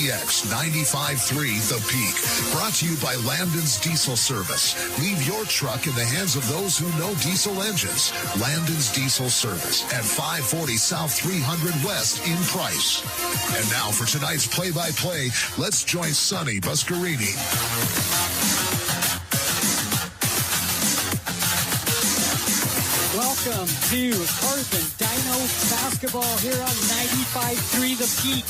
KPX 95.3 The Peak. Brought to you by Landon's Diesel Service. Leave your truck in the hands of those who know diesel engines. Landon's Diesel Service at 540 South 300 West in Price. And now for tonight's play-by-play, let's join Sonny Buscarini. Welcome to Carbon Dino Basketball here on 95.3 The Peak.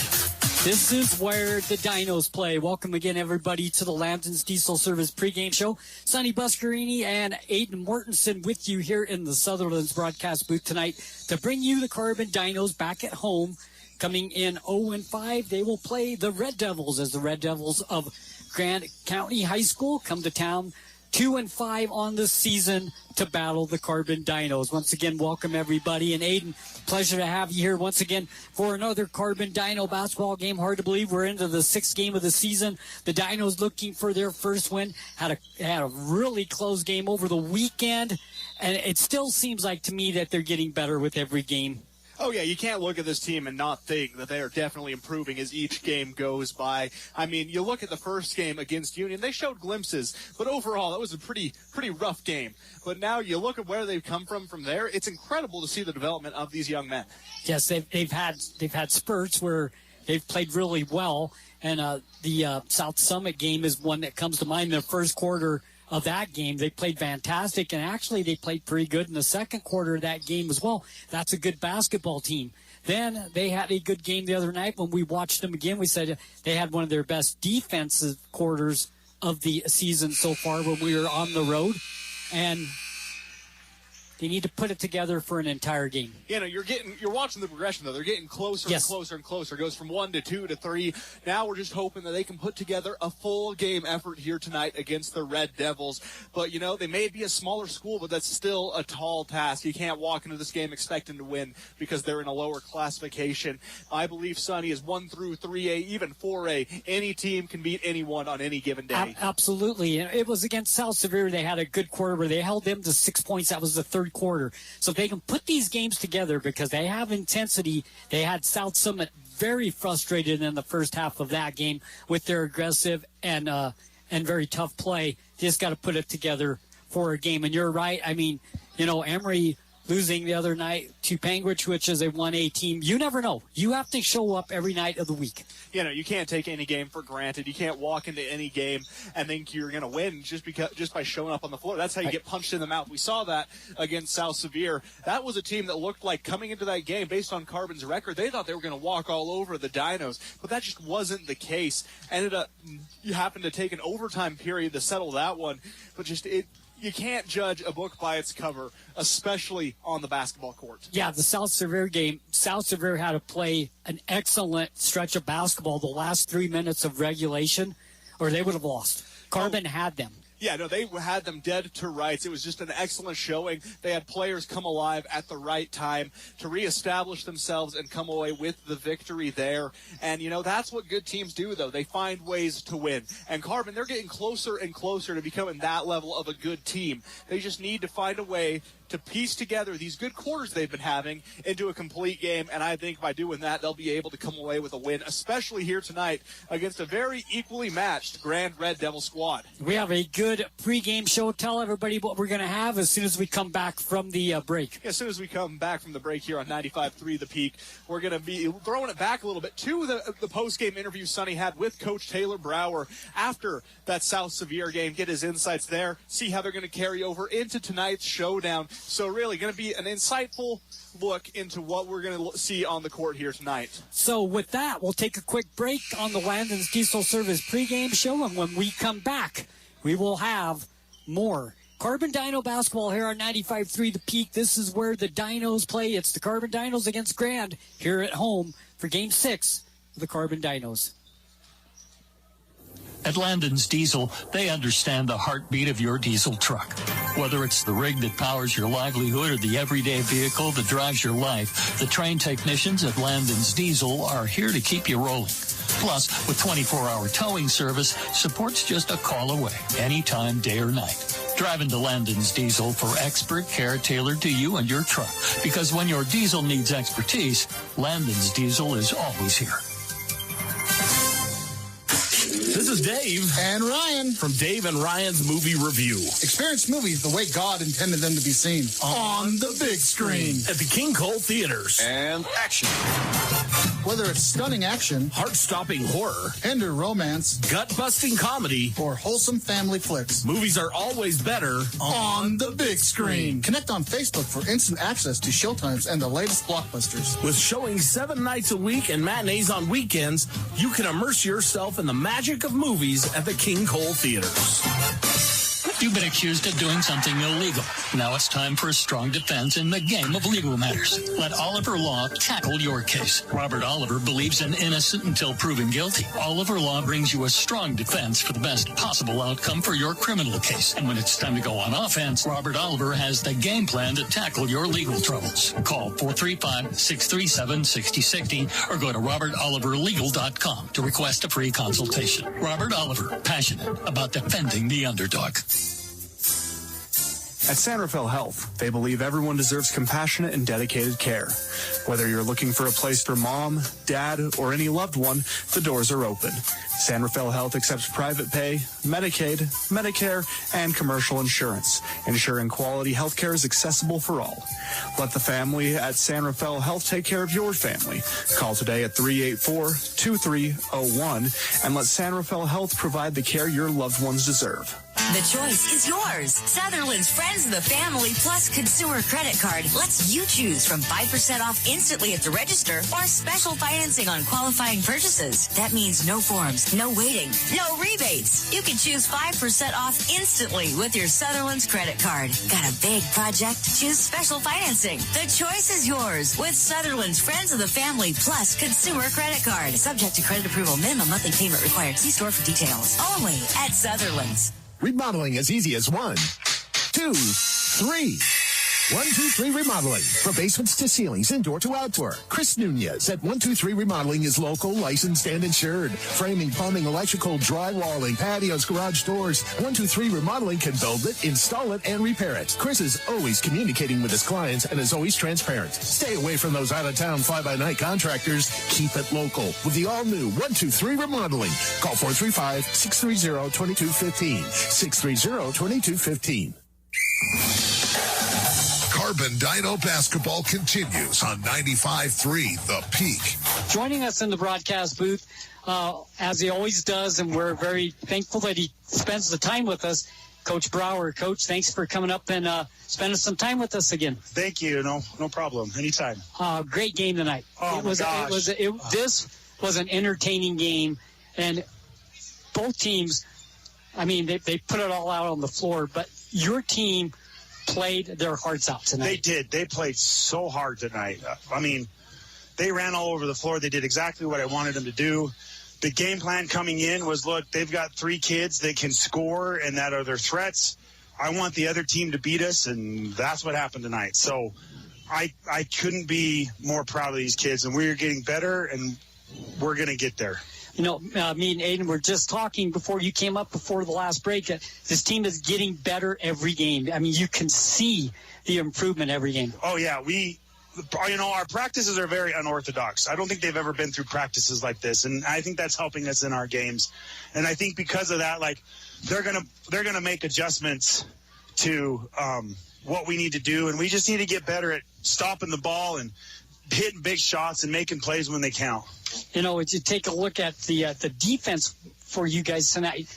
This is where the Dinos play. Welcome again, everybody, to the Landon's Diesel Service pregame show. Sonny Buscarini and Aiden Mortensen with you here in the Sutherland's broadcast booth tonight to bring you the Carbon Dinos back at home. Coming in 0-5, they will play the Red Devils as the Red Devils of Grant County High School come to town 2-5 on the season to battle the Carbon Dinos. Once again, welcome everybody. And Aiden, pleasure to have you here once again for another Carbon Dino basketball game. Hard to believe we're into the sixth game of the season. The Dinos looking for their first win. Had a really close game over the weekend. And it still seems like to me that they're getting better with every game. Oh, yeah, you can't look at this team and not think that they are definitely improving as each game goes by. I mean, you look at the first game against Union, they showed glimpses, but overall, that was a pretty rough game. But now you look at where they've come from there, it's incredible to see the development of these young men. Yes, they've had spurts where they've played really well, and the South Summit game is one that comes to mind in the first quarter of that game. They played fantastic, and actually they played pretty good in the second quarter of that game as well. That's a good basketball team. Then they had a good game the other night when we watched them again. We said they had one of their best defensive quarters of the season so far when we were on the road, and they need to put it together for an entire game. You know, you're watching the progression, though. They're getting closer and closer and closer. It goes from 1 to 2 to 3. Now we're just hoping that they can put together a full game effort here tonight against the Red Devils. But, you know, they may be a smaller school, but that's still a tall task. You can't walk into this game expecting to win because they're in a lower classification. I believe, Sonny, is 1 through 3A, even 4A. Any team can beat anyone on any given day. Absolutely. And it was against South Severe. They had a good quarter where they held them to 6 points. That was the third quarter. So if they can put these games together because they have intensity. They had South Summit very frustrated in the first half of that game with their aggressive and very tough play. Just got to put it together for a game. And you're right. I mean, you know, Emory losing the other night to Panguitch, which is a 1A team. You never know. You have to show up every night of the week. You know, you can't take any game for granted. You can't walk into any game and think you're going to win just by showing up on the floor. That's how you get punched in the mouth. We saw that against South Severe. That was a team that looked like coming into that game, based on Carbon's record, they thought they were going to walk all over the Dinos, but that just wasn't the case. You happened to take an overtime period to settle that one, but you can't judge a book by its cover, especially on the basketball court. Yeah, the South Severe game, South Severe had to play an excellent stretch of basketball the last 3 minutes of regulation, or they would have lost. Carbon had them. Yeah, no, they had them dead to rights. It was just an excellent showing. They had players come alive at the right time to reestablish themselves and come away with the victory there. And, you know, that's what good teams do, though. They find ways to win. And Carbon, they're getting closer and closer to becoming that level of a good team. They just need to find a way to piece together these good quarters they've been having into a complete game, and I think by doing that, they'll be able to come away with a win, especially here tonight against a very equally matched Grand Red Devil squad. We have a good pregame show. Tell everybody what we're going to have as soon as we come back from the break. As soon as we come back from the break here on 95.3 The Peak, we're going to be throwing it back a little bit to the post-game interview Sonny had with Coach Taylor Brower after that South Severe game, get his insights there, see how they're going to carry over into tonight's showdown. So really going to be an insightful look into what we're going to see on the court here tonight. So with that, we'll take a quick break on the Landon's Diesel Service pregame show, and when we come back, we will have more Carbon Dino basketball here on 95.3 The Peak. This is where the Dinos play. It's the Carbon Dinos against Grand here at home for Game 6 of the Carbon Dinos. At Landon's Diesel, they understand the heartbeat of your diesel truck. Whether it's the rig that powers your livelihood or the everyday vehicle that drives your life, the trained technicians at Landon's Diesel are here to keep you rolling. Plus, with 24-hour towing service, support's just a call away, anytime, day or night. Drive into Landon's Diesel for expert care tailored to you and your truck. Because when your diesel needs expertise, Landon's Diesel is always here. This is Dave. And Ryan. From Dave and Ryan's Movie Review. Experience movies the way God intended them to be seen. On the big screen. At the King Cole Theaters. And action. Whether it's stunning action, heart-stopping horror, tender romance, gut-busting comedy, or wholesome family flicks, movies are always better on the big screen. Connect on Facebook for instant access to showtimes and the latest blockbusters. With showing 7 nights a week and matinees on weekends, you can immerse yourself in the magic of movies at the King Cole Theaters. You've been accused of doing something illegal. Now it's time for a strong defense in the game of legal matters. Let Oliver Law tackle your case. Robert Oliver believes in innocent until proven guilty. Oliver Law brings you a strong defense for the best possible outcome for your criminal case. And when it's time to go on offense, Robert Oliver has the game plan to tackle your legal troubles. Call 435-637-6060 or go to robertoliverlegal.com to request a free consultation. Robert Oliver, passionate about defending the underdog. At San Rafael Health, they believe everyone deserves compassionate and dedicated care. Whether you're looking for a place for mom, dad, or any loved one, the doors are open. San Rafael Health accepts private pay, Medicaid, Medicare, and commercial insurance, ensuring quality health care is accessible for all. Let the family at San Rafael Health take care of your family. Call today at 384-2301 and let San Rafael Health provide the care your loved ones deserve. The choice is yours. Sutherland's Friends of the Family Plus Consumer Credit Card lets you choose from 5% off instantly at the register or special financing on qualifying purchases. That means no forms, no waiting, no rebates. You can choose 5% off instantly with your Sutherland's credit card. Got a big project? Choose special financing. The choice is yours with Sutherland's Friends of the Family Plus Consumer Credit Card. Subject to credit approval. Minimum monthly payment required. See store for details. Only at Sutherland's. Remodeling is easy as 1, 2, 3. 123 Remodeling. From basements to ceilings, indoor to outdoor. Chris Nunez at 123 Remodeling is local, licensed, and insured. Framing, plumbing, electrical, drywalling, patios, garage doors. 123 Remodeling can build it, install it, and repair it. Chris is always communicating with his clients and is always transparent. Stay away from those out-of-town fly-by-night contractors. Keep it local with the all-new 123 Remodeling. Call 435-630-2215. 630-2215. Carbon Dino basketball continues on 95.3 The Peak. Joining us in the broadcast booth, as he always does, and we're very thankful that he spends the time with us, Coach Brower. Coach, thanks for coming up and spending some time with us again. Thank you. No problem. Anytime. Great game tonight. Oh, This was an entertaining game, and both teams, I mean, they put it all out on the floor, but your team played their hearts out tonight. They did. They played so hard tonight. I mean, they ran all over the floor. They did exactly what I wanted them to do. The game plan coming in was, look, they've got 3 kids that can score and that are their threats. I want the other team to beat us, and that's what happened tonight. So I couldn't be more proud of these kids, and we're getting better, and we're going to get there. You know, me and Aiden were just talking before you came up before the last break that this team is getting better every game. I mean, you can see the improvement every game. Oh, yeah. Our practices are very unorthodox. I don't think they've ever been through practices like this, and I think that's helping us in our games. And I think because of that, like, they're gonna make adjustments to what we need to do, and we just need to get better at stopping the ball and hitting big shots and making plays when they count. You know, if you take a look at the defense for you guys tonight,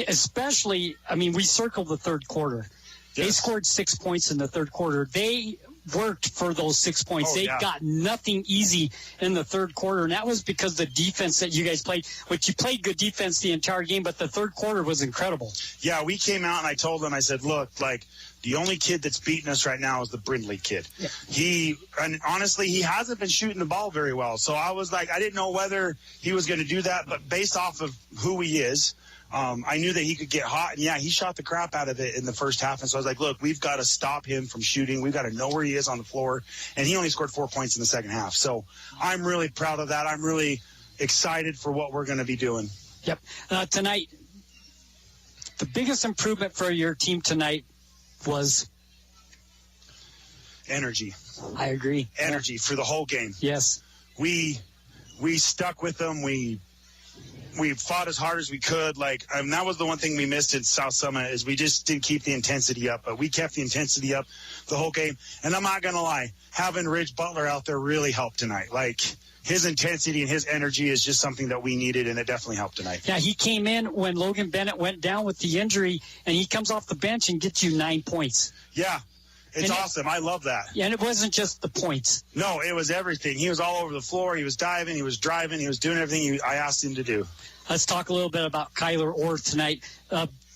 especially, I mean, we circled the third quarter. Yes. They scored 6 points in the third quarter. They worked for those 6 points. They got nothing easy in the third quarter, and that was because the defense that you guys played, which you played good defense the entire game, but the third quarter was incredible. Yeah, we came out and I told them, I said, look, like, the only kid that's beating us right now is the Brindley kid. Yeah. And honestly, he hasn't been shooting the ball very well. So I was like, I didn't know whether he was going to do that, but based off of who he is, I knew that he could get hot. And, yeah, he shot the crap out of it in the first half. And so I was like, look, we've got to stop him from shooting. We've got to know where he is on the floor. And he only scored 4 points in the second half. So I'm really proud of that. I'm really excited for what we're going to be doing. Yep. Tonight, the biggest improvement for your team tonight was energy. I agree. Energy for the whole game. Yes. We stuck with them. We we fought as hard as we could. That was the one thing we missed at South Summit is we just didn't keep the intensity up. But we kept the intensity up the whole game. And I'm not going to lie, having Ridge Butler out there really helped tonight. His intensity and his energy is just something that we needed, and it definitely helped tonight. Yeah, he came in when Logan Bennett went down with the injury, and he comes off the bench and gets you 9 points. Yeah, it's awesome. I love that. Yeah, and it wasn't just the points. No, it was everything. He was all over the floor. He was diving. He was driving. He was doing everything I asked him to do. Let's talk a little bit about Kyler Orr tonight.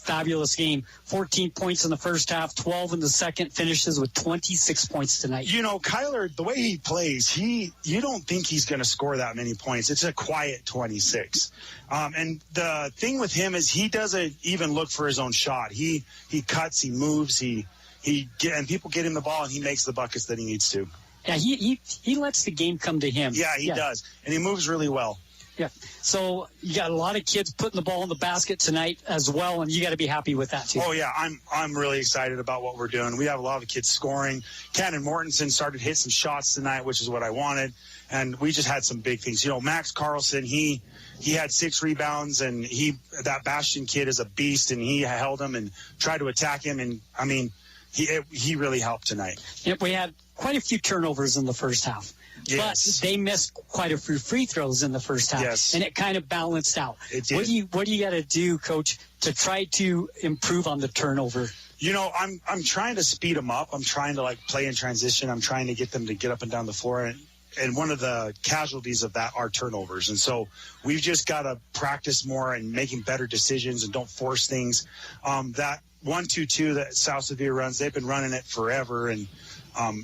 Fabulous game. 14 points in the first half, 12 in the second, finishes with 26 points tonight. Kyler, the way he plays, you don't think he's going to score that many points. It's a quiet 26. And the thing with him is he doesn't even look for his own shot. He cuts, he moves, and people get him the ball, and he makes the buckets that he needs to. Yeah, he lets the game come to him. Yeah, he does. And he moves really well. Yeah. So you got a lot of kids putting the ball in the basket tonight as well, and you got to be happy with that too. Oh yeah, I'm really excited about what we're doing. We have a lot of kids scoring. Cannon Mortensen started to hit some shots tonight, which is what I wanted, and we just had some big things. Max Carlson, he had 6 rebounds, and that Bastion kid is a beast, and he held him and tried to attack him, and I mean, he really helped tonight. Yep, we had quite a few turnovers in the first half. Yes. But they missed quite a few free throws in the first half, yes. And it kind of balanced out. It did. What do you got to do, Coach, to try to improve on the turnover? I'm trying to speed them up. I'm trying to play in transition. I'm trying to get them to get up and down the floor. And one of the casualties of that are turnovers. And so we've just got to practice more and making better decisions and don't force things. That 1-2-2 that South Severe runs, they've been running it forever, and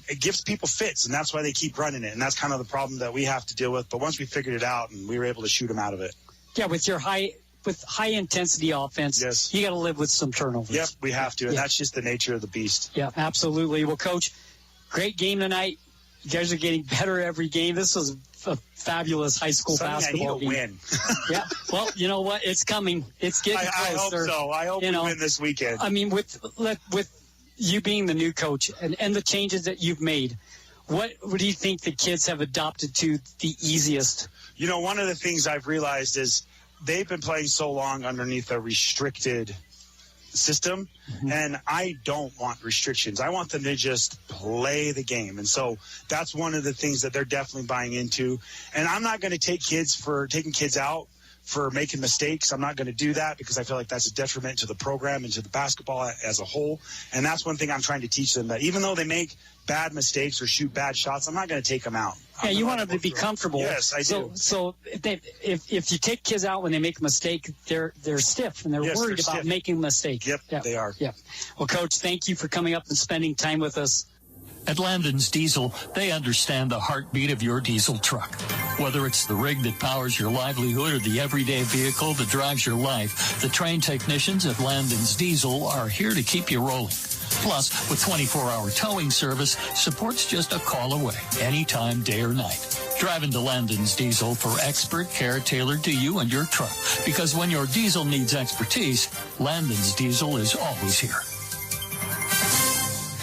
it gives people fits, and that's why they keep running it. And that's kind of the problem that we have to deal with. But once we figured it out, and we were able to shoot them out of it. Yeah, with high intensity offense, yes. You got to live with some turnovers. Yep, we have to, and that's just the nature of the beast. Yeah, absolutely. Well, Coach, great game tonight. You guys are getting better every game. This was a fabulous high school basketball game. I need a win. Yeah. Well, you know what? It's coming. It's getting closer. I hope so. I hope we win this weekend. I mean, with you being the new coach and the changes that you've made, what do you think the kids have adopted to the easiest? One of the things I've realized is they've been playing so long underneath a restricted system, and I don't want restrictions. I want them to just play the game. And so that's one of the things that they're definitely buying into. And I'm not going to take taking kids out for making mistakes. I'm not going to do that because I feel like that's a detriment to the program and to the basketball as a whole. And that's one thing I'm trying to teach them, that even though they make bad mistakes or shoot bad shots, I'm not going to take them out. Yeah, you want them to be comfortable. Yes, I do. So if you take kids out when they make a mistake, they're stiff and they're worried about making a mistake. Yep, they are. Yeah. Well, Coach, thank you for coming up and spending time with us. At Landon's Diesel, they understand the heartbeat of your diesel truck. Whether it's the rig that powers your livelihood or the everyday vehicle that drives your life, the trained technicians at Landon's Diesel are here to keep you rolling. Plus, with 24-hour towing service, support's just a call away, anytime, day or night. Drive into Landon's Diesel for expert care tailored to you and your truck. Because when your diesel needs expertise, Landon's Diesel is always here.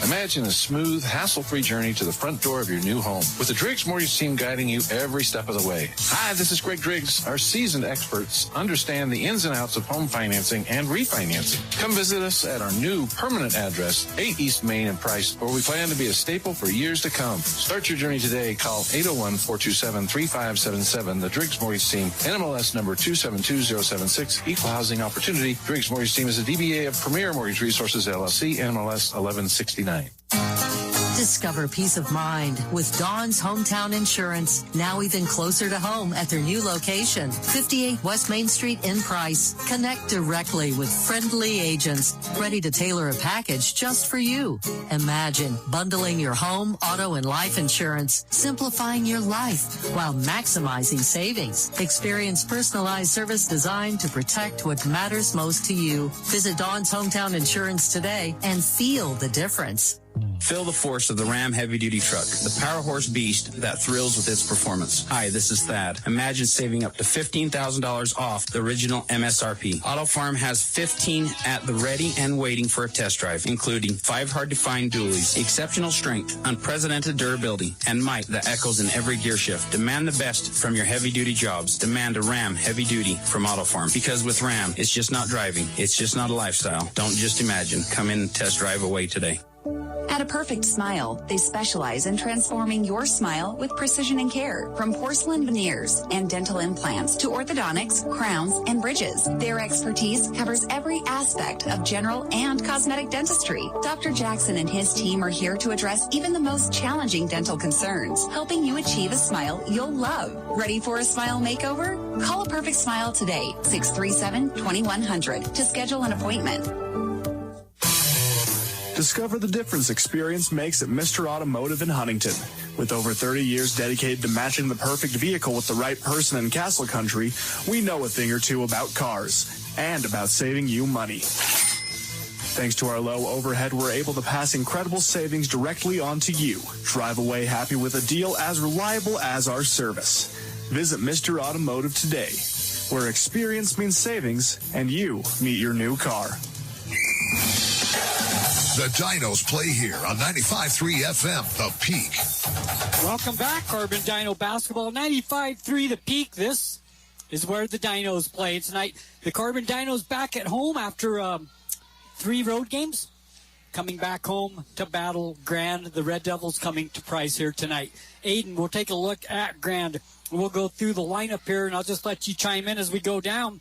Imagine a smooth, hassle-free journey to the front door of your new home with the Driggs Mortgage Team guiding you every step of the way. Hi, this is Greg Driggs. Our seasoned experts understand the ins and outs of home financing and refinancing. Come visit us at our new permanent address, 8 East Main in Price, where we plan to be a staple for years to come. Start your journey today. Call 801-427-3577. The Driggs Mortgage Team, NMLS number 272076, Equal Housing Opportunity. Driggs Mortgage Team is a DBA of Premier Mortgage Resources, LLC, NMLS 1169. Discover peace of mind with Dawn's Hometown Insurance, now even closer to home at their new location, 58 West Main Street in Price. Connect directly with friendly agents ready to tailor a package just for you. Imagine bundling your home, auto, and life insurance, simplifying your life while maximizing savings. Experience personalized service designed to protect what matters most to you. Visit Dawn's Hometown Insurance today and feel the difference. Feel the force of the Ram heavy-duty truck, the power horse beast that thrills with its performance. Hi, this is Thad. Imagine saving up to $15,000 off the original MSRP. Auto Farm has 15 at the ready and waiting for a test drive, including 5 hard-to-find dualies, exceptional strength, unprecedented durability, and might that echoes in every gear shift. Demand the best from your heavy-duty jobs. Demand a Ram heavy-duty from Auto Farm. Because with Ram, it's just not driving. It's just not a lifestyle. Don't just imagine. Come in and test drive away today. At A Perfect Smile, they specialize in transforming your smile with precision and care. From porcelain veneers and dental implants to orthodontics, crowns, and bridges, their expertise covers every aspect of general and cosmetic dentistry. Dr. Jackson and his team are here to address even the most challenging dental concerns, helping you achieve a smile you'll love. Ready for a smile makeover? Call A Perfect Smile today, 637-2100, to schedule an appointment. Discover the difference experience makes at Mr. Automotive in Huntington. With over 30 years dedicated to matching the perfect vehicle with the right person in Castle Country, we know a thing or two about cars and about saving you money. Thanks to our low overhead, we're able to pass incredible savings directly on to you. Drive away happy with a deal as reliable as our service. Visit Mr. Automotive today, where experience means savings and you meet your new car. The Dinos play here on 95.3 FM, The Peak. Welcome back, Carbon Dino Basketball, 95.3 The Peak. This is where the Dinos play tonight. The Carbon Dinos back at home after 3 road games. Coming back home to battle Grand. The Red Devils coming to Price here tonight. Aiden, we'll take a look at Grand. We'll go through the lineup here, and I'll just let you chime in as we go down.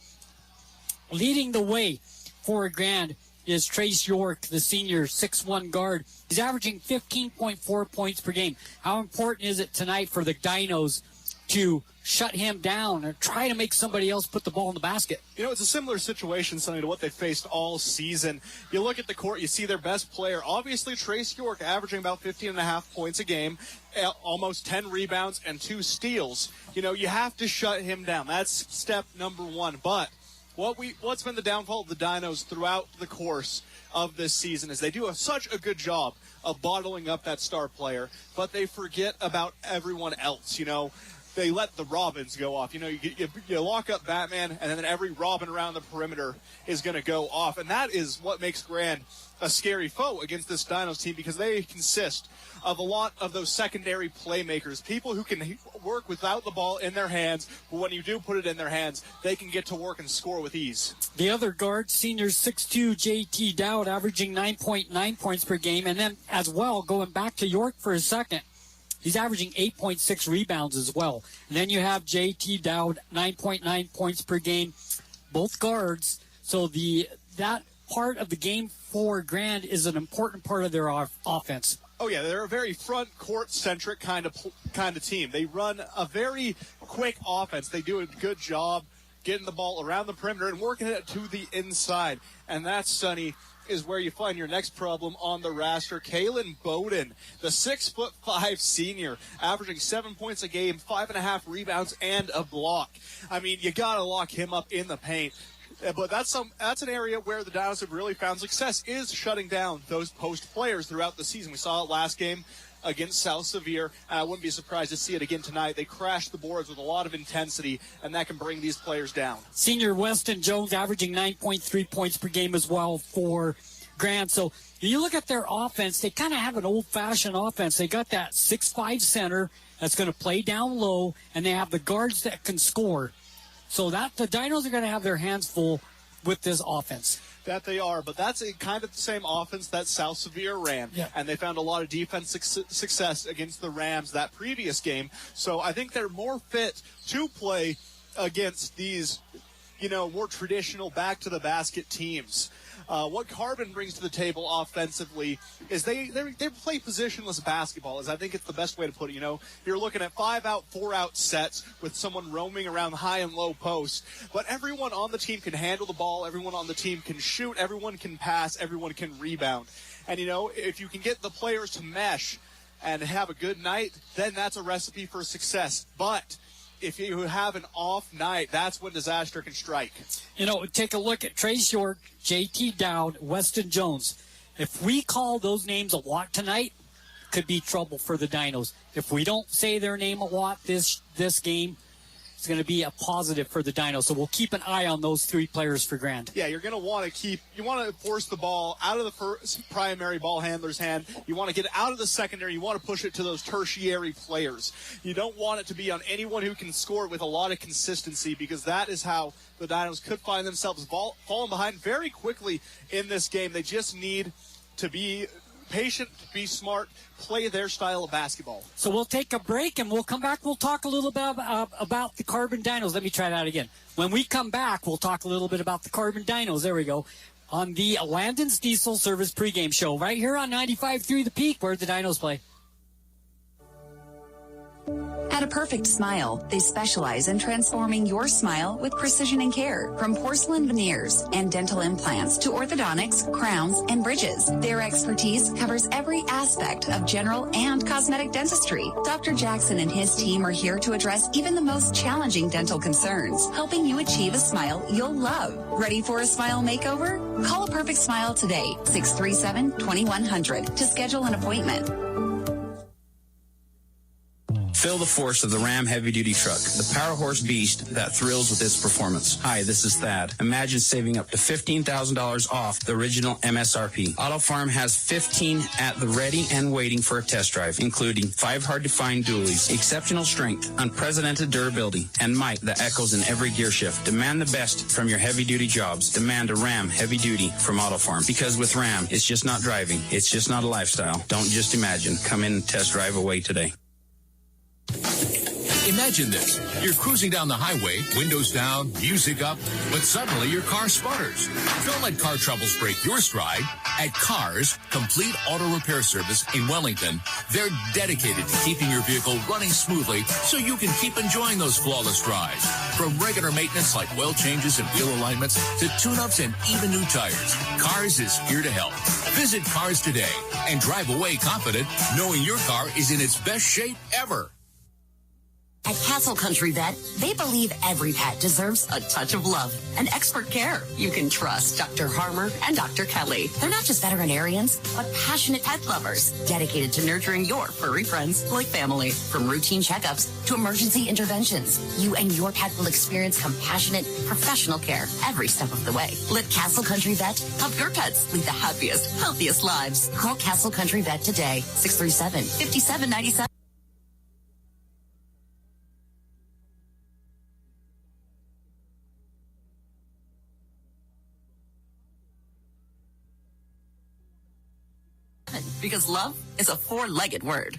Leading the way for Grand is Trace York, the senior 6'1" guard. He's averaging 15.4 points per game. How important is it tonight for the Dinos to shut him down or try to make somebody else put the ball in the basket? You know, it's a similar situation, Sonny, to what they faced all season. You look at the court, you see their best player, obviously Trace York, averaging about 15.5 points a game, almost 10 rebounds and 2 steals. You know, you have to shut him down. That's step number 1. But what's been the downfall of the Dinos throughout the course of this season is they do such a good job of bottling up that star player, but they forget about everyone else. You know, they let the Robins go off. You know, you lock up Batman, and then every Robin around the perimeter is going to go off. And that is what makes Grand a scary foe against this Dinos team, because they consist of a lot of those secondary playmakers, people who can work without the ball in their hands, but when you do put it in their hands, they can get to work and score with ease. The other guard, senior 6'2", J.T. Dowd, averaging 9.9 points per game, and then as well, going back to York for a second, he's averaging 8.6 rebounds as well. And then you have J.T. Dowd, 9.9 points per game, both guards. So that part of the game for Grand is an important part of their offense. Oh, yeah, they're a very front court-centric kind of team. They run a very quick offense. They do a good job getting the ball around the perimeter and working it to the inside. And that, Sonny, is where you find your next problem on the roster. Kalen Bowden, the 6'5" senior, averaging 7 points a game, 5.5 rebounds, and a block. I mean, you got to lock him up in the paint. But that's an area where the Dinos have really found success, is shutting down those post players throughout the season. We saw it last game against South Sevier, and I wouldn't be surprised to see it again tonight. They crashed the boards with a lot of intensity, and that can bring these players down. Senior Weston Jones averaging 9.3 points per game as well for Grand. So you look at their offense, they kind of have an old-fashioned offense. They got that 6'5" center that's going to play down low, and they have the guards that can score. So that the Dinos are going to have their hands full with this offense. That they are, but that's kind of the same offense that South Sevier ran. Yeah. And they found a lot of defense success against the Rams that previous game. So I think they're more fit to play against these, more traditional back-to-the-basket teams. What Carbon brings to the table offensively is they play positionless basketball, I think it's the best way to put it. You're looking at 5-out, 4-out sets with someone roaming around the high and low posts. But everyone on the team can handle the ball. Everyone on the team can shoot. Everyone can pass. Everyone can rebound. And, if you can get the players to mesh and have a good night, then that's a recipe for success. But if you have an off night, that's when disaster can strike. Take a look at Trace York, J.T. Dowd, Weston Jones. If we call those names a lot tonight, could be trouble for the Dinos. If we don't say their name a lot this game, it's going to be a positive for the Dinos. So we'll keep an eye on those 3 players for Grand. Yeah, you're going to want to force the ball out of the first primary ball handler's hand. You want to get it out of the secondary. You want to push it to those tertiary players. You don't want it to be on anyone who can score with a lot of consistency, because that is how the Dinos could find themselves falling behind very quickly in this game. They just need to be patient, be smart, play their style of basketball. So we'll take a break, and we'll come back. We'll talk a little bit about the Carbon Dinos. Let me try that again. When we come back, we'll talk a little bit about the Carbon Dinos. There we go. On the Landon's Diesel Service pregame show right here on 95.3 The Peak, where the Dinos play. At A Perfect Smile, they specialize in transforming your smile with precision and care. From porcelain veneers and dental implants to orthodontics, crowns, and bridges, their expertise covers every aspect of general and cosmetic dentistry. Dr. Jackson and his team are here to address even the most challenging dental concerns, helping you achieve a smile you'll love. Ready for a smile makeover? Call A Perfect Smile today, 637-2100, to schedule an appointment. Feel the force of the Ram heavy-duty truck, the power horse beast that thrills with its performance. Hi, this is Thad. Imagine saving up to $15,000 off the original MSRP. Auto Farm has 15 at the ready and waiting for a test drive, including 5 hard-to-find dualies, exceptional strength, unprecedented durability, and might that echoes in every gear shift. Demand the best from your heavy-duty jobs. Demand a Ram heavy-duty from Auto Farm. Because with Ram, it's just not driving. It's just not a lifestyle. Don't just imagine. Come in and test drive away today. Imagine this. You're cruising down the highway, windows down, music up, but suddenly your car sputters. Don't let car troubles break your stride. At Cars Complete Auto Repair Service in Wellington, they're dedicated to keeping your vehicle running smoothly so you can keep enjoying those flawless drives. From regular maintenance like oil changes and wheel alignments to tune-ups and even new tires, Cars is here to help. Visit Cars today and drive away confident knowing your car is in its best shape ever. At Castle Country Vet, they believe every pet deserves a touch of love and expert care. You can trust Dr. Harmer and Dr. Kelly. They're not just veterinarians, but passionate pet lovers, dedicated to nurturing your furry friends like family. From routine checkups to emergency interventions, you and your pet will experience compassionate, professional care every step of the way. Let Castle Country Vet help your pets lead the happiest, healthiest lives. Call Castle Country Vet today, 637-5797. Because love is a 4-legged word.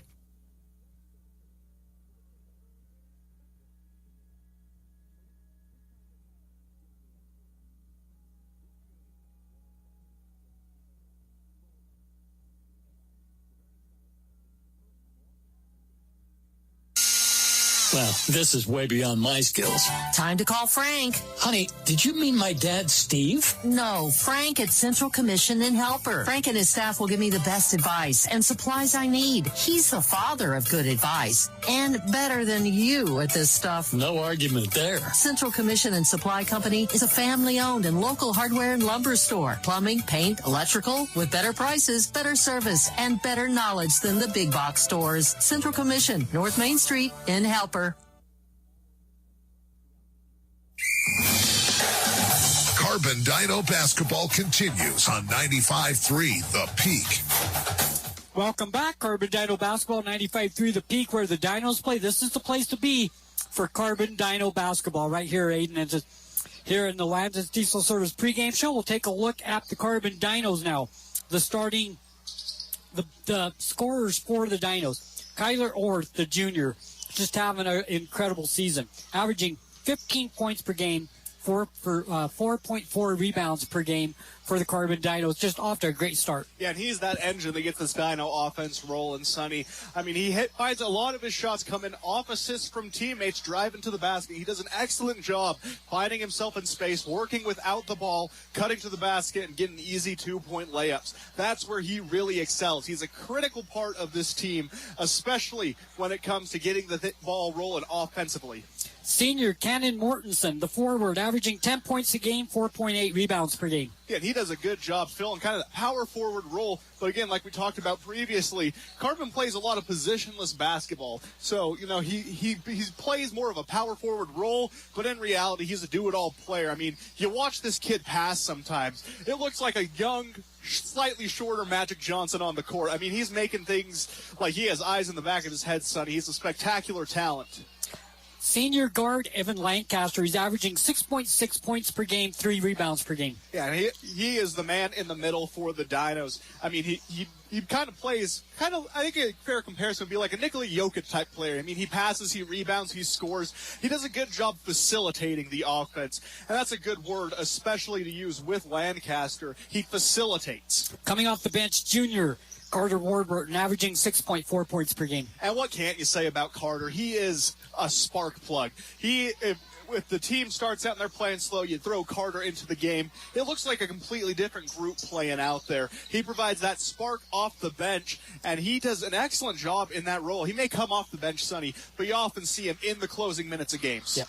Well, this is way beyond my skills. Time to call Frank. Honey, did you mean my dad, Steve? No, Frank at Central Commission and Helper. Frank and his staff will give me the best advice and supplies I need. He's the father of good advice and better than you at this stuff. No argument there. Central Commission and Supply Company is a family-owned and local hardware and lumber store. Plumbing, paint, electrical, with better prices, better service, and better knowledge than the big box stores. Central Commission, North Main Street in Helper. Carbon Dino basketball continues on 95.3 The Peak. Welcome back, Carbon Dino basketball, 95.3 The Peak, where the Dinos play. This is the place to be for Carbon Dino basketball right here, Aiden. And here in the Landon's Diesel Service pregame show, we'll take a look at the Carbon Dinos now. The scorers for the Dinos. Kyler Orth, the junior, just having an incredible season, averaging 15 points per game, 4.4 rebounds per game for the Carbon Dinos. Just off to a great start. Yeah, and he's that engine that gets this Dino offense rolling, Sonny. I mean, he finds a lot of his shots coming off assists from teammates driving to the basket. He does an excellent job finding himself in space, working without the ball, cutting to the basket, and getting easy 2-point layups. That's where he really excels. He's a critical part of this team, especially when it comes to getting the ball rolling offensively. Senior Cannon Mortensen, the forward, averaging 10 points a game, 4.8 rebounds per game. Yeah, and he does a good job filling kind of that power forward role. But again, like we talked about previously, Cartman plays a lot of positionless basketball. So, you know, he plays more of a power forward role, but in reality, he's a do-it-all player. I mean, you watch this kid pass sometimes. It looks like a young, slightly shorter Magic Johnson on the court. I mean, he's making things like he has eyes in the back of his head, Sonny. He's a spectacular talent. Senior guard Evan Lancaster, he's averaging 6.6 points per game, 3 rebounds per game. Yeah, and he is the man in the middle for the Dinos. I mean, he kind of plays, I think a fair comparison would be like a Nikola Jokic type player. I mean, he passes, he rebounds, he scores. He does a good job facilitating the offense. And that's a good word, especially to use with Lancaster. He facilitates. Coming off the bench, junior Carter Warburton, averaging 6.4 points per game. And what can't you say about Carter? He is a spark plug. If the team starts out and they're playing slow, you throw Carter into the game. It looks like a completely different group playing out there. He provides that spark off the bench, and he does an excellent job in that role. He may come off the bench, Sonny, but you often see him in the closing minutes of games. Yep.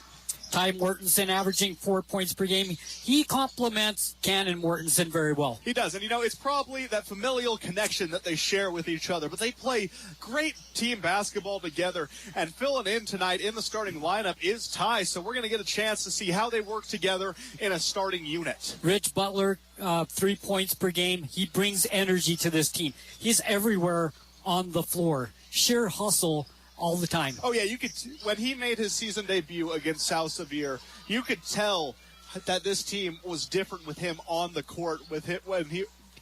Ty Mortensen averaging 4 points per game. He complements Cannon Mortensen very well. He does. And, you know, it's probably that familial connection that they share with each other. But they play great team basketball together. And filling in tonight in the starting lineup is Ty. So we're going to get a chance to see how they work together in a starting unit. Rich Butler, 3 points per game. He brings energy to this team. He's everywhere on the floor. Sheer hustle all the time. Oh, yeah, when he made his season debut against South Sevier, you could tell that this team was different with him on the court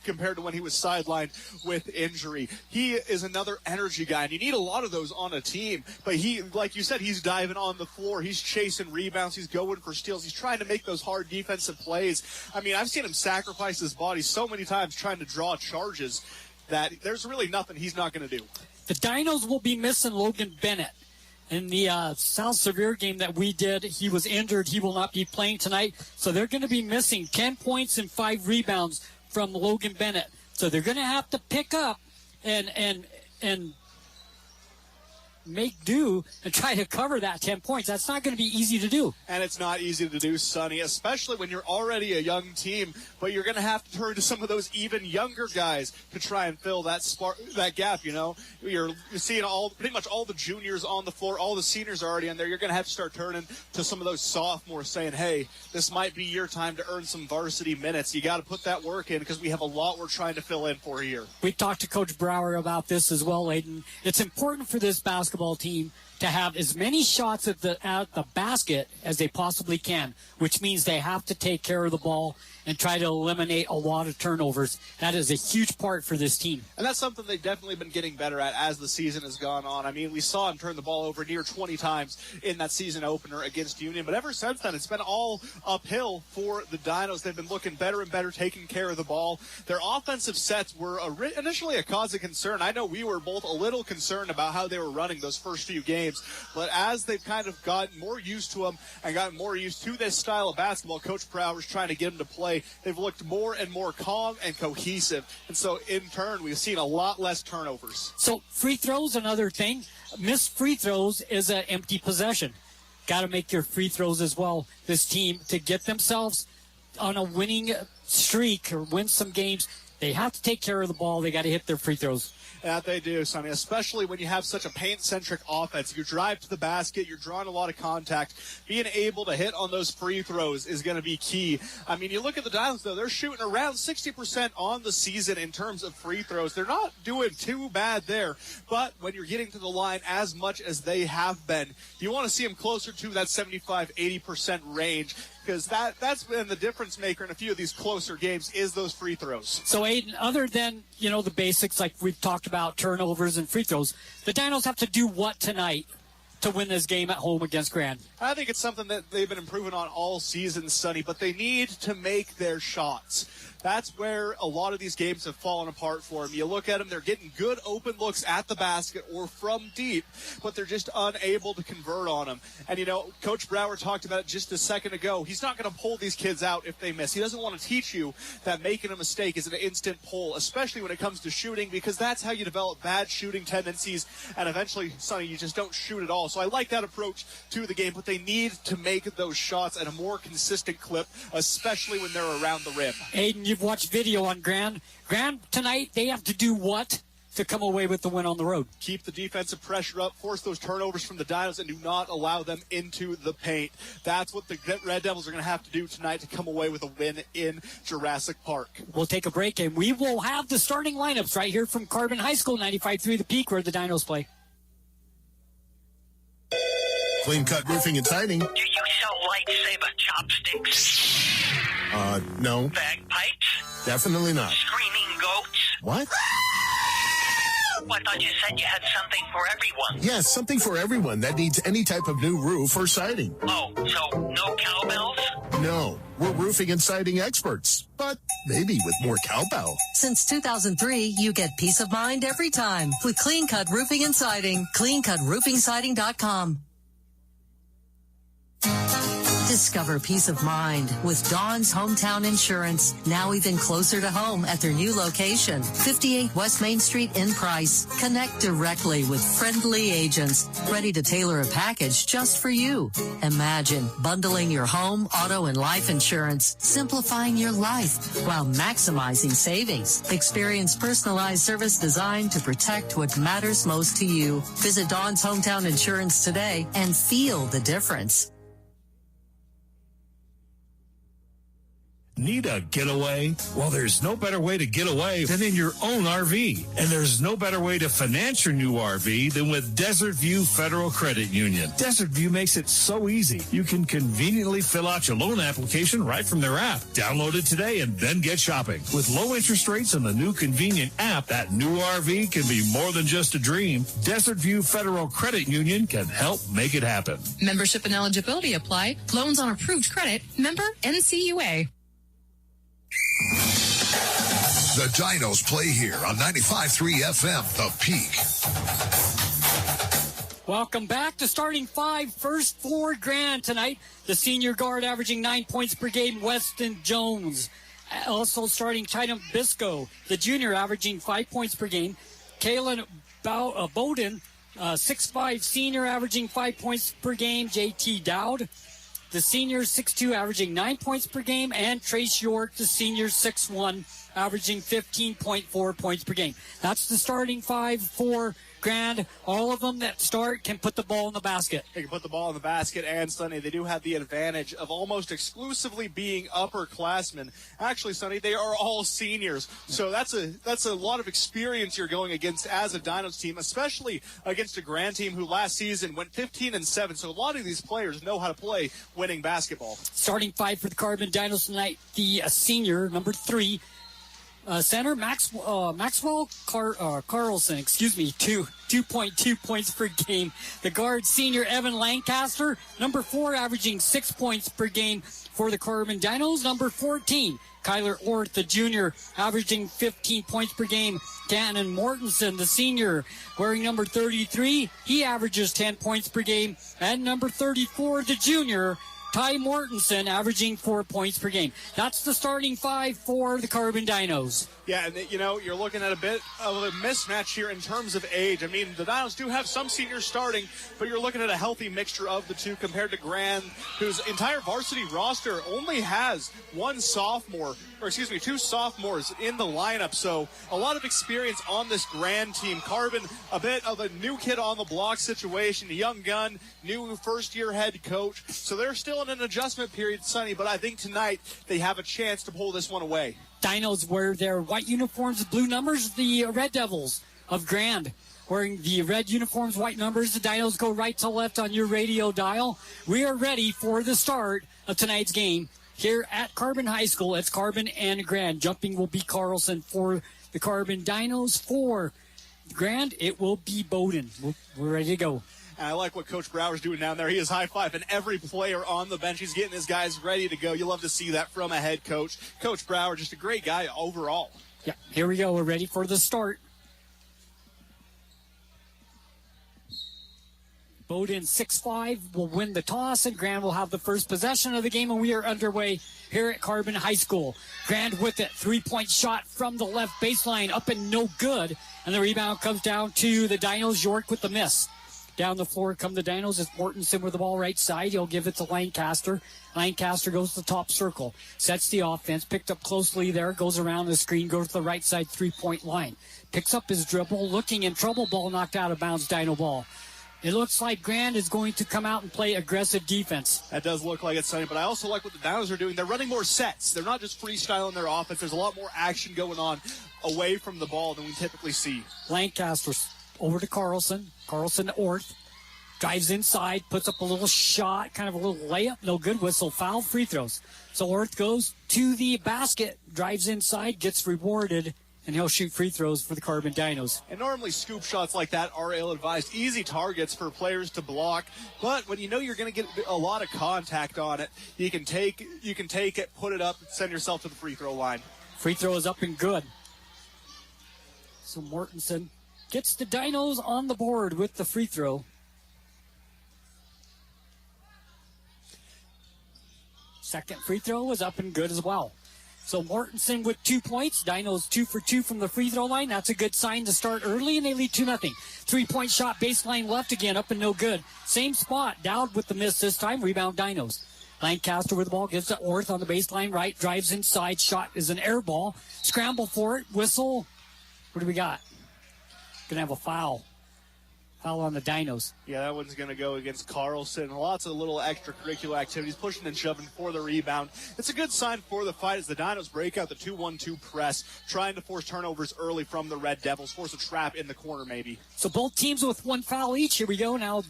compared to when he was sidelined with injury. He is another energy guy, and you need a lot of those on a team. But he, like you said, he's diving on the floor. He's chasing rebounds. He's going for steals. He's trying to make those hard defensive plays. I mean, I've seen him sacrifice his body so many times trying to draw charges that there's really nothing he's not going to do. The Dinos will be missing Logan Bennett. In the South Sevier game that we did, he was injured. He will not be playing tonight. So they're going to be missing 10 points and 5 rebounds from Logan Bennett. So they're going to have to pick up and make do and try to cover that 10 points. That's not going to be easy to do. And it's not easy to do, Sonny, especially when you're already a young team, but you're going to have to turn to some of those even younger guys to try and fill that gap, you know. You're seeing pretty much all the juniors on the floor, all the seniors are already in there. You're going to have to start turning to some of those sophomores saying, hey, this might be your time to earn some varsity minutes. You got to put that work in because we have a lot we're trying to fill in for here. We talked to Coach Brower about this as well, Aiden. It's important for this basketball team to have as many shots at the basket as they possibly can, which means they have to take care of the ball and try to eliminate a lot of turnovers. That is a huge part for this team. And that's something they've definitely been getting better at as the season has gone on. I mean, we saw him turn the ball over near 20 times in that season opener against Union. But ever since then, it's been all uphill for the Dinos. They've been looking better and better, taking care of the ball. Their offensive sets were initially a cause of concern. I know we were both a little concerned about how they were running those first few games. But as they've kind of gotten more used to them and gotten more used to this style of basketball, Coach Brower's trying to get them to play. They've looked more and more calm and cohesive. And so, in turn, we've seen a lot less turnovers. So, free throws, another thing. Missed free throws is an empty possession. Got to make your free throws as well, this team, to get themselves on a winning streak or win some games. They have to take care of the ball. They got to hit their free throws. That they do, Sonny, especially when you have such a paint-centric offense. You drive to the basket, you're drawing a lot of contact. Being able to hit on those free throws is going to be key. I mean, you look at the Dinos, though, they're shooting around 60% on the season in terms of free throws. They're not doing too bad there, but when you're getting to the line as much as they have been, you want to see them closer to that 75-80% range, because that's been the difference maker in a few of these closer games is those free throws. So, Aiden, other than, the basics like we've talked about, turnovers and free throws, the Dinos have to do what tonight to win this game at home against Grand? I think it's something that they've been improving on all season, Sonny, but they need to make their shots. That's where a lot of these games have fallen apart for them. You look at them, they're getting good open looks at the basket or from deep, but they're just unable to convert on them. And, Coach Brower talked about it just a second ago. He's not going to pull these kids out if they miss. He doesn't want to teach you that making a mistake is an instant pull, especially when it comes to shooting, because that's how you develop bad shooting tendencies. And eventually, Sonny, you just don't shoot at all. ball. So I like that approach to the game, but they need to make those shots at a more consistent clip, especially when they're around the rim. Aiden, you've watched video on Grand. Grand tonight, they have to do what to come away with the win on the road? Keep the defensive pressure up, force those turnovers from the Dinos, and do not allow them into the paint. That's what the Red Devils are going to have to do tonight to come away with a win in Jurassic Park. We'll take a break, and we will have the starting lineups right here from Carbon High School, 95.3 The Peak, where the Dinos play. Clean Cut Roofing and Siding. Do you sell lightsaber chopsticks? No. Bagpipes? Definitely not. Screaming goats? What? I thought you said you had something for everyone. Yes, something for everyone that needs any type of new roof or siding. Oh, so no cowbells? No, we're roofing and siding experts, but maybe with more cowbell. Since 2003, you get peace of mind every time with Clean Cut Roofing and Siding. CleanCutRoofingSiding.com. Discover peace of mind with Dawn's Hometown Insurance, now even closer to home at their new location, 58 West Main Street in Price. Connect directly with friendly agents ready to tailor a package just for you. Imagine bundling your home, auto, and life insurance, simplifying your life while maximizing savings. Experience personalized service designed to protect what matters most to you. Visit Dawn's Hometown Insurance today and feel the difference. Need a getaway? Well, there's no better way to get away than in your own RV. And there's no better way to finance your new RV than with Desert View Federal Credit Union. Desert View makes it so easy. You can conveniently fill out your loan application right from their app. Download it today and then get shopping. With low interest rates and the new convenient app, that new RV can be more than just a dream. Desert View Federal Credit Union can help make it happen. Membership and eligibility apply. Loans on approved credit. Member NCUA. The Dinos play here on 95.3 FM, The Peak. Welcome back to starting five, first for Grand tonight. The senior guard averaging 9 points per game, Weston Jones. Also starting China Bisco, the junior averaging 5 points per game. Kalen Bowden, 6'5", senior averaging 5 points per game. JT Dowd, the senior, 6'2", averaging 9 points per game. And Trace York, the senior, 6'1", averaging 15.4 points per game. That's the starting five for Grand. All of them that start can put the ball in the basket. They can put the ball in the basket, and Sonny, they do have the advantage of almost exclusively being upperclassmen. Actually, Sonny, they are all seniors. So that's a lot of experience you're going against as a Dinos team, especially against a Grand team who last season went 15-7. So a lot of these players know how to play winning basketball. Starting five for the Carbon Dinos tonight, the senior, number 3, center Maxwell Carlson, 2.2 points per game. The guard senior Evan Lancaster, number 4, averaging 6 points per game for the Carbon Dinos. Number 14, Kyler Orth, the junior, averaging 15 points per game. Cannon Mortensen, the senior, wearing number 33, he averages 10 points per game. And number 34, the junior, Ty Mortensen, averaging 4 points per game. That's the starting five for the Carbon Dinos. Yeah, and you're looking at a bit of a mismatch here in terms of age. I mean, the Dinos do have some seniors starting, but you're looking at a healthy mixture of the two compared to Grand, whose entire varsity roster only has two sophomores in the lineup. So a lot of experience on this Grand team. Carbon, a bit of a new kid on the block situation, a young gun, new first-year head coach. So they're still in an adjustment period, Sonny, but I think tonight they have a chance to pull this one away. Dinos wear their white uniforms, blue numbers. The Red Devils of Grand wearing the red uniforms, white numbers. The Dinos go right to left on your radio dial. We are ready for the start of tonight's game here at Carbon High School. It's Carbon and Grand. Jumping will be Carlson for the Carbon Dinos. For Grand, it will be Bowden. We're ready to go. And I like what Coach Brower's doing down there. He is high-fiving every player on the bench. He's getting his guys ready to go. You love to see that from a head coach. Coach Brower, just a great guy overall. Yeah, here we go. We're ready for the start. Bowden, 6'5", will win the toss, and Grand will have the first possession of the game, and we are underway here at Carbon High School. Grand with it, three-point shot from the left baseline, up and no good, and the rebound comes down to the Dinos. York with the miss. Down the floor come the Dinos. It's Mortensen with the ball right side. He'll give it to Lancaster. Lancaster goes to the top circle. Sets the offense. Picked up closely there. Goes around the screen. Goes to the right side three-point line. Picks up his dribble. Looking in trouble. Ball knocked out of bounds. Dino ball. It looks like Grand is going to come out and play aggressive defense. That does look like it, Sonny, but I also like what the Dinos are doing. They're running more sets. They're not just freestyling their offense. There's a lot more action going on away from the ball than we typically see. Lancaster over to Carlson. Carlson to Orth. Drives inside, puts up a little shot, kind of a little layup. No good. Whistle, foul, free throws. So Orth goes to the basket, drives inside, gets rewarded, and he'll shoot free throws for the Carbon Dinos. And normally scoop shots like that are ill-advised. Easy targets for players to block. But when you know you're going to get a lot of contact on it, you can take it, put it up, send yourself to the free throw line. Free throw is up and good. So Mortensen gets the Dinos on the board with the free throw. Second free throw was up and good as well. So Mortensen with 2 points. Dinos 2 for 2 from the free throw line. That's a good sign to start early, and they lead 2-0. 3-point shot, baseline left again, up and no good. Same spot. Dowd with the miss this time. Rebound Dinos. Lancaster with the ball, gives to Orth on the baseline right. Drives inside. Shot is an air ball. Scramble for it. Whistle. What do we got? Gonna have a foul. Foul on the Dinos. Yeah, that one's going to go against Carlson. Lots of little extracurricular activities, pushing and shoving for the rebound. It's a good sign for the fight as the Dinos break out the 2-1-2 press, trying to force turnovers early from the Red Devils, force a trap in the corner maybe. So both teams with one foul each. Here we go now.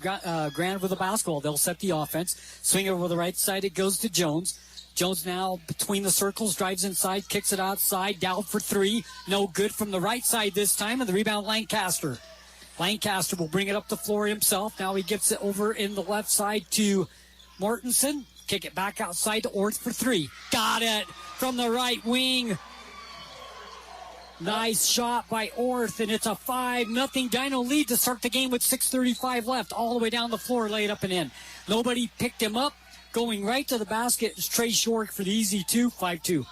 Grand with the basketball. They'll set the offense. Swing over the right side. It goes to Jones. Jones now between the circles, drives inside, kicks it outside. Dowd for three. No good from the right side this time. And the rebound, Lancaster. Lancaster will bring it up the floor himself. Now he gets it over in the left side to Mortensen. Kick it back outside to Orth for three. Got it from the right wing. Nice shot by Orth, and it's a 5-0 Dino lead to start the game with 6:35 left. All the way down the floor, laid up and in. Nobody picked him up. Going right to the basket is Trace York for the easy 2, 5-2.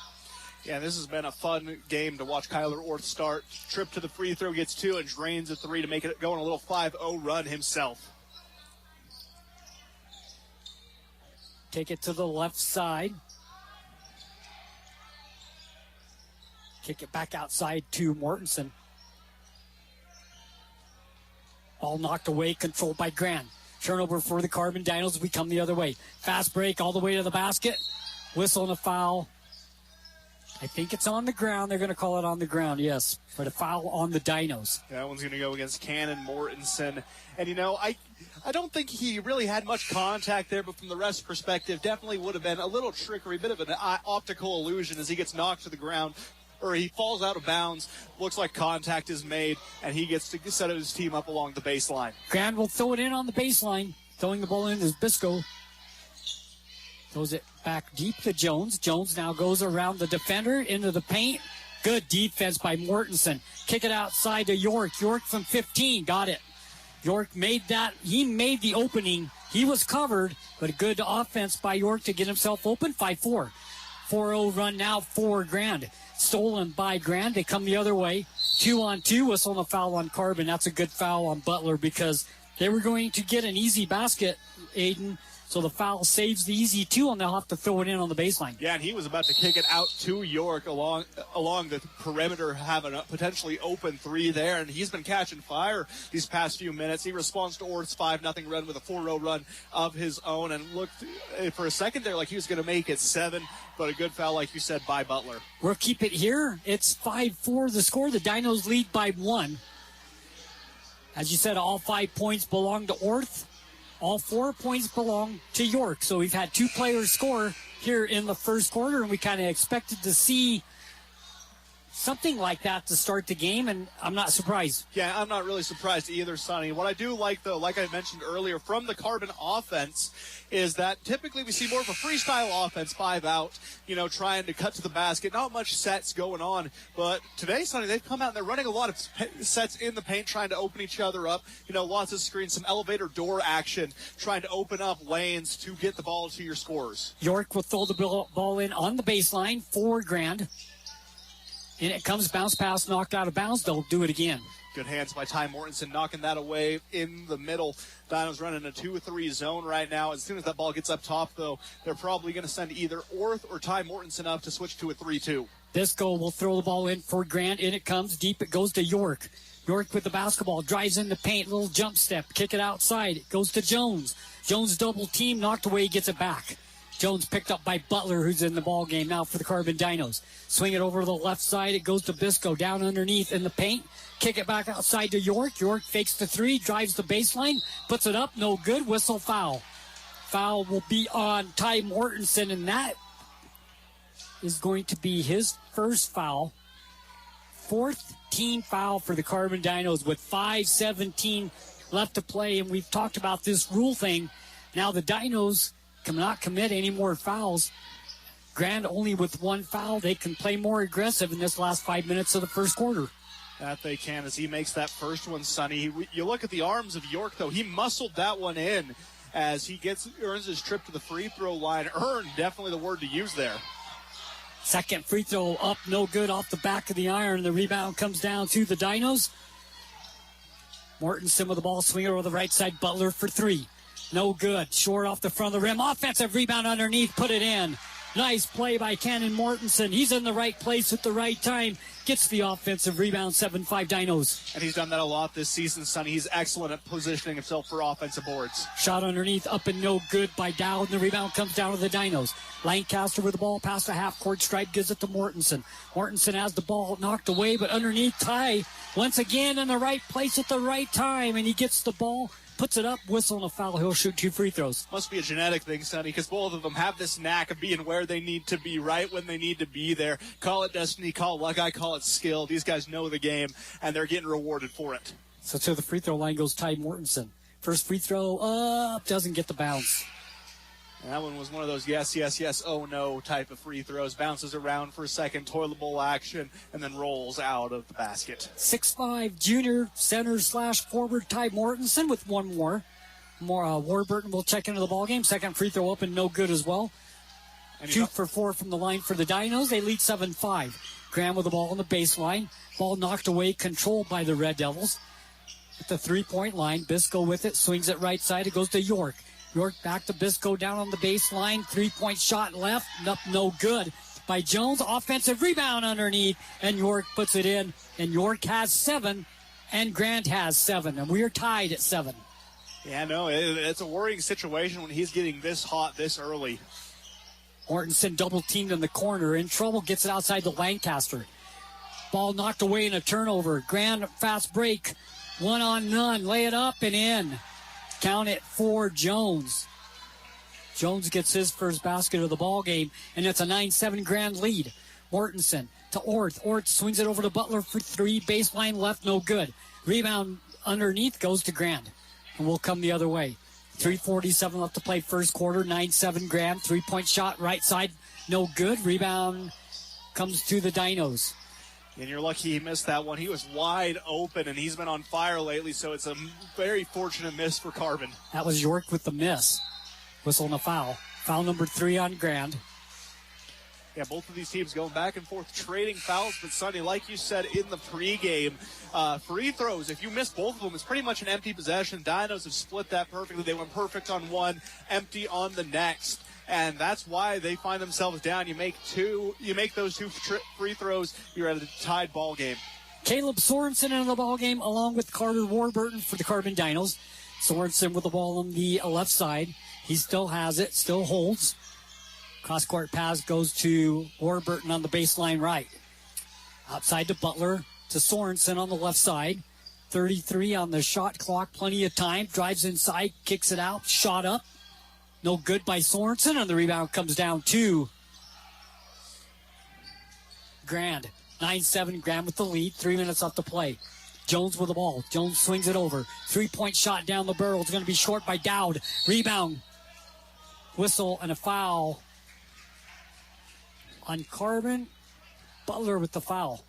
Yeah, this has been a fun game to watch Kyler Orth start. Trip to the free throw, gets 2, and drains a 3 to make it go on a little 5-0 run himself. Take it to the left side. Kick it back outside to Mortensen. Ball knocked away, controlled by Grand. Turnover for the Carbon Dinos. We come the other way. Fast break all the way to the basket. Whistle and a foul. I think it's on the ground. They're going to call it on the ground, yes. But a foul on the Dinos. That one's going to go against Cannon Mortensen. And, you know, I don't think he really had much contact there, but from the ref's perspective, definitely would have been a little trickery, a bit of an optical illusion as he gets knocked to the ground, or he falls out of bounds. Looks like contact is made, and he gets to set his team up along the baseline. Grand will throw it in on the baseline. Throwing the ball in is Bisco. Throws it back deep to Jones. Jones now goes around the defender into the paint. Good defense by Mortensen. Kick it outside to York. York from 15. Got it. York made that. He made the opening. He was covered, but a good offense by York to get himself open. 5-4. 4-0 run now for Grand. Stolen by Grand. They come the other way. 2-on-2. Whistle and a foul on Carbon. That's a good foul on Butler because they were going to get an easy basket, Aiden. So the foul saves the easy 2, and they'll have to throw it in on the baseline. Yeah, and he was about to kick it out to York along the perimeter, having a potentially open 3 there, and he's been catching fire these past few minutes. He responds to Orth's 5-0 run with a 4-0 run of his own, and looked for a second there like he was going to make it 7, but a good foul, like you said, by Butler. We'll keep it here. It's 5-4 the score. The Dinos lead by 1. As you said, all 5 points belong to Orth. All 4 points belong to York. So we've had 2 players score here in the first quarter, and we kind of expected to see something like that to start the game, and I'm not surprised. Yeah, I'm not really surprised either, Sonny. What I do like, though, like I mentioned earlier, from the Carbon offense is that typically we see more of a freestyle offense, 5 out, you know, trying to cut to the basket. Not much sets going on, but today, Sonny, they've come out and they're running a lot of sets in the paint, trying to open each other up. You know, lots of screens, some elevator door action, trying to open up lanes to get the ball to your scorers. York will throw the ball in on the baseline for Grand. In it comes, bounce pass, knocked out of bounds. They'll do it again. Good hands by Ty Mortensen, knocking that away in the middle. Dinos running a 2-3 zone right now. As soon as that ball gets up top, though, they're probably going to send either Orth or Ty Mortensen up to switch to a 3-2. Bisco will throw the ball in for Grant. In it comes, deep it goes to York. York with the basketball, drives in the paint, little jump step, kick it outside. It goes to Jones. Jones double team, knocked away, gets it back. Jones picked up by Butler, who's in the ball game now for the Carbon Dinos. Swing it over to the left side. It goes to Bisco, down underneath in the paint. Kick it back outside to York. York fakes the three, drives the baseline, puts it up, no good. Whistle foul. Foul will be on Ty Mortensen, and that is going to be his first foul. Fourth team foul for the Carbon Dinos with 5:17 left to play, and we've talked about this rule thing. Now the Dinos cannot commit any more fouls. Grand only with one foul. They can play more aggressive in this last 5 minutes of the first quarter. That they can as he makes that first one, Sonny. You look at the arms of York, though. He muscled that one in as he earns his trip to the free throw line. Earned, definitely the word to use there. Second free throw up, no good, off the back of the iron. The rebound comes down to the Dinos. Mortensen with the ball, swing over the right side. Butler for three. No good. Short off the front of the rim. Offensive rebound underneath. Put it in. Nice play by Cannon Mortensen. He's in the right place at the right time. Gets the offensive rebound. 7-5 Dinos. And he's done that a lot this season, Sonny. He's excellent at positioning himself for offensive boards. Shot underneath, up and no good by Dowd. And the rebound comes down to the Dinos. Lancaster with the ball past the half-court stripe, gives it to Mortensen. Mortensen has the ball knocked away, but underneath, Ty once again in the right place at the right time. And he gets the ball, puts it up, whistle and a foul. He'll shoot two free throws. Must be a genetic thing, Sonny, because both of them have this knack of being where they need to be, right when they need to be there. Call it destiny, call it luck, I call it skill. These guys know the game, and they're getting rewarded for it. So to the free throw line goes Ty Mortensen. First free throw up, doesn't get the bounce. And that one was one of those yes, yes, yes, oh no type of free throws. Bounces around for a second, toilet bowl action, and then rolls out of the basket. 6'5", junior center / forward Ty Mortensen with one more. Warburton will check into the ball game. Second free throw open, no good as well. 2 for 4 from the line for the Dinos. They lead 7-5. Graham with the ball on the baseline. Ball knocked away, controlled by the Red Devils. At the three-point line, Bisco with it, swings it right side. It goes to York. York back to Bisco down on the baseline. Three-point shot left. No good by Jones. Offensive rebound underneath, and York puts it in. And York has 7, and Grant has 7. And we are tied at 7. Yeah, no, it's a worrying situation when he's getting this hot this early. Mortensen double-teamed in the corner. In trouble, gets it outside to Lancaster. Ball knocked away in a turnover. Grand fast break. One on none. Lay it up and in. Count it for Jones. Jones gets his first basket of the ball game, and it's a 9-7 Grand lead. Mortensen to Orth. Orth swings it over to Butler for three. Baseline left, no good. Rebound underneath goes to Grand, and will come the other way. 3:47 left to play first quarter. 9-7 Grand. Three-point shot right side, no good. Rebound comes to the Dinos. And you're lucky he missed that one. He was wide open, and he's been on fire lately, so it's a very fortunate miss for Carbon. That was York with the miss. Whistle and a foul. Foul number 3 on Grand. Yeah, both of these teams going back and forth, trading fouls. But, Sonny, like you said in the pregame, free throws, if you miss both of them, it's pretty much an empty possession. Dinos have split that perfectly. They went perfect on one, empty on the next. And that's why they find themselves down. You make those two free throws, you're at a tied ball game. Caleb Sorensen in the ball game, along with Carter Warburton for the Carbon Dinos. Sorensen with the ball on the left side. He still has it, still holds. Cross-court pass goes to Warburton on the baseline right. Outside to Butler, to Sorensen on the left side. 33 on the shot clock, plenty of time. Drives inside, kicks it out, shot up. No good by Sorensen, and the rebound comes down to Grand. 9-7, Grand with the lead. 3 minutes left to play. Jones with the ball. Jones swings it over. Three-point shot down the barrel. It's going to be short by Dowd. Rebound. Whistle and a foul on Carbon. Butler with the foul.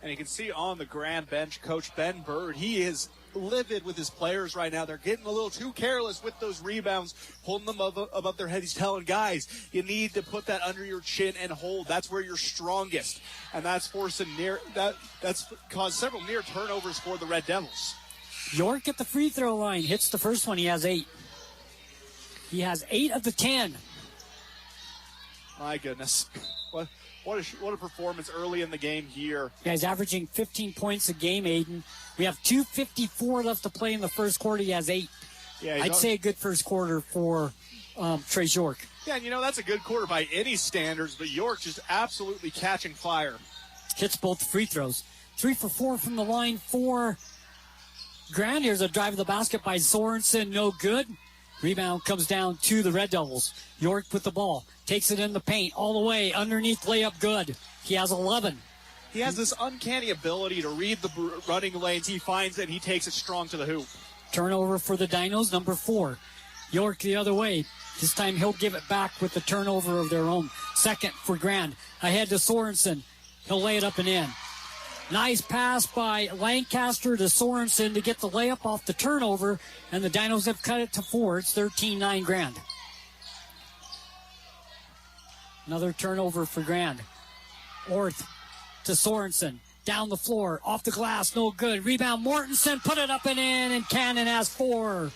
And you can see on the Grand bench, Coach Ben Bird, he is livid with his players right now. They're getting a little too careless with those rebounds, holding them above their head. He's telling guys, you need to put that under your chin and hold. That's where you're strongest. And that's that's caused several near turnovers for the Red Devils. York at the free throw line hits the first one. He has 8. He has 8 of the 10. My goodness. What a performance early in the game here. Yeah, he's averaging 15 points a game, Aiden. We have 2:54 left to play in the first quarter. He has 8. Yeah, I'd say a good first quarter for Trace York. Yeah, and that's a good quarter by any standards, but York just absolutely catching fire. Hits both free throws. 3 for 4 from the line for Grand. Here's a drive to the basket by Sorensen. No good. Rebound comes down to the Red Devils. York with the ball. Takes it in the paint all the way. Underneath layup good. He has 11. He has this uncanny ability to read the running lanes. He finds it. He takes it strong to the hoop. Turnover for the Dinos, number 4. York the other way. This time he'll give it back with the turnover of their own. Second for Grand. Ahead to Sorensen. He'll lay it up and in. Nice pass by Lancaster to Sorensen to get the layup off the turnover, and the Dinos have cut it to 4. It's 13-9 Grand. Another turnover for Grand. Orth to Sorensen. Down the floor. Off the glass. No good. Rebound. Mortensen put it up and in, and Cannon has 4.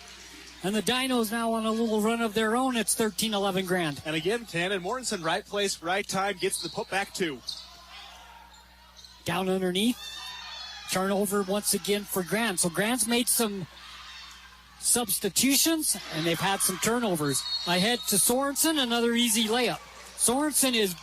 And the Dinos now on a little run of their own. It's 13-11 Grand. And again, Cannon, Mortensen, right place, right time, gets the putback 2. Down underneath. Turnover once again for Grand. So Grand's made some substitutions, and they've had some turnovers. Ahead to Sorensen, another easy layup. Sorensen is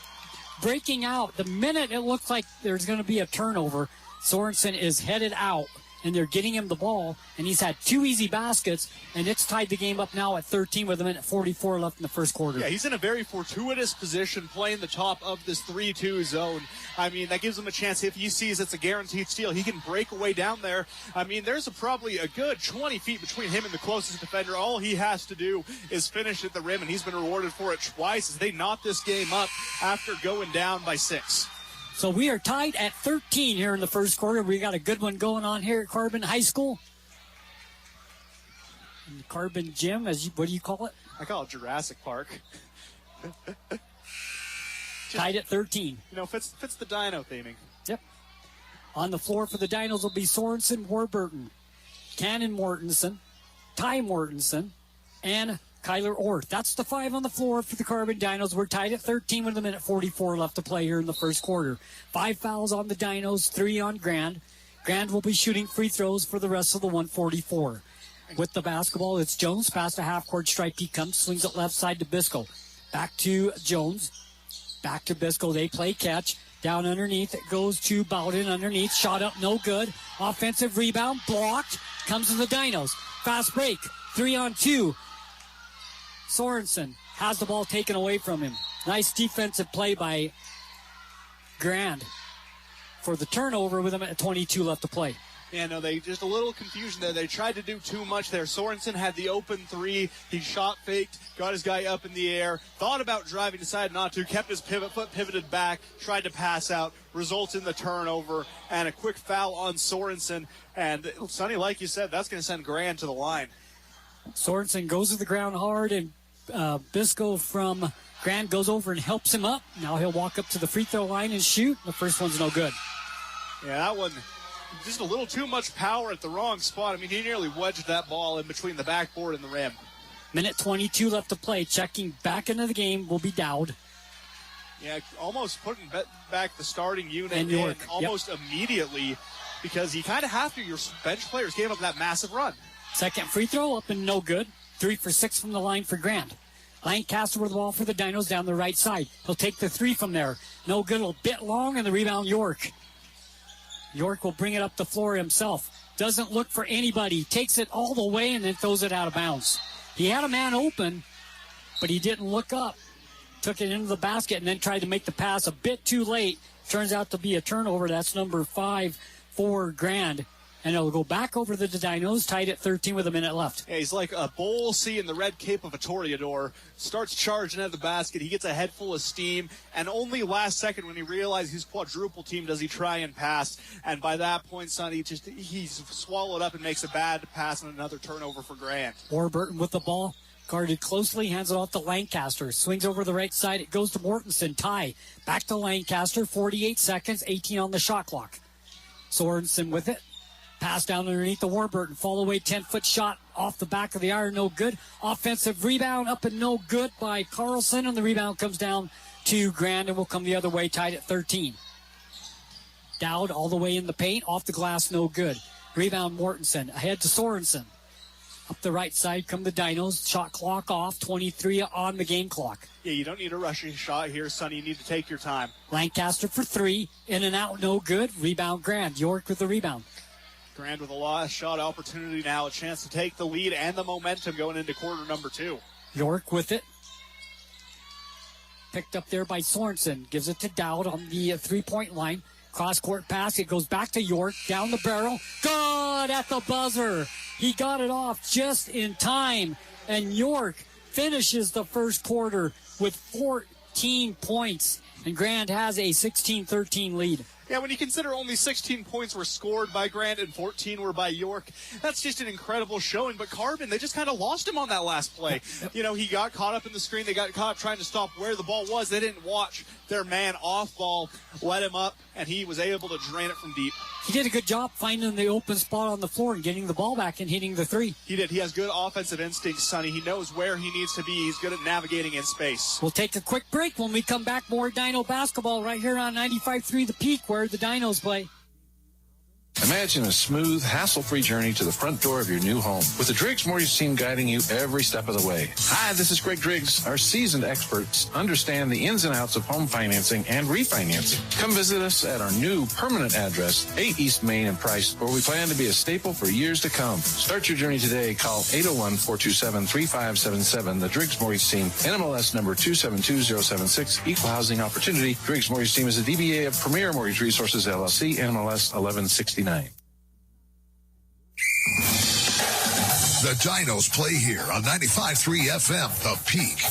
breaking out. The minute it looks like there's going to be a turnover, Sorensen is headed out, and they're getting him the ball, and he's had 2 easy baskets, and it's tied the game up now at 13 with 1:44 left in the first quarter. Yeah, he's in a very fortuitous position playing the top of this 3-2 zone. I mean, that gives him a chance. If he sees it's a guaranteed steal, he can break away down there. I mean, there's probably a good 20 feet between him and the closest defender. All he has to do is finish at the rim, and he's been rewarded for it twice as they knot this game up after going down by 6. So we are tied at 13 here in the first quarter. We got a good one going on here at Carbon High School. In the Carbon Gym, what do you call it? I call it Jurassic Park. Tied at 13. Fits the Dino theming. Yep. On the floor for the Dinos will be Sorensen, Warburton, Cannon Mortensen, Ty Mortensen, and Kyler Orth. That's the 5 on the floor for the Carbon Dinos. We're tied at 13 with 1:44 left to play here in the first quarter. 5 fouls on the Dinos, 3 on Grand. Grand will be shooting free throws for the rest of the 144. With the basketball, it's Jones. Past a half-court stripe. He comes, swings it left side to Bisco. Back to Jones. Back to Bisco. They play catch. Down underneath. It goes to Bowden underneath. Shot up, no good. Offensive rebound, blocked. Comes to the Dinos. Fast break. 3-on-2. Sorensen has the ball taken away from him. Nice defensive play by Grand for the turnover with him at 22 left to play. Yeah, no, they just a little confusion there. They tried to do too much there. Sorensen had the open 3. He shot faked, got his guy up in the air, thought about driving, decided not to, kept his foot pivoted back, tried to pass out, results in the turnover and a quick foul on Sorensen. And Sonny, like you said, that's going to send Grand to the line. Sorensen goes to the ground hard, and Bisco from Grand goes over and helps him up. Now he'll walk up to the free throw line and shoot. The first one's no good. Yeah, that one, just a little too much power at the wrong spot. I mean, he nearly wedged that ball in between the backboard and the rim. Minute 22 left to play. Checking back into the game will be Dowd. Yeah, almost putting back the starting unit and in almost immediately, because you kind of have to. Your bench players gave up that massive run. Second free throw up and no good. 3 for 6 from the line for Grand. Lancaster with the ball for the Dinos down the right side. He'll take the 3 from there. No good. A bit long, and the rebound York. York will bring it up the floor himself. Doesn't look for anybody. Takes it all the way and then throws it out of bounds. He had a man open, but he didn't look up. Took it into the basket and then tried to make the pass a bit too late. Turns out to be a turnover. That's number 5 for Grand. And it'll go back over to the Dinos, tied at 13 with a minute left. Yeah, he's like a bull seeing the red cape of a toreador. Starts charging at the basket. He gets a head full of steam. And only last second when he realizes he's quadruple team does he try and pass. And by that point, Sonny, he's swallowed up and makes a bad pass and another turnover for Grant. Warburton with the ball. Guarded closely, hands it off to Lancaster. Swings over the right side. It goes to Mortensen. Tie. Back to Lancaster. 48 seconds. 18 on the shot clock. Sorensen with it. Pass down underneath the Warburton. Fall away 10-foot shot off the back of the iron. No good. Offensive rebound up and no good by Carlson. And the rebound comes down to Grand and will come the other way, tied at 13. Dowd all the way in the paint. Off the glass, no good. Rebound Mortensen. Ahead to Sorensen. Up the right side come the Dinos. Shot clock off. 23 on the game clock. Yeah, you don't need a rushing shot here, Sonny. You need to take your time. Lancaster for three. In and out, no good. Rebound Grand. York with the rebound. Grand with a last shot opportunity now. A chance to take the lead and the momentum going into quarter number 2. York with it. Picked up there by Sorensen. Gives it to Dowd on the three-point line. Cross-court pass. It goes back to York. Down the barrel. Good at the buzzer. He got it off just in time. And York finishes the first quarter with 14 points. And Grand has a 16-13 lead. Yeah, when you consider only 16 points were scored by Grant and 14 were by York, that's just an incredible showing. But Carbon, they just kind of lost him on that last play. You know, he got caught up in the screen. They got caught up trying to stop where the ball was. They didn't watch their man off ball, let him up, and he was able to drain it from deep. He did a good job finding the open spot on the floor and getting the ball back and hitting the three. He did. He has good offensive instincts, Sonny. He knows where he needs to be. He's good at navigating in space. We'll take a quick break. When we come back, more Dino basketball right here on 95.3 The Peak, where the Dinos play. Imagine a smooth, hassle-free journey to the front door of your new home with the Driggs Mortgage team guiding you every step of the way. Hi, this is Greg Driggs. Our seasoned experts understand the ins and outs of home financing and refinancing. Come visit us at our new permanent address, 8 East Main in Price, where we plan to be a staple for years to come. Start your journey today. Call 801-427-3577. The Driggs Mortgage team, NMLS number 272076, Equal Housing Opportunity. Driggs Mortgage team is a DBA of Premier Mortgage Resources, LLC, NMLS 1169. The Dinos play here on 95.3 FM, The Peak.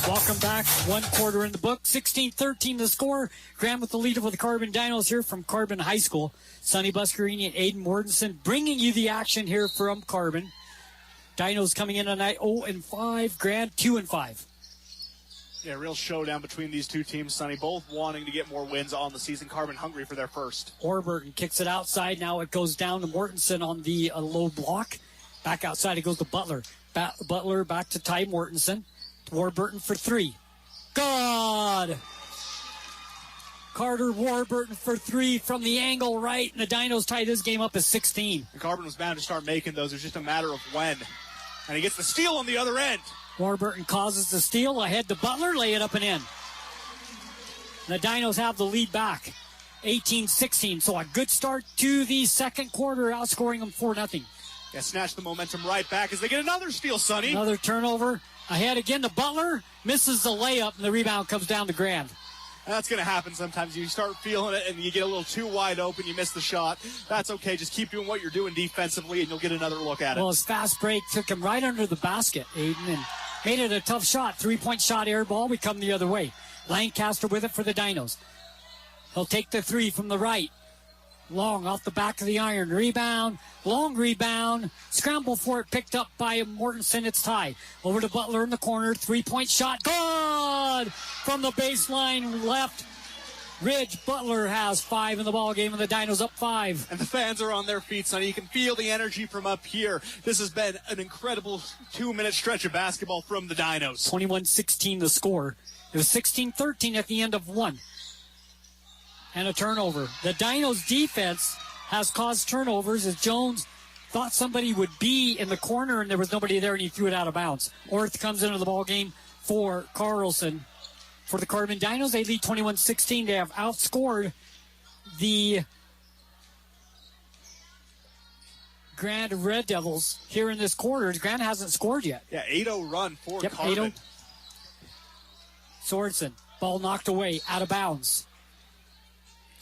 Welcome back. One quarter in the book. 16-13 the score. Graham with the lead over the Carbon Dinos here from Carbon High School. Sonny Buscarini and Aiden Mortensen bringing you the action here from Carbon. Dinos coming in tonight 0-5. Grant 2-5. Yeah, real showdown between these two teams, Sonny. Both wanting to get more wins on the season. Carbon hungry for their first. Warburton kicks it outside. Now it goes down to Mortensen on the low block. Back outside it goes to Butler. Butler back to Ty Mortensen. Warburton for three. Good! Carter Warburton for three from the angle right. And the Dinos tie this game up as 16. And Carbon was bound to start making those. It was just a matter of when. And he gets the steal on the other end. Warburton causes the steal. Ahead to Butler. Lay it up and in. And the Dinos have the lead back. 18-16. So a good start to the second quarter, outscoring them 4-0. Yeah, snatch the momentum right back as they get another steal, Sonny. Another turnover. Ahead again to Butler. Misses the layup, and the rebound comes down to Grand. And that's going to happen sometimes. You start feeling it, and you get a little too wide open. You miss the shot. That's okay. Just keep doing what you're doing defensively, and you'll get another look at it. Well, his fast break took him right under the basket, Aiden, and made it a tough shot. 3-point shot, air ball. We come the other way. Lancaster with it for the Dinos. He'll take the three from the right. Long off the back of the iron. Rebound. Long rebound. Scramble for it. Picked up by Mortensen. It's tied. Over to Butler in the corner. 3-point shot. Good! From the baseline left. Ridge. Butler has 5 in the ball game, and the Dinos up 5. And the fans are on their feet, Sonny. You can feel the energy from up here. This has been an incredible 2-minute stretch of basketball from the Dinos. 21-16 the score. It was 16-13 at the end of one. And a turnover. The Dinos' defense has caused turnovers as Jones thought somebody would be in the corner and there was nobody there and he threw it out of bounds. Orth comes into the ball game for Carlson. For the Carbon Dinos, they lead 21-16. They have outscored the Grand Red Devils here in this quarter. Grand hasn't scored yet. Yeah, 8-0 run for Carbon. 8-0. Sorensen. Ball knocked away, out of bounds.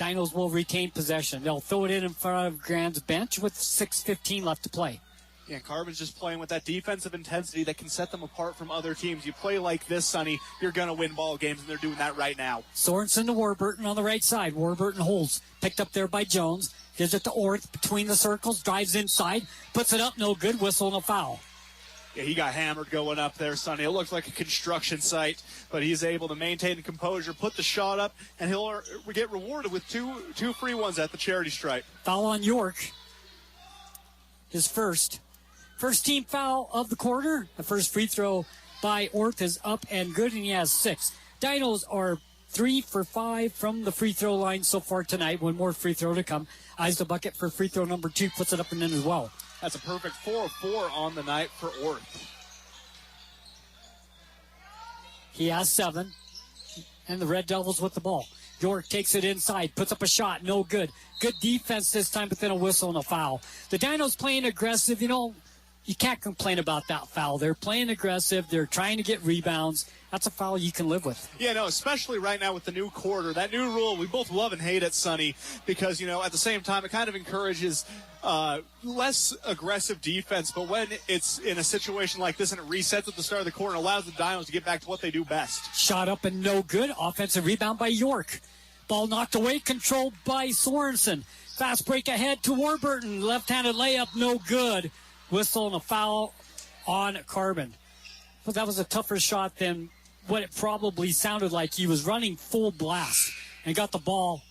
Dinos will retain possession. They'll throw it in front of Grand's bench with 6:15 left to play. Yeah, Carbon's just playing with that defensive intensity that can set them apart from other teams. You play like this, Sonny, you're going to win ball games, and they're doing that right now. Sorensen to Warburton on the right side. Warburton holds. Picked up there by Jones. Gives it to Orth between the circles. Drives inside. Puts it up. No good. Whistle and a foul. Yeah, he got hammered going up there, Sonny. It looks like a construction site, but he's able to maintain the composure, put the shot up, and he'll get rewarded with two free ones at the charity stripe. Foul on York. His first team foul of the quarter. The first free throw by Orth is up and good, and he has 6. Dinos are 3 for 5 from the free throw line so far tonight. One more free throw to come. Eyes the bucket for free throw number 2. Puts it up and in as well. That's a perfect 4 of 4 on the night for Orth. He has 7. And the Red Devils with the ball. York takes it inside, puts up a shot, no good. Good defense this time, but then a whistle and a foul. The Dinos playing aggressive, you can't complain about that foul. They're playing aggressive. They're trying to get rebounds. That's a foul you can live with. Yeah, no, especially right now with the new quarter. That new rule, we both love and hate it, Sonny, because, at the same time, it kind of encourages less aggressive defense. But when it's in a situation like this and it resets at the start of the quarter and allows the Dinos to get back to what they do best. Shot up and no good. Offensive rebound by York. Ball knocked away, controlled by Sorensen. Fast break ahead to Warburton. Left-handed layup, no good. Whistle and a foul on Carbon. Well, that was a tougher shot than what it probably sounded like. He was running full blast and got the ball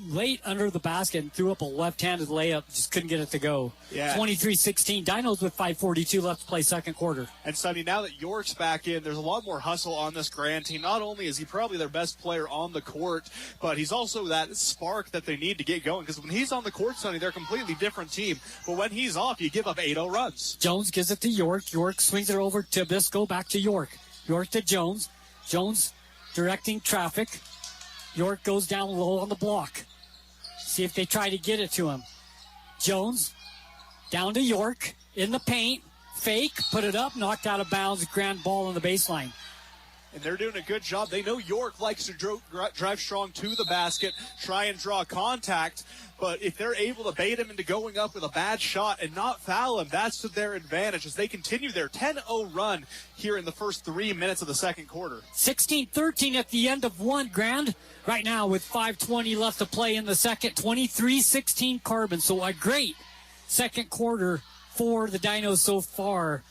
late under the basket and threw up a left-handed layup. Just couldn't get it to go. Yeah. 23-16. Dinos with 5:42 left to play second quarter. And, Sonny, now that York's back in, there's a lot more hustle on this Grand team. Not only is he probably their best player on the court, but he's also that spark that they need to get going. Because when he's on the court, Sonny, they're a completely different team. But when he's off, you give up 8-0 runs. Jones gives it to York. York swings it over to Bisco. Back to York. York to Jones. Jones directing traffic. York goes down low on the block. See if they try to get it to him. Jones down to York in the paint. Fake, put it up, knocked out of bounds. Grand ball on the baseline. And they're doing a good job. They know York likes to drive strong to the basket, try and draw contact. But if they're able to bait him into going up with a bad shot and not foul him, that's to their advantage as they continue their 10-0 run here in the first 3 minutes of the second quarter. 16-13 at the end of one, Grand. Right now with 5:20 left to play in the second. 23-16 Carbon. So a great second quarter for the Dinos so far.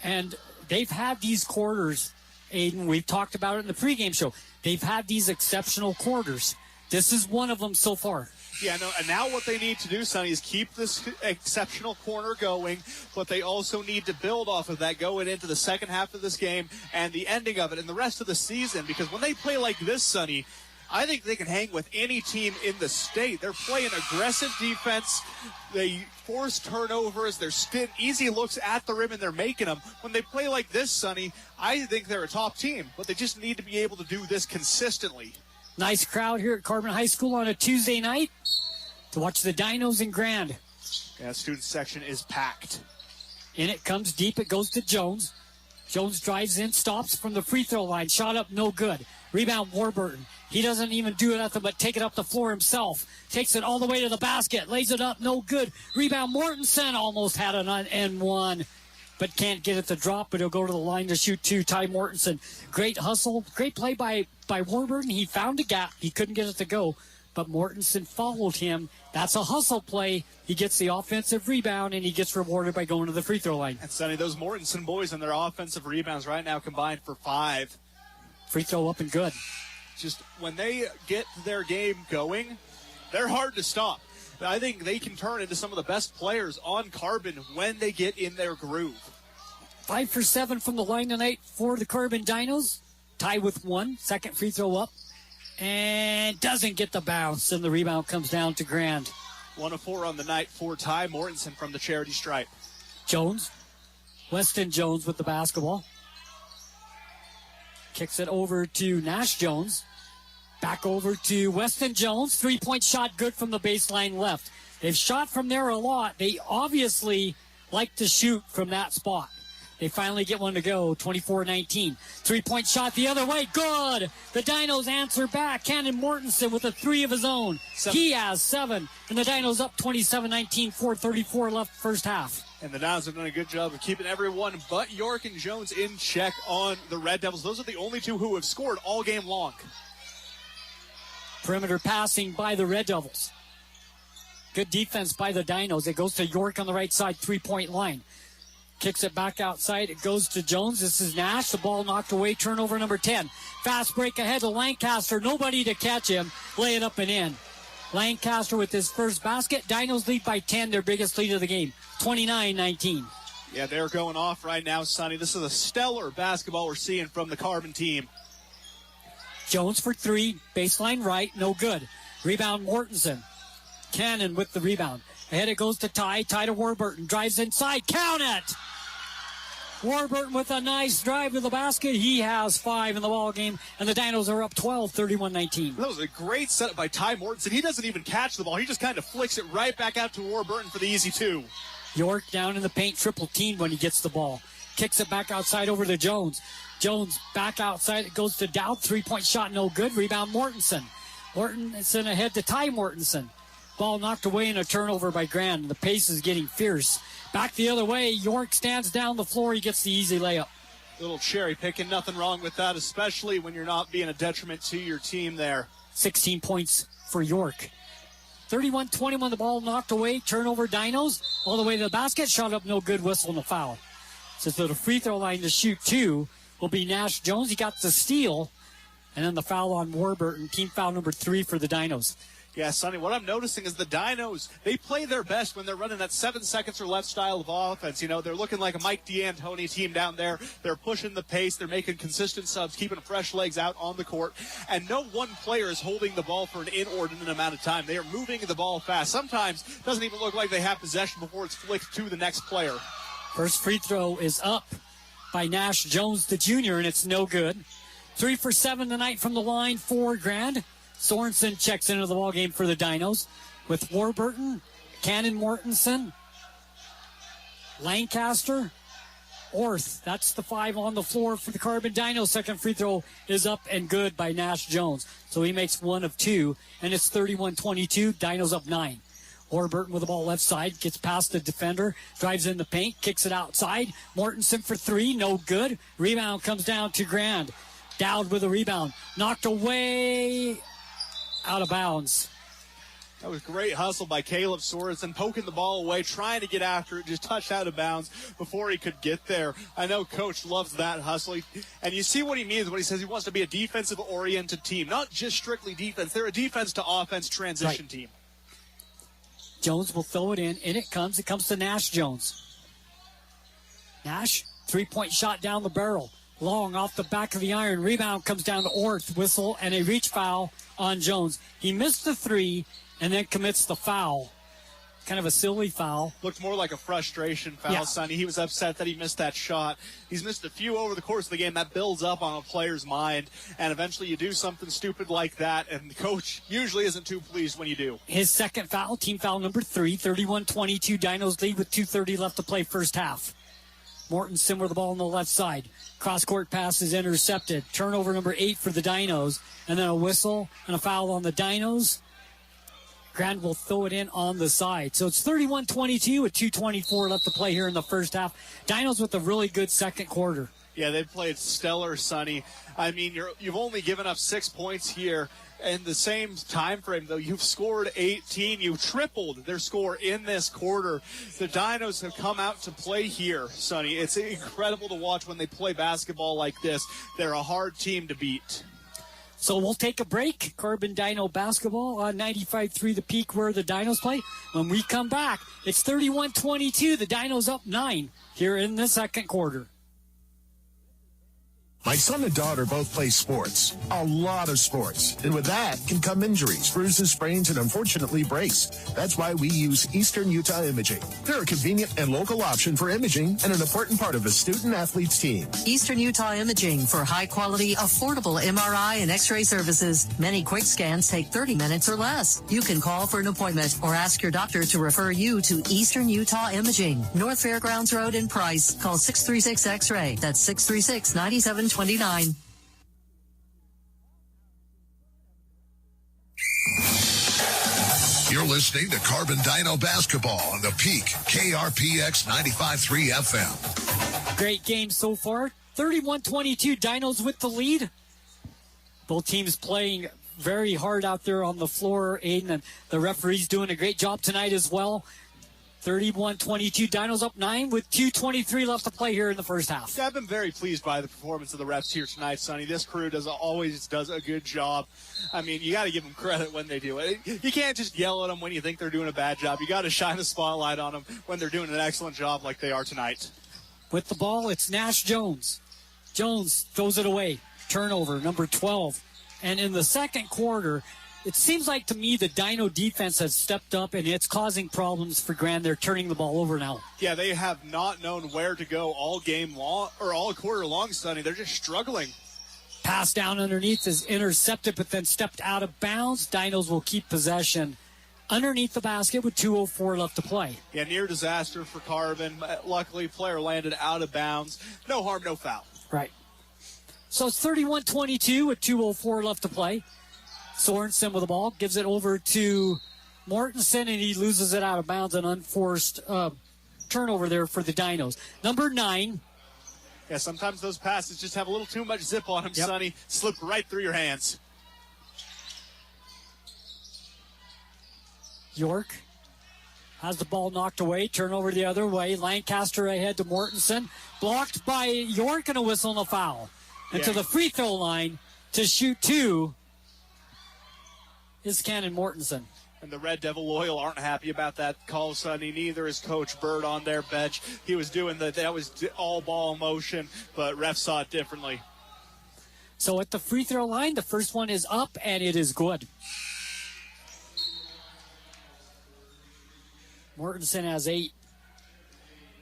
And they've had these quarters, Aiden, we've talked about it in the pregame show. They've had these exceptional quarters. This is one of them so far. Yeah, no, and now what they need to do, Sonny, is keep this exceptional corner going, but they also need to build off of that going into the second half of this game and the ending of it and the rest of the season, because when they play like this, Sonny, I think they can hang with any team in the state. They're playing aggressive defense. They force turnovers. They're easy looks at the rim, and they're making them. When they play like this, Sonny, I think they're a top team, but they just need to be able to do this consistently. Nice crowd here at Carbon High School on a Tuesday night to watch the Dinos in Grand. Yeah, student section is packed. In it comes deep. It goes to Jones. Jones drives in, stops from the free throw line. Shot up, no good. Rebound, Warburton. He doesn't even do nothing but take it up the floor himself. Takes it all the way to the basket. Lays it up, no good. Rebound, Mortensen almost had an N1, but can't get it to drop, but he'll go to the line to shoot 2. Ty Mortensen. Great hustle. Great play by Warburton. He found a gap. He couldn't get it to go, but Mortensen followed him. That's a hustle play. He gets the offensive rebound, and he gets rewarded by going to the free throw line. And, Sonny, those Mortensen boys and their offensive rebounds right now combined for 5. Free throw up and good. Just when they get their game going, they're hard to stop. I think they can turn into some of the best players on Carbon when they get in their groove. 5 for 7 from the line tonight for the Carbon Dinos. Tie with 1. Second free throw up. And doesn't get the bounce. And the rebound comes down to Grand. 1 of 4 on the night for Ty Mortensen from the charity stripe. Jones. Weston Jones with the basketball. Kicks it over to Nash Jones. Back over to Weston Jones. 3-point shot good from the baseline left. They've shot from there a lot. They obviously like to shoot from that spot. They finally get one to go, 24-19. Three-point shot the other way, good! The Dinos answer back. Cannon Mortensen with a three of his own. He has 7, and the Dinos up 27-19, 4:34 left first half. And the Dinos have done a good job of keeping everyone but York and Jones in check on the Red Devils. Those are the only two who have scored all game long. Perimeter passing by the Red Devils. Good defense by the Dinos. It goes to York on the right side, three-point line. Kicks it back outside. It goes to Jones. This is Nash. The ball knocked away. Turnover number 10. Fast break ahead to Lancaster. Nobody to catch him. Lay it up and in. Lancaster with his first basket. Dinos lead by 10, their biggest lead of the game, 29-19. Yeah, they're going off right now, Sonny. This is a stellar basketball we're seeing from the Carbon team. Jones for 3. Baseline right. No good. Rebound Mortensen. Cannon with the rebound. Ahead it goes to Ty. Ty to Warburton. Drives inside. Count it! Warburton with a nice drive to the basket. He has 5 in the ball game, and the Dinos are up 12, 31-19. That was a great setup by Ty Mortensen. He doesn't even catch the ball. He just kind of flicks it right back out to Warburton for the easy 2. York down in the paint, triple teamed when he gets the ball. Kicks it back outside over to Jones. Jones back outside. It goes to Dowd. Three-point shot, no good. Rebound Mortensen. Mortensen ahead to Ty Mortensen. Ball knocked away in a turnover by Grand. The pace is getting fierce. Back the other way. York stands down the floor. He gets the easy layup. Little cherry picking. Nothing wrong with that, especially when you're not being a detriment to your team there. 16 points for York. 31-21, the ball knocked away. Turnover Dinos. All the way to the basket. Shot up, no good. Whistle and a foul. So the free throw line to shoot 2 will be Nash Jones. He got the steal. And then the foul on Warburton. Team foul number 3 for the Dinos. Yeah, Sonny, what I'm noticing is the Dinos, they play their best when they're running that 7 seconds or less style of offense. You know, they're looking like a Mike D'Antoni team down there. They're pushing the pace. They're making consistent subs, keeping fresh legs out on the court. And no one player is holding the ball for an inordinate amount of time. They are moving the ball fast. Sometimes it doesn't even look like they have possession before it's flicked to the next player. First free throw is up by Nash Jones, the junior, and it's no good. 3 for 7 tonight from the line for Grand. Sorensen checks into the ball game for the Dinos with Warburton, Cannon Mortensen, Lancaster, Orth. That's the 5 on the floor for the Carbon Dinos. Second free throw is up and good by Nash Jones. So he makes 1 of 2, and it's 31-22. Dinos up 9. Warburton with the ball left side, gets past the defender, drives in the paint, kicks it outside. Mortensen for 3, no good. Rebound comes down to Grand. Dowd with a rebound. Knocked away, out of bounds. That was great hustle by Caleb Sorensen, poking the ball away, trying to get after it, just touched out of bounds before he could get there. I know Coach loves that hustle, and you see what he means when he says he wants to be a defensive-oriented team, not just strictly defense. They're a defense-to-offense transition team. Jones will throw it in. In it comes. It comes to Nash Jones. Nash, three-point shot down the barrel. Long off the back of the iron. Rebound comes down to Orth. Whistle and a reach foul on Jones. He missed the 3 and then commits the foul. Kind of a silly foul. Looked more like a frustration foul, Sonny. He was upset that he missed that shot. He's missed a few over the course of the game. That builds up on a player's mind, and eventually you do something stupid like that, and the coach usually isn't too pleased when you do. His second foul, team foul number 3, 31-22. Dinos lead with 2:30 left to play first half. Mortensen with the ball on the left side. Cross-court pass is intercepted. Turnover number 8 for the Dinos. And then a whistle and a foul on the Dinos. Grand will throw it in on the side. So it's 31-22 with 2:24 left to play here in the first half. Dinos with a really good second quarter. Yeah, they played stellar, Sonny. I mean, you've only given up 6 points here. In the same time frame, though, you've scored 18. You tripled their score in this quarter. The Dinos have come out to play here, Sonny. It's incredible to watch when they play basketball like this. They're a hard team to beat. So we'll take a break. Carbon Dino basketball on 95.3 The Peak where the Dinos play. When we come back, it's 31-22. The Dinos up 9 here in the second quarter. My son and daughter both play sports, a lot of sports. And with that can come injuries, bruises, sprains, and unfortunately breaks. That's why we use Eastern Utah Imaging. They're a convenient and local option for imaging and an important part of a student-athlete's team. Eastern Utah Imaging for high-quality, affordable MRI and X-ray services. Many quick scans take 30 minutes or less. You can call for an appointment or ask your doctor to refer you to Eastern Utah Imaging. North Fairgrounds Road in Price. Call 636 X-ray. That's 636-9729. You're listening to Carbon Dino Basketball on the Peak, KRPX 95.3 FM. Great game so far. 31-22, Dinos with the lead. Both teams playing very hard out there on the floor, Aiden, and the referee's doing a great job tonight as well. 31-22, Dinos up 9 with 2:23 left to play here in the first half. Yeah, I've been very pleased by the performance of the refs here tonight, Sonny. This crew always does a good job. I mean, you got to give them credit when they do it. You can't just yell at them when you think they're doing a bad job. You got to shine a spotlight on them when they're doing an excellent job like they are tonight. With the ball, it's Nash Jones. Jones throws it away. Turnover, number 12. And in the second quarter, it seems like to me the Dino defense has stepped up and it's causing problems for Grand. They're turning the ball over now. Yeah, they have not known where to go all game long or all quarter long, Sonny. They're just struggling. Pass down underneath is intercepted, but then stepped out of bounds. Dinos will keep possession underneath the basket with 2:04 left to play. Yeah, near disaster for Carbon. Luckily, player landed out of bounds. No harm, no foul. Right. So it's 31-22 with 2:04 left to play. Sorensen with the ball, gives it over to Mortensen, and he loses it out of bounds. An unforced turnover there for the Dinos. Number 9. Yeah, sometimes those passes just have a little too much zip on them, Yep. Sonny. Slip right through your hands. York has the ball knocked away. Turnover the other way. Lancaster ahead to Mortensen. Blocked by York and a whistle and a foul. And to the free throw line to shoot 2 is Cannon Mortensen. And the Red Devil Loyal aren't happy about that call, Sonny. Neither is Coach Bird on their bench. He was doing that was all ball motion, but refs saw it differently. So at the free throw line, the first one is up, and it is good. Mortensen has 8.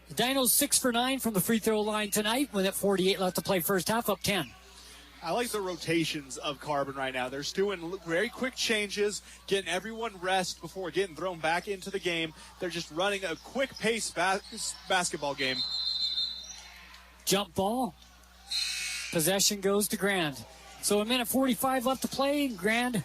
The Dinos 6 for 9 from the free throw line tonight with 48 left to play first half, up 10. I like the rotations of Carbon right now. They're doing very quick changes, getting everyone rest before getting thrown back into the game. They're just running a quick pace basketball game. Jump ball. Possession goes to Grand. So a minute 45 left to play. Grand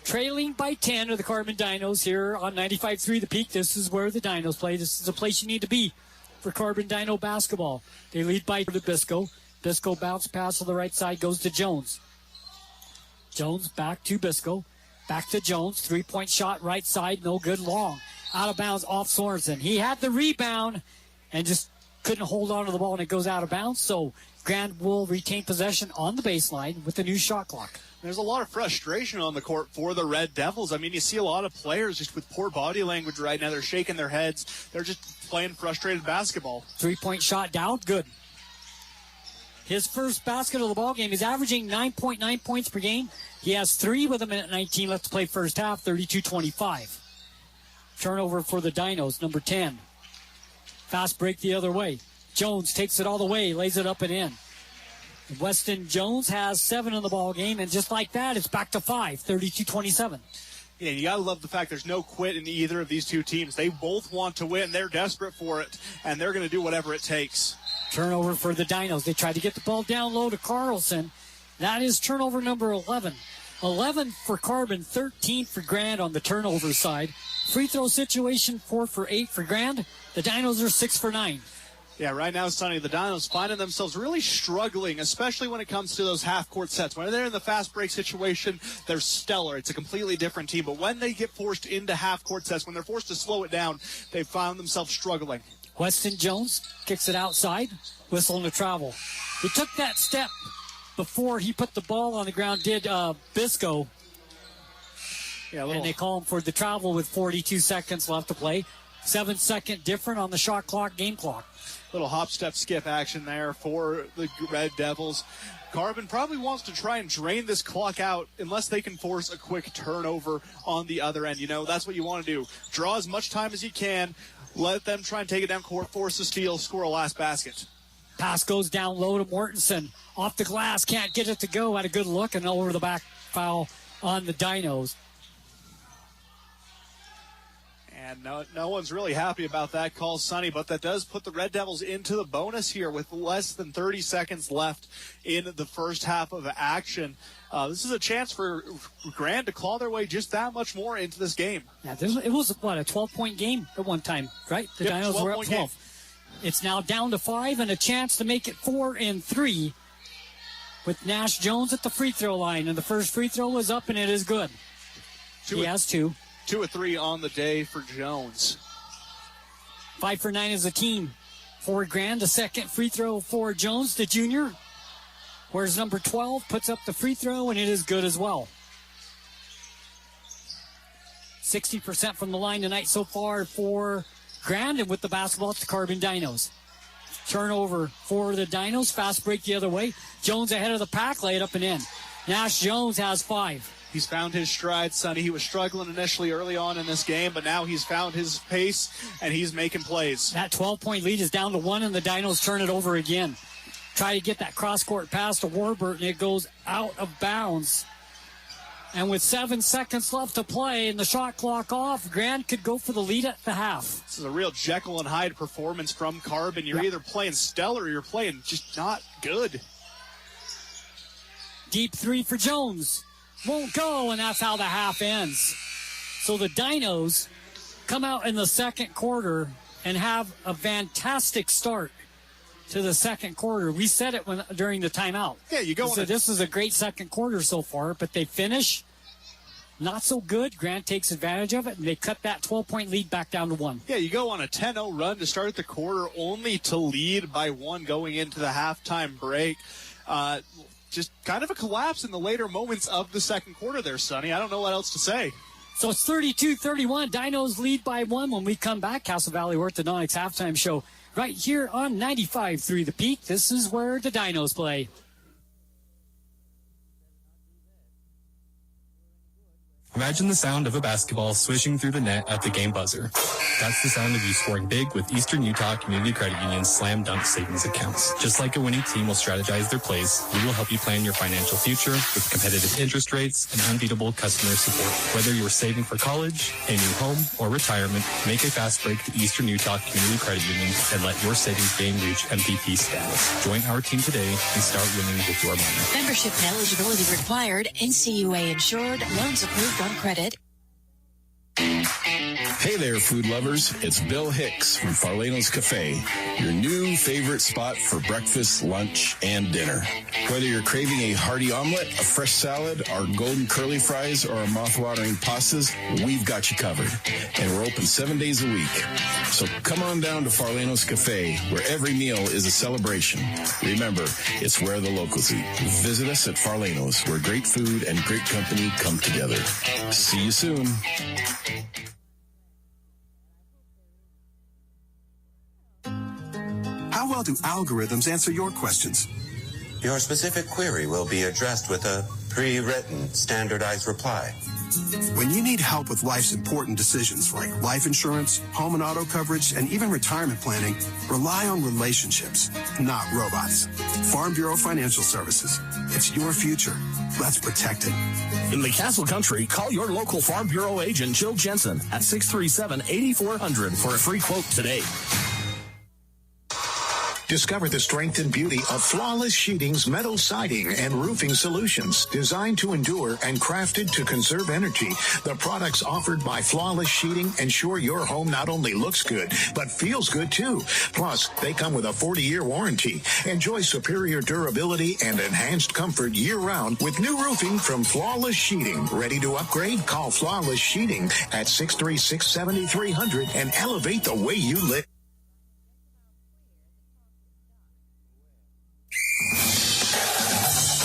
trailing by 10 of the Carbon Dinos here on 95.3 The Peak. This is where the Dinos play. This is a place you need to be for Carbon Dino basketball. They lead by to Bisco. Bisco bounce pass to the right side goes to Jones. Jones back to Bisco. Back to Jones. 3-point shot right side. No good. Long. Out of bounds off Sorensen. He had the rebound and just couldn't hold on to the ball, and it goes out of bounds. So Grand will retain possession on the baseline with the new shot clock. There's a lot of frustration on the court for the Red Devils. I mean, you see a lot of players just with poor body language right now. They're shaking their heads. They're just playing frustrated basketball. 3-point shot down. Good. His first basket of the ball game. He's averaging 9.9 points per game. He has 3 with a minute 19 left to play first half, 32-25. Turnover for the Dinos, number 10. Fast break the other way. Jones takes it all the way, lays it up and in. Weston Jones has 7 in the ball game, and just like that, it's back to 5, 32-27. Yeah, you got to love the fact there's no quit in either of these two teams. They both want to win. They're desperate for it, and they're going to do whatever it takes. Turnover for the Dinos. They tried to get the ball down low to Carlson. That is turnover number 11. 11 for Carbon, 13 for Grand on the turnover side. Free throw situation, 4 for 8 for Grand. The Dinos are 6 for 9. Yeah, right now, Sonny, the Dinos finding themselves really struggling, especially when it comes to those half-court sets. When they're in the fast break situation, they're stellar. It's a completely different team. But when they get forced into half-court sets, when they're forced to slow it down, they found themselves struggling. Weston Jones kicks it outside, whistle to travel. He took that step before he put the ball on the ground, did Bisco. Yeah, and they call him for the travel with 42 seconds left to play. 7-second different on the shot clock, game clock. Little hop, step, skip action there for the Red Devils. Carbon probably wants to try and drain this clock out unless they can force a quick turnover on the other end. You know, that's what you want to do. Draw as much time as you can. Let them try and take it down court, force a steal, score a last basket. Pass goes down low to Mortensen. Off the glass, can't get it to go. Had a good look and over the back foul on the Dinos. And no one's really happy about that call, Sonny, but that does put the Red Devils into the bonus here with less than 30 seconds left in the first half of action. This is a chance for Grand to claw their way just that much more into this game. Yeah, it was, a 12-point game at one time, right? The Dinos were up 12. Game. It's now down to 5 and a chance to make it 4 and 3 with Nash Jones at the free throw line. And the first free throw is up, and it is good. He has 2. 2 of 3 on the day for Jones. 5 for 9 as a team for Grand. The second free throw for Jones, the junior. Whereas number 12 puts up the free throw, and it is good as well. 60% from the line tonight so far for Grand, and with the basketball, it's the Carbon Dinos. Turnover for the Dinos. Fast break the other way. Jones ahead of the pack, lay it up and in. Nash Jones has 5. He's found his stride, Sonny. He was struggling initially early on in this game, but now he's found his pace, and he's making plays. That 12-point lead is down to 1, and the Dinos turn it over again. Try to get that cross-court pass to Warburton. It goes out of bounds. And with 7 seconds left to play and the shot clock off, Grand could go for the lead at the half. This is a real Jekyll and Hyde performance from Carbon. You're either playing stellar or you're playing just not good. Deep 3 for Jones. Won't go, and that's how the half ends. So the Dinos come out in the second quarter and have a fantastic start to the second quarter. We said it during the timeout. Yeah, you go. So this is a great second quarter so far, but they finish not so good. Grant takes advantage of it, and they cut that 12-point lead back down to 1. Yeah, you go on a 10-0 run to start the quarter, only to lead by 1 going into the halftime break. Just kind of a collapse in the later moments of the second quarter there, Sonny. I don't know what else to say. So it's 32-31. Dinos lead by 1 when we come back. Castle Valley Orthodontics halftime show right here on 95.3 The Peak. This is where the Dinos play. Imagine the sound of a basketball swishing through the net at the game buzzer. That's the sound of you scoring big with Eastern Utah Community Credit Union's Slam Dunk Savings Accounts. Just like a winning team will strategize their plays, we will help you plan your financial future with competitive interest rates and unbeatable customer support. Whether you're saving for college, a new home, or retirement, make a fast break to Eastern Utah Community Credit Union and let your savings game reach MVP status. Join our team today and start winning with your money. Membership and eligibility required. NCUA insured. Loans approved on credit. Hey there, food lovers. It's Bill Hicks from Farleno's Cafe, your new favorite spot for breakfast, lunch, and dinner. Whether you're craving a hearty omelet, a fresh salad, our golden curly fries, or our mouth-watering pastas, we've got you covered. And we're open 7 days a week. So come on down to Farleno's Cafe, where every meal is a celebration. Remember, it's where the locals eat. Visit us at Farleno's, where great food and great company come together. See you soon. How well do algorithms answer your questions? Your specific query will be addressed with a pre-written, standardized reply. When you need help with life's important decisions like life insurance, home and auto coverage, and even retirement planning, rely on relationships, not robots. Farm Bureau Financial Services. It's your future. Let's protect it. In the Castle Country, call your local Farm Bureau agent, Jill Jensen, at 637-8400 for a free quote today. Discover the strength and beauty of Flawless Sheeting's metal siding and roofing solutions. Designed to endure and crafted to conserve energy, the products offered by Flawless Sheeting ensure your home not only looks good, but feels good too. Plus, they come with a 40-year warranty. Enjoy superior durability and enhanced comfort year-round with new roofing from Flawless Sheeting. Ready to upgrade? Call Flawless Sheeting at 636-7300 and elevate the way you live.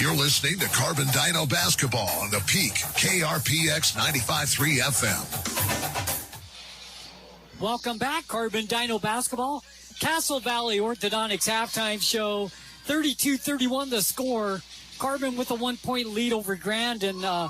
You're listening to Carbon Dino Basketball on the Peak, KRPX 95.3 FM. Welcome back, Carbon Dino Basketball. Castle Valley Orthodontics halftime show, 32-31 the score. Carbon with a 1-point lead over Grand in the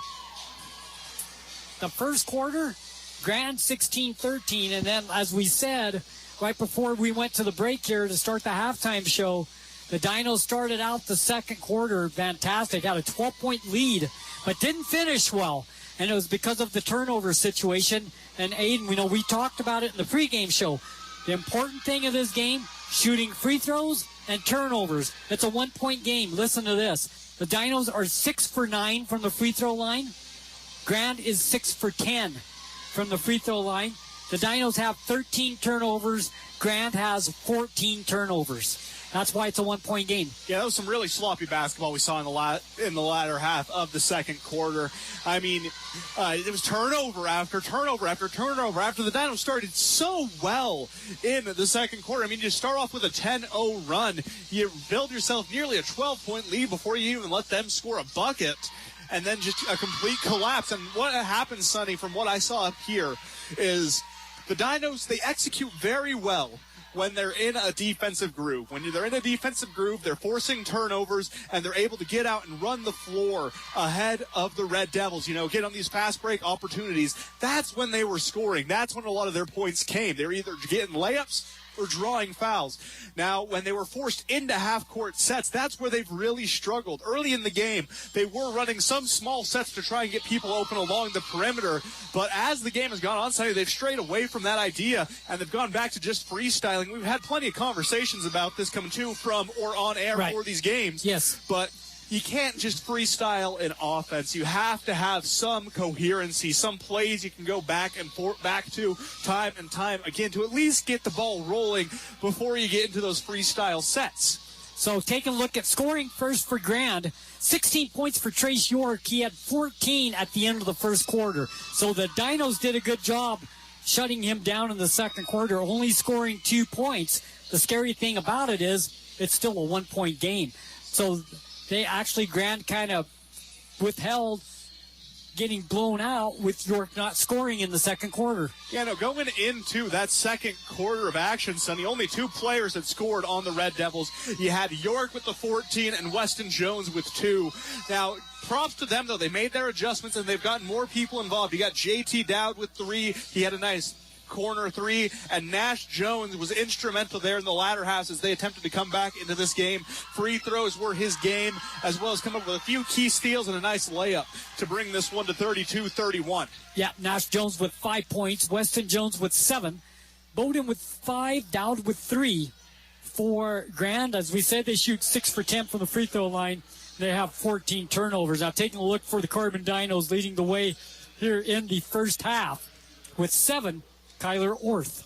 first quarter. Grand 16-13, and then, as we said, right before we went to the break here to start the halftime show, the Dinos started out the second quarter fantastic, had a 12-point lead, but didn't finish well. And it was because of the turnover situation. And Aiden, we talked about it in the pregame show. The important thing of this game, shooting free throws and turnovers. It's a 1-point game. Listen to this. The Dinos are 6 for 9 from the free throw line. Grand is 6 for 10 from the free throw line. The Dinos have 13 turnovers. Grand has 14 turnovers. That's why it's a 1-point game. Yeah, that was some really sloppy basketball we saw in the latter half of the second quarter. I mean, it was turnover after turnover after turnover after the Dinos started so well in the second quarter. I mean, you start off with a 10-0 run. You build yourself nearly a 12-point lead before you even let them score a bucket. And then just a complete collapse. And what happens, Sonny, from what I saw up here, is the Dinos, they execute very well when they're in a defensive groove. When they're in a defensive groove, they're forcing turnovers, and they're able to get out and run the floor ahead of the Red Devils, get on these fast break opportunities. That's when they were scoring. That's when a lot of their points came. They were either getting layups or drawing fouls. Now, when they were forced into half-court sets, that's where they've really struggled. Early in the game, they were running some small sets to try and get people open along the perimeter, but as the game has gone on, Sonny, they've strayed away from that idea, and they've gone back to just freestyling. We've had plenty of conversations about this coming to, from, or on air for these games. Yes. But you can't just freestyle in offense. You have to have some coherency, some plays you can go back and back to time and time again to at least get the ball rolling before you get into those freestyle sets. So taking a look at scoring first for Grand. 16 points for Trace York. He had 14 at the end of the first quarter. So the Dinos did a good job shutting him down in the second quarter, only scoring 2 points. The scary thing about it is it's still a 1-point game. So they actually, Grand kind of withheld getting blown out with York not scoring in the second quarter. Yeah, no, going into that second quarter of action, Sonny, only 2 players had scored on the Red Devils. You had York with the 14 and Weston Jones with 2. Now, props to them, though. They made their adjustments, and they've gotten more people involved. You got J.T. Dowd with 3. He had a nice corner 3, and Nash Jones was instrumental there in the latter half as they attempted to come back into this game. Free throws were his game, as well as come up with a few key steals and a nice layup to bring this one to 32-31. Yeah, Nash Jones with 5 points, Weston Jones with 7, Bowden with 5, Dowd with 3 for Grand. As we said, they shoot 6 for 10 from the free throw line. They have 14 turnovers. Now taking a look for the Carbon Dinos, leading the way here in the first half with 7, Kyler Orth.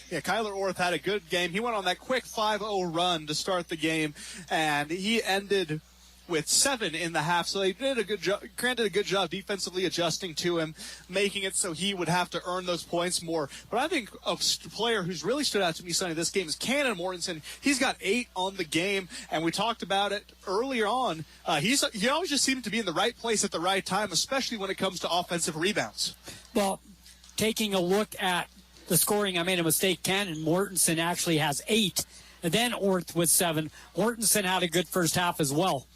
Yeah, Kyler Orth had a good game. He went on that quick 5-0 run to start the game, and he ended with 7 in the half. So they did a good job. Grant did a good job defensively adjusting to him, making it so he would have to earn those points more. But I think a player who's really stood out to me, Sonny, this game is Cannon Mortensen. He's got 8 on the game, and we talked about it earlier on. He always just seemed to be in the right place at the right time, especially when it comes to offensive rebounds. Well, taking a look at the scoring, I made a mistake. Cannon Mortensen actually has 8, and then Orth with 7. Mortensen had a good first half as well.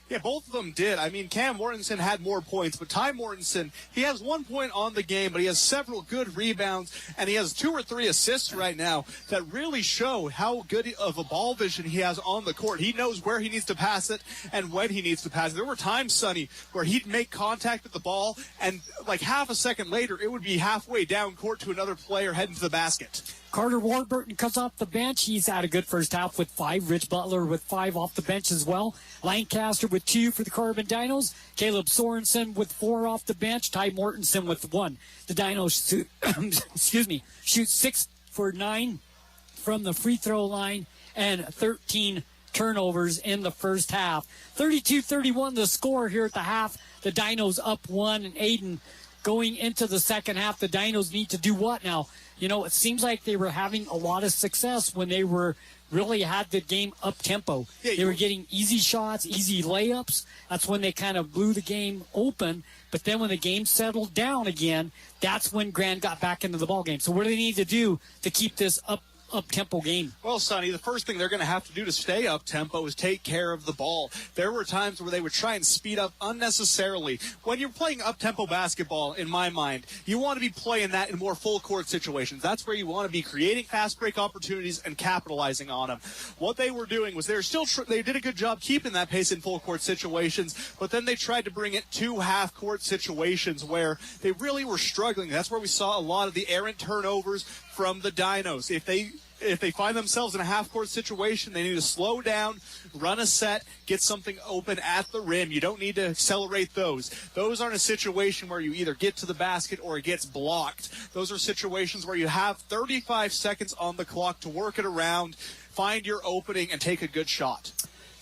Yeah, both of them did. I mean, Cam Mortensen had more points, but Ty Mortensen, he has 1 point on the game, but he has several good rebounds, and he has 2 or 3 assists right now that really show how good of a ball vision he has on the court. He knows where he needs to pass it and when he needs to pass it. There were times, Sonny, where he'd make contact with the ball, and like half a second later, it would be halfway down court to another player heading to the basket. Carter Warburton comes off the bench. He's had a good first half with 5. Rich Butler with 5 off the bench as well. Lancaster with 2 for the Carbon Dinos. Caleb Sorensen with 4 off the bench. Ty Mortensen with 1. The Dinos shoot 6 for 9 from the free throw line and 13 turnovers in the first half. 32-31 the score here at the half. The Dinos up 1, and Aiden, going into the second half, the Dinos need to do what now? You know, it seems like they were having a lot of success when they were really had the game up tempo. Yeah, they were getting easy shots, easy layups. That's when they kind of blew the game open. But But then when the game settled down again, that's when Grand got back into the ball game. So what do they need to do to keep this up-tempo game? Well, Sonny, the first thing they're going to have to do to stay up-tempo is take care of the ball. There were times where they would try and speed up unnecessarily. When you're playing up-tempo basketball, in my mind, you want to be playing that in more full-court situations. That's where you want to be creating fast-break opportunities and capitalizing on them. What they were doing was they did a good job keeping that pace in full-court situations, but then they tried to bring it to half-court situations where they really were struggling. That's where we saw a lot of the errant turnovers from the Dinos. If they find themselves in a half-court situation, they need to slow down, run a set, get something open at the rim. You don't need to accelerate those. Those aren't a situation where you either get to the basket or it gets blocked. Those are situations where you have 35 seconds on the clock to work it around, find your opening, and take a good shot.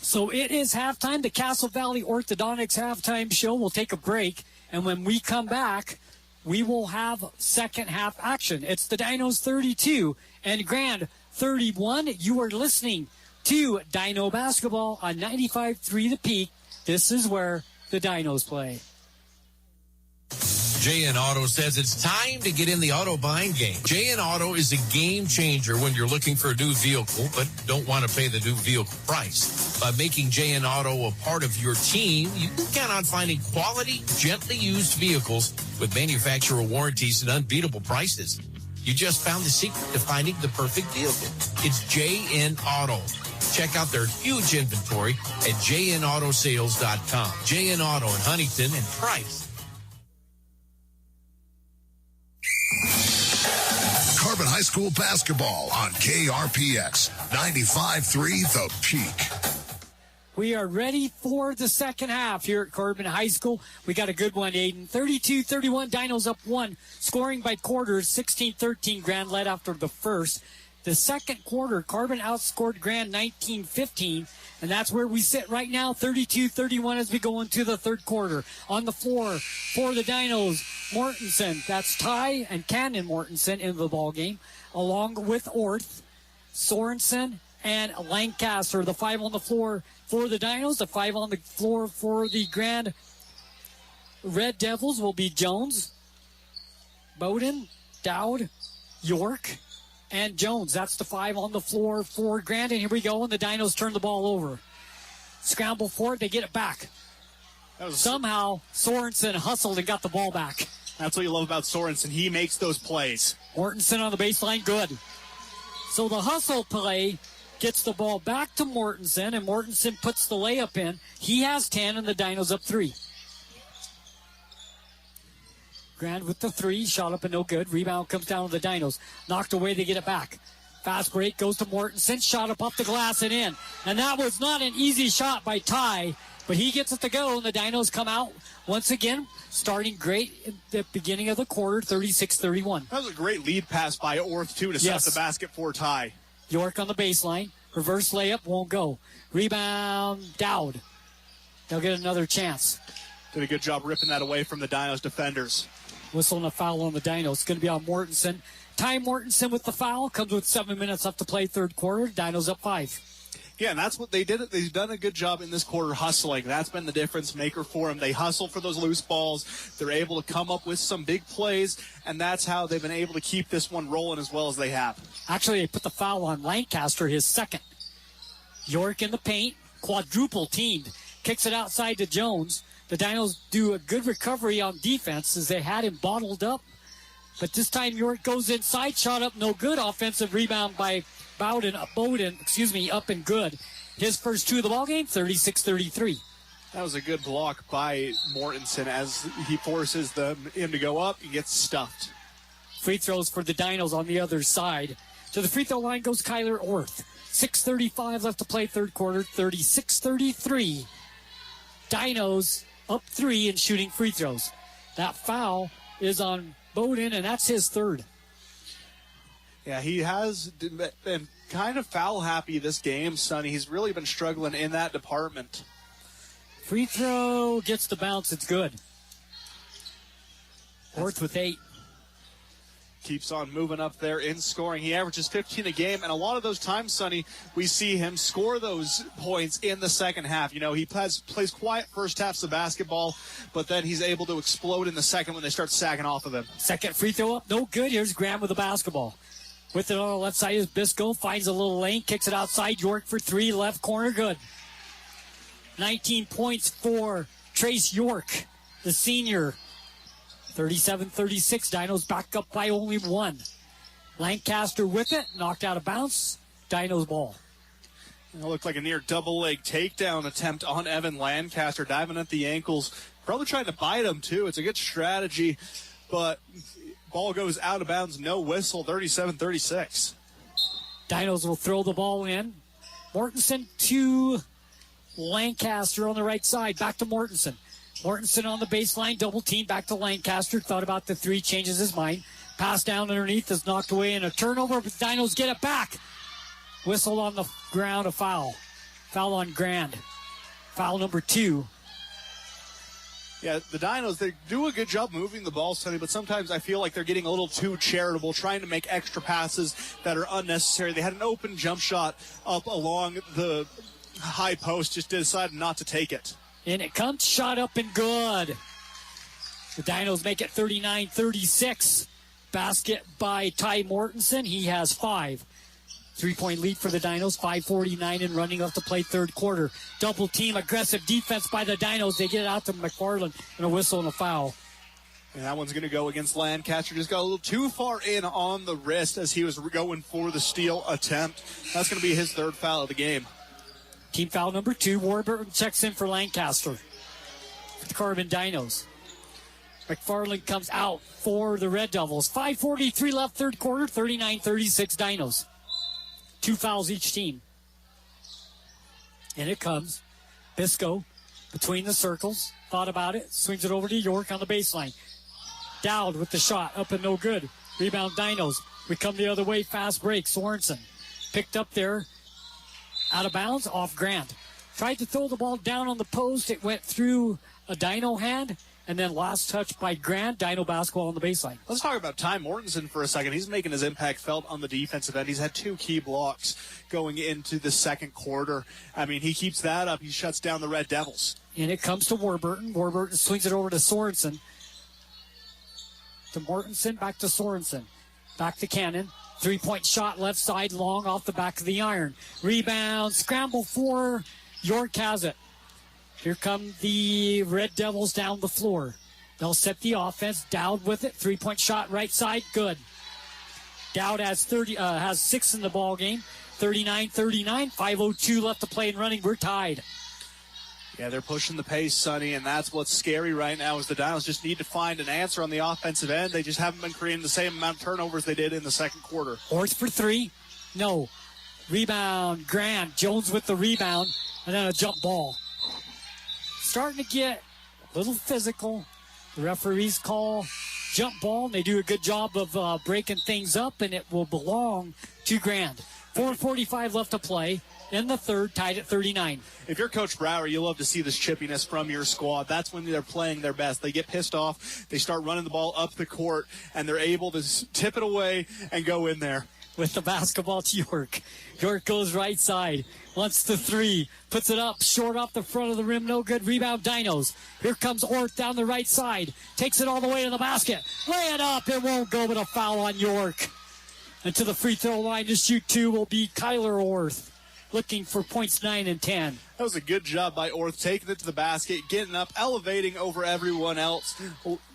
So it is halftime. The Castle Valley Orthodontics halftime show. We'll take a break, and when we come back, we will have second half action. It's the Dinos 32 and Grand 31. You are listening to Dino Basketball on 95.3 The Peak. This is where the Dinos play. JN Auto says it's time to get in the auto buying game. JN Auto is a game changer when you're looking for a new vehicle but don't want to pay the new vehicle price. By making JN Auto a part of your team, you can count on finding quality, gently used vehicles with manufacturer warranties and unbeatable prices. You just found the secret to finding the perfect vehicle. It's JN Auto. Check out their huge inventory at jnautosales.com. JN Auto in Huntington and Price. Carbon High School basketball on KRPX 95.3 The Peak. We are ready for the second half here at Carbon High School. We got a good one, Aiden. 32-31, Dinos up one, scoring by quarters, 16-13. Grand led after the first. The second quarter, Carbon outscored Grand 19-15, and that's where we sit right now, 32-31 as we go into the third quarter. On the floor for the Dinos, Mortensen, that's Ty and Cannon Mortensen in the ball game, along with Orth, Sorensen, and Lancaster. The five on the floor for the Dinos, the five on the floor for the Grand Red Devils will be Jones, Bowden, Dowd, York, and Jones. That's the five on the floor for Grand. And here we go, and the Dinos turn the ball over. Scramble for it, they get it back. Somehow, Sorensen hustled and got the ball back. That's what you love about Sorensen. He makes those plays. Mortensen on the baseline, good. So the hustle play gets the ball back to Mortensen, and Mortensen puts the layup in. He has 10, and the Dinos up 3. Grand with the 3, shot up and no good. Rebound comes down to the Dinos. Knocked away, they get it back. Fast break goes to Mortensen, shot up off the glass and in. And that was not an easy shot by Ty, but he gets it to go, and the Dinos come out once again, starting great at the beginning of the quarter, 36-31. That was a great lead pass by Orth, too, to set the basket for Ty. York on the baseline. Reverse layup won't go. Rebound, Dowd. They'll get another chance. Did a good job ripping that away from the Dinos defenders. Whistle and a foul on the Dinos. It's going to be on Mortensen. Ty Mortensen with the foul. Comes with 7 minutes left to play third quarter. Dinos up 5. Yeah, and that's what they did. They've done a good job in this quarter hustling. That's been the difference maker for them. They hustle for those loose balls. They're able to come up with some big plays, and that's how they've been able to keep this one rolling as well as they have. Actually, they put the foul on Lancaster, his second. York in the paint, quadruple teamed. Kicks it outside to Jones. The Dinos do a good recovery on defense as they had him bottled up. But this time York goes inside, shot up, no good. Offensive rebound by Bowden, up and good. His first 2 of the ballgame, 36-33. That was a good block by Mortensen as he forces him to go up. He gets stuffed. Free throws for the Dinos on the other side. To the free throw line goes Kyler Orth. 6:35 left to play third quarter, 36-33. Dinos up 3 and shooting free throws. That foul is on Bowden, and that's his third. Yeah, he has been kind of foul happy this game, Sonny. He's really been struggling in that department. Free throw gets the bounce. It's good. Orth with 8. keeps on moving up there in scoring. He averages 15 a game, and a lot of those times, Sonny, we see him score those points in the second half. You know, he plays quiet first halves of basketball, but then he's able to explode in the second when they start sagging off of him. Second free throw up, no good. Here's Graham with the basketball. With it on the left side is Biscoe, finds a little lane, kicks it outside. York for three, left corner, good. 19 points for Trace York, the senior. 37-36, Dinos back up by only one. Lancaster with it, knocked out of bounds. Dinos ball. It looked like a near double leg takedown attempt on Evan Lancaster, diving at the ankles. Probably trying to bite him, too. It's a good strategy, but ball goes out of bounds, no whistle, 37-36. Dinos will throw the ball in. Mortensen to Lancaster on the right side. Back to Mortensen. Mortensen on the baseline, double team, back to Lancaster. Thought about the three, changes his mind. Pass down underneath is knocked away in a turnover, but Dinos get it back. Whistle on the ground, a foul. Foul on Grand. Foul number 2. Yeah, the Dinos, they do a good job moving the ball, Sonny, but sometimes I feel like they're getting a little too charitable, trying to make extra passes that are unnecessary. They had an open jump shot up along the high post, just decided not to take it. And it comes, shot up and good. The Dinos make it 39-36. Basket by Ty Mortensen. He has 5. 3-point lead for the Dinos. 5:49 and running off to play third quarter. Double team, aggressive defense by the Dinos. They get it out to McFarland and a whistle and a foul. And that one's going to go against Lancaster. Just got a little too far in on the wrist as he was going for the steal attempt. That's going to be his third foul of the game. Team foul number 2. Warburton checks in for Lancaster. For the Carbon Dinos. McFarland comes out for the Red Devils. 5:43 left third quarter. 39-36 Dinos. 2 fouls each team. And it comes. Biscoe between the circles. Thought about it. Swings it over to York on the baseline. Dowd with the shot. Up and no good. Rebound Dinos. We come the other way. Fast break. Sorensen picked up there. Out of bounds, off Grant. Tried to throw the ball down on the post. It went through a Dino hand, and then last touch by Grant. Dino basketball on the baseline. Let's talk about Ty Mortensen for a second. He's making his impact felt on the defensive end. He's had 2 key blocks going into the second quarter. I mean, he keeps that up. He shuts down the Red Devils. And it comes to Warburton. Warburton swings it over to Sorensen. To Mortensen, back to Sorensen. Back to Cannon. 3-point shot left side, long off the back of the iron. Rebound, scramble for York has it. Here come the Red Devils down the floor. They'll set the offense. Dowd with it. 3-point shot right side, good. Dowd has 6 in the ball game. 39-39. 5:02 left to play and running. We're tied. Yeah, they're pushing the pace, Sonny, and that's what's scary right now is the Dinos just need to find an answer on the offensive end. They just haven't been creating the same amount of turnovers they did in the second quarter. Horse for 3. No. Rebound, Grant. Jones with the rebound, and then a jump ball. Starting to get a little physical. The referees call jump ball, and they do a good job of breaking things up, and it will belong to Grant. 4:45 left to play. In the third, tied at 39. If you're Coach Brower, you love to see this chippiness from your squad. That's when they're playing their best. They get pissed off, they start running the ball up the court, and they're able to tip it away and go in there. With the basketball to York. York goes right side, wants the 3, puts it up, short off the front of the rim, no good. Rebound Dinos. Here comes Orth down the right side, takes it all the way to the basket. Lay it up, it won't go, but a foul on York. And to the free throw line to shoot 2 will be Kyler Orth. Looking for points 9 and 10. That was a good job by Orth, taking it to the basket, getting up, elevating over everyone else,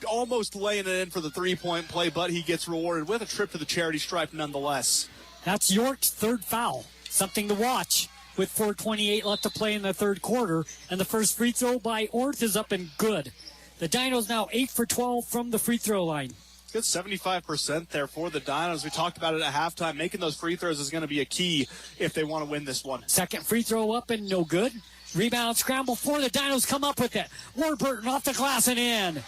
almost laying it in for the 3-point play, but he gets rewarded with a trip to the charity stripe nonetheless. That's York's third foul. Something to watch with 4:28 left to play in the third quarter. And the first free throw by Orth is up and good. The Dinos now 8 for 12 from the free throw line. Good 75% there for the Dinos. We talked about it at halftime. Making those free throws is going to be a key if they want to win this one. Second free throw up and no good. Rebound scramble for the Dinos, come up with it. Warburton off the glass and in.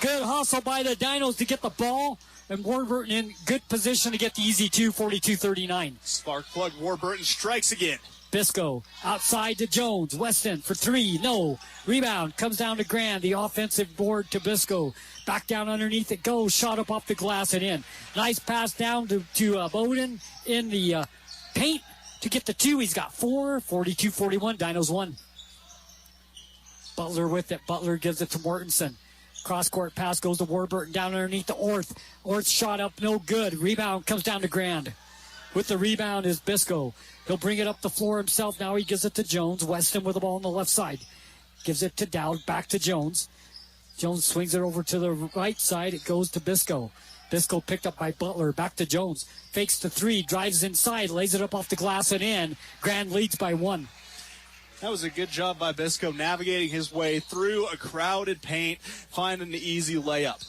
Good hustle by the Dinos to get the ball. And Warburton in good position to get the easy 2, 42-39. Spark plug, Warburton strikes again. Bisco outside to Jones. Weston for three. No. Rebound comes down to Grand. The offensive board to Bisco. Back down underneath it goes. Shot up off the glass and in. Nice pass down to Bowden in the paint to get the two. He's got 4. 42-41. Dinos won. Butler with it. Butler gives it to Mortensen. Cross-court pass goes to Warburton down underneath the Orth. Orth shot up, no good. Rebound comes down to Grand. With the rebound is Bisco. He'll bring it up the floor himself. Now he gives it to Jones. Weston with the ball on the left side. Gives it to Dowd. Back to Jones. Jones swings it over to the right side. It goes to Bisco. Bisco picked up by Butler. Back to Jones. Fakes the three. Drives inside. Lays it up off the glass and in. Grand leads by 1. That was a good job by Bisco navigating his way through a crowded paint, finding the easy layup.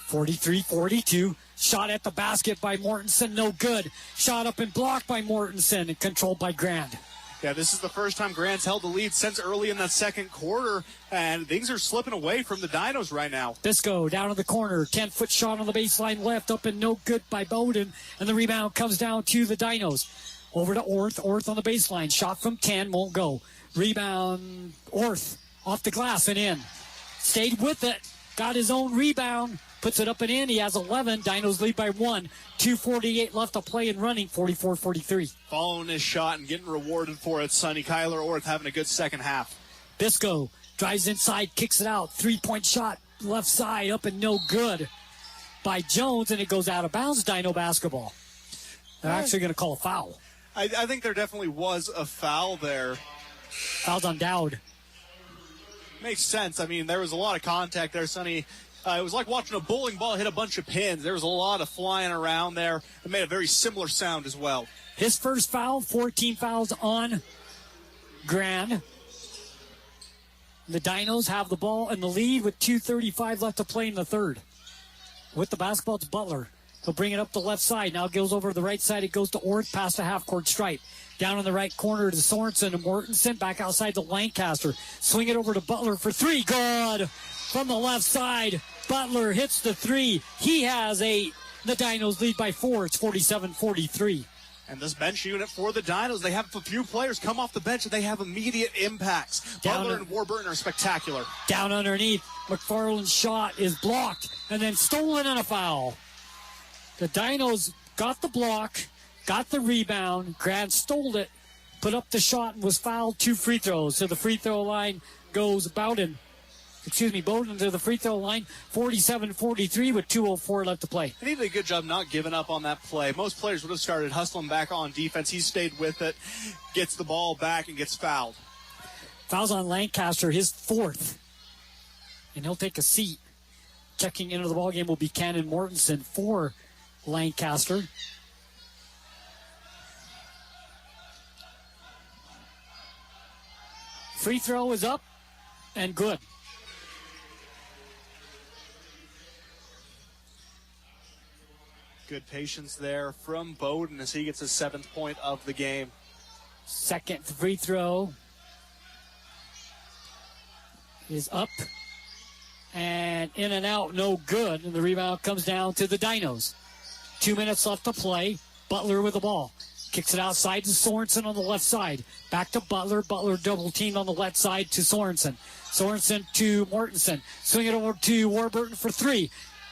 43-42. Shot at the basket by Mortensen, no good. Shot up and blocked by Mortensen and controlled by Grand. Yeah, this is the first time Grant's held the lead since early in that second quarter, and things are slipping away from the Dinos right now. Bisco down in the corner, 10-foot shot on the baseline left, up and no good by Bowden, and the rebound comes down to the Dinos. Over to Orth. Orth on the baseline. Shot from 10. Won't go. Rebound. Orth off the glass and in. Stayed with it. Got his own rebound. Puts it up and in. He has 11. Dinos lead by 1. 2:48 left to play and running. 44-43. Following his shot and getting rewarded for it, Sonny. Kyler Orth having a good second half. Bisco drives inside. Kicks it out. 3-point shot. Left side. Up and no good by Jones. And it goes out of bounds. Dino basketball. They're actually going to call a foul. I think there definitely was a foul there. Foul's on Dowd. Makes sense. I mean, there was a lot of contact there, Sonny. It was like watching a bowling ball hit a bunch of pins. There was a lot of flying around there. It made a very similar sound as well. His first foul, 14 fouls on Grand. The Dinos have the ball in the lead with 2:35 left to play in the third. With the basketball, it's Butler. He'll bring it up the left side. Now it goes over to the right side. It goes to Orth past the half-court stripe. Down in the right corner to Sorensen and Mortensen. Back outside to Lancaster. Swing it over to Butler for three. Good. From the left side, Butler hits the three. He has 8. The Dinos lead by 4. It's 47-43. And this bench unit for the Dinos, they have a few players come off the bench and they have immediate impacts. Butler and Warburton are spectacular. Down underneath, McFarland's shot is blocked and then stolen and a foul. The Dinos got the block, got the rebound. Grand stole it, put up the shot, and was fouled. 2 free throws. So the free throw line goes Bowden to the free throw line. 47-43 with 2:04 left to play. He did a good job not giving up on that play. Most players would have started hustling back on defense. He stayed with it, gets the ball back, and gets fouled. Fouls on Lancaster, his 4th. And he'll take a seat. Checking into the ballgame will be Cannon Mortensen for Lancaster. Free throw is up and good. Good patience there from Bowden as he gets his 7th point of the game. Second free throw is up and in and out, no good. And the rebound comes down to the Dinos. 2 minutes left to play. Butler with the ball. Kicks it outside to Sorensen on the left side. Back to Butler. Butler double teamed on the left side to Sorensen. Sorensen to Mortensen. Swing it over to Warburton for 3.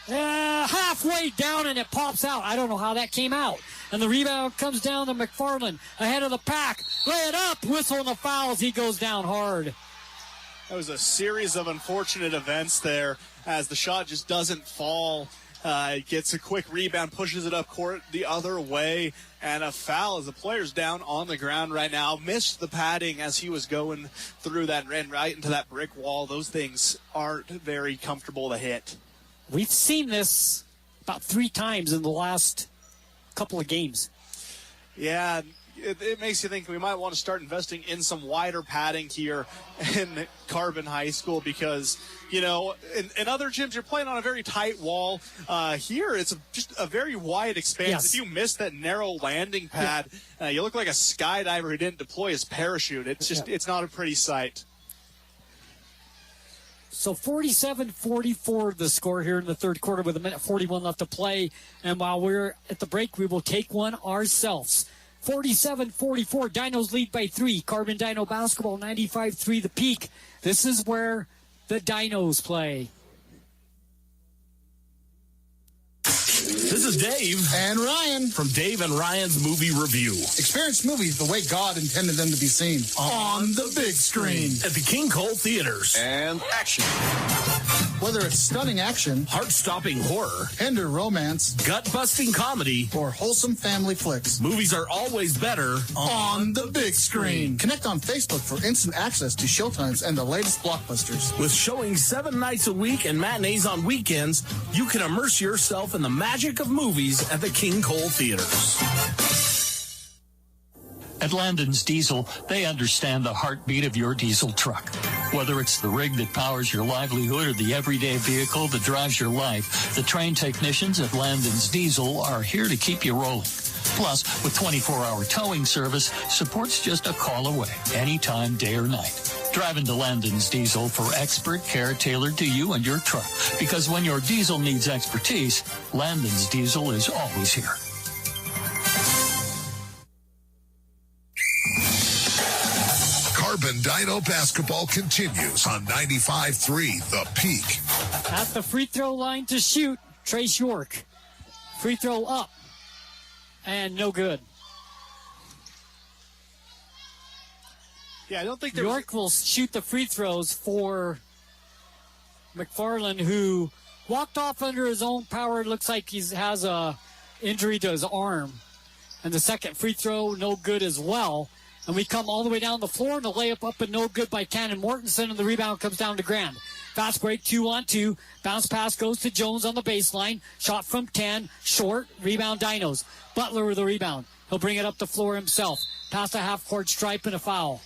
Halfway down and it pops out. I don't know how that came out. And the rebound comes down to McFarland. Ahead of the pack. Lay it up. Whistle on the fouls. He goes down hard. That was a series of unfortunate events there as the shot just doesn't fall. Gets a quick rebound, pushes it up court the other way, and a foul as the player's down on the ground right now. Missed the padding as he was going through that, ran right into that brick wall. Those things aren't very comfortable to hit. We've seen this about 3 times in the last couple of games. Yeah, it makes you think we might want to start investing in some wider padding here in Carbon High School because, you know, in other gyms you're playing on a very tight wall. Here it's just a very wide expanse. Yes. If you miss that narrow landing pad, you look like a skydiver who didn't deploy his parachute. It's just it's not a pretty sight. So 47-44 the score here in the third quarter with 1:41 left to play. And while we're at the break, we will take one ourselves. 47-44. Dinos lead by 3. Carbon Dino Basketball, 95-3 the Peak. This is where the Dinos play. This is Dave and Ryan from Dave and Ryan's Movie Review. Experience movies the way God intended them to be seen. On the big screen. At the King Cole Theaters. And action. Whether it's stunning action, heart-stopping horror, tender romance, gut-busting comedy, or wholesome family flicks, movies are always better on the big screen. Connect on Facebook for instant access to showtimes and the latest blockbusters. With showing 7 nights a week and matinees on weekends, you can immerse yourself in the magic of movies at the King Cole Theaters. At Landon's Diesel, they understand the heartbeat of your diesel truck. Whether it's the rig that powers your livelihood or the everyday vehicle that drives your life, the trained technicians at Landon's Diesel are here to keep you rolling. Plus, with 24-hour towing service, support's just a call away, anytime, day or night. Drive into Landon's Diesel for expert care tailored to you and your truck. Because when your diesel needs expertise, Landon's Diesel is always here. Carbon Dino Basketball continues on 95.3 The Peak. At the free throw line to shoot, Trace York. Free throw up. And no good. Yeah, I don't think York will shoot the free throws for McFarland, who walked off under his own power. It looks like he has a injury to his arm. And the second free throw, no good as well. And we come all the way down the floor, and the layup up and no good by Cannon Mortensen, and the rebound comes down to Grand. Fast break, 2-on-2. Bounce pass goes to Jones on the baseline. Shot from 10, short. Rebound Dinos. Butler with the rebound. He'll bring it up the floor himself. Past a half-court stripe and a foul.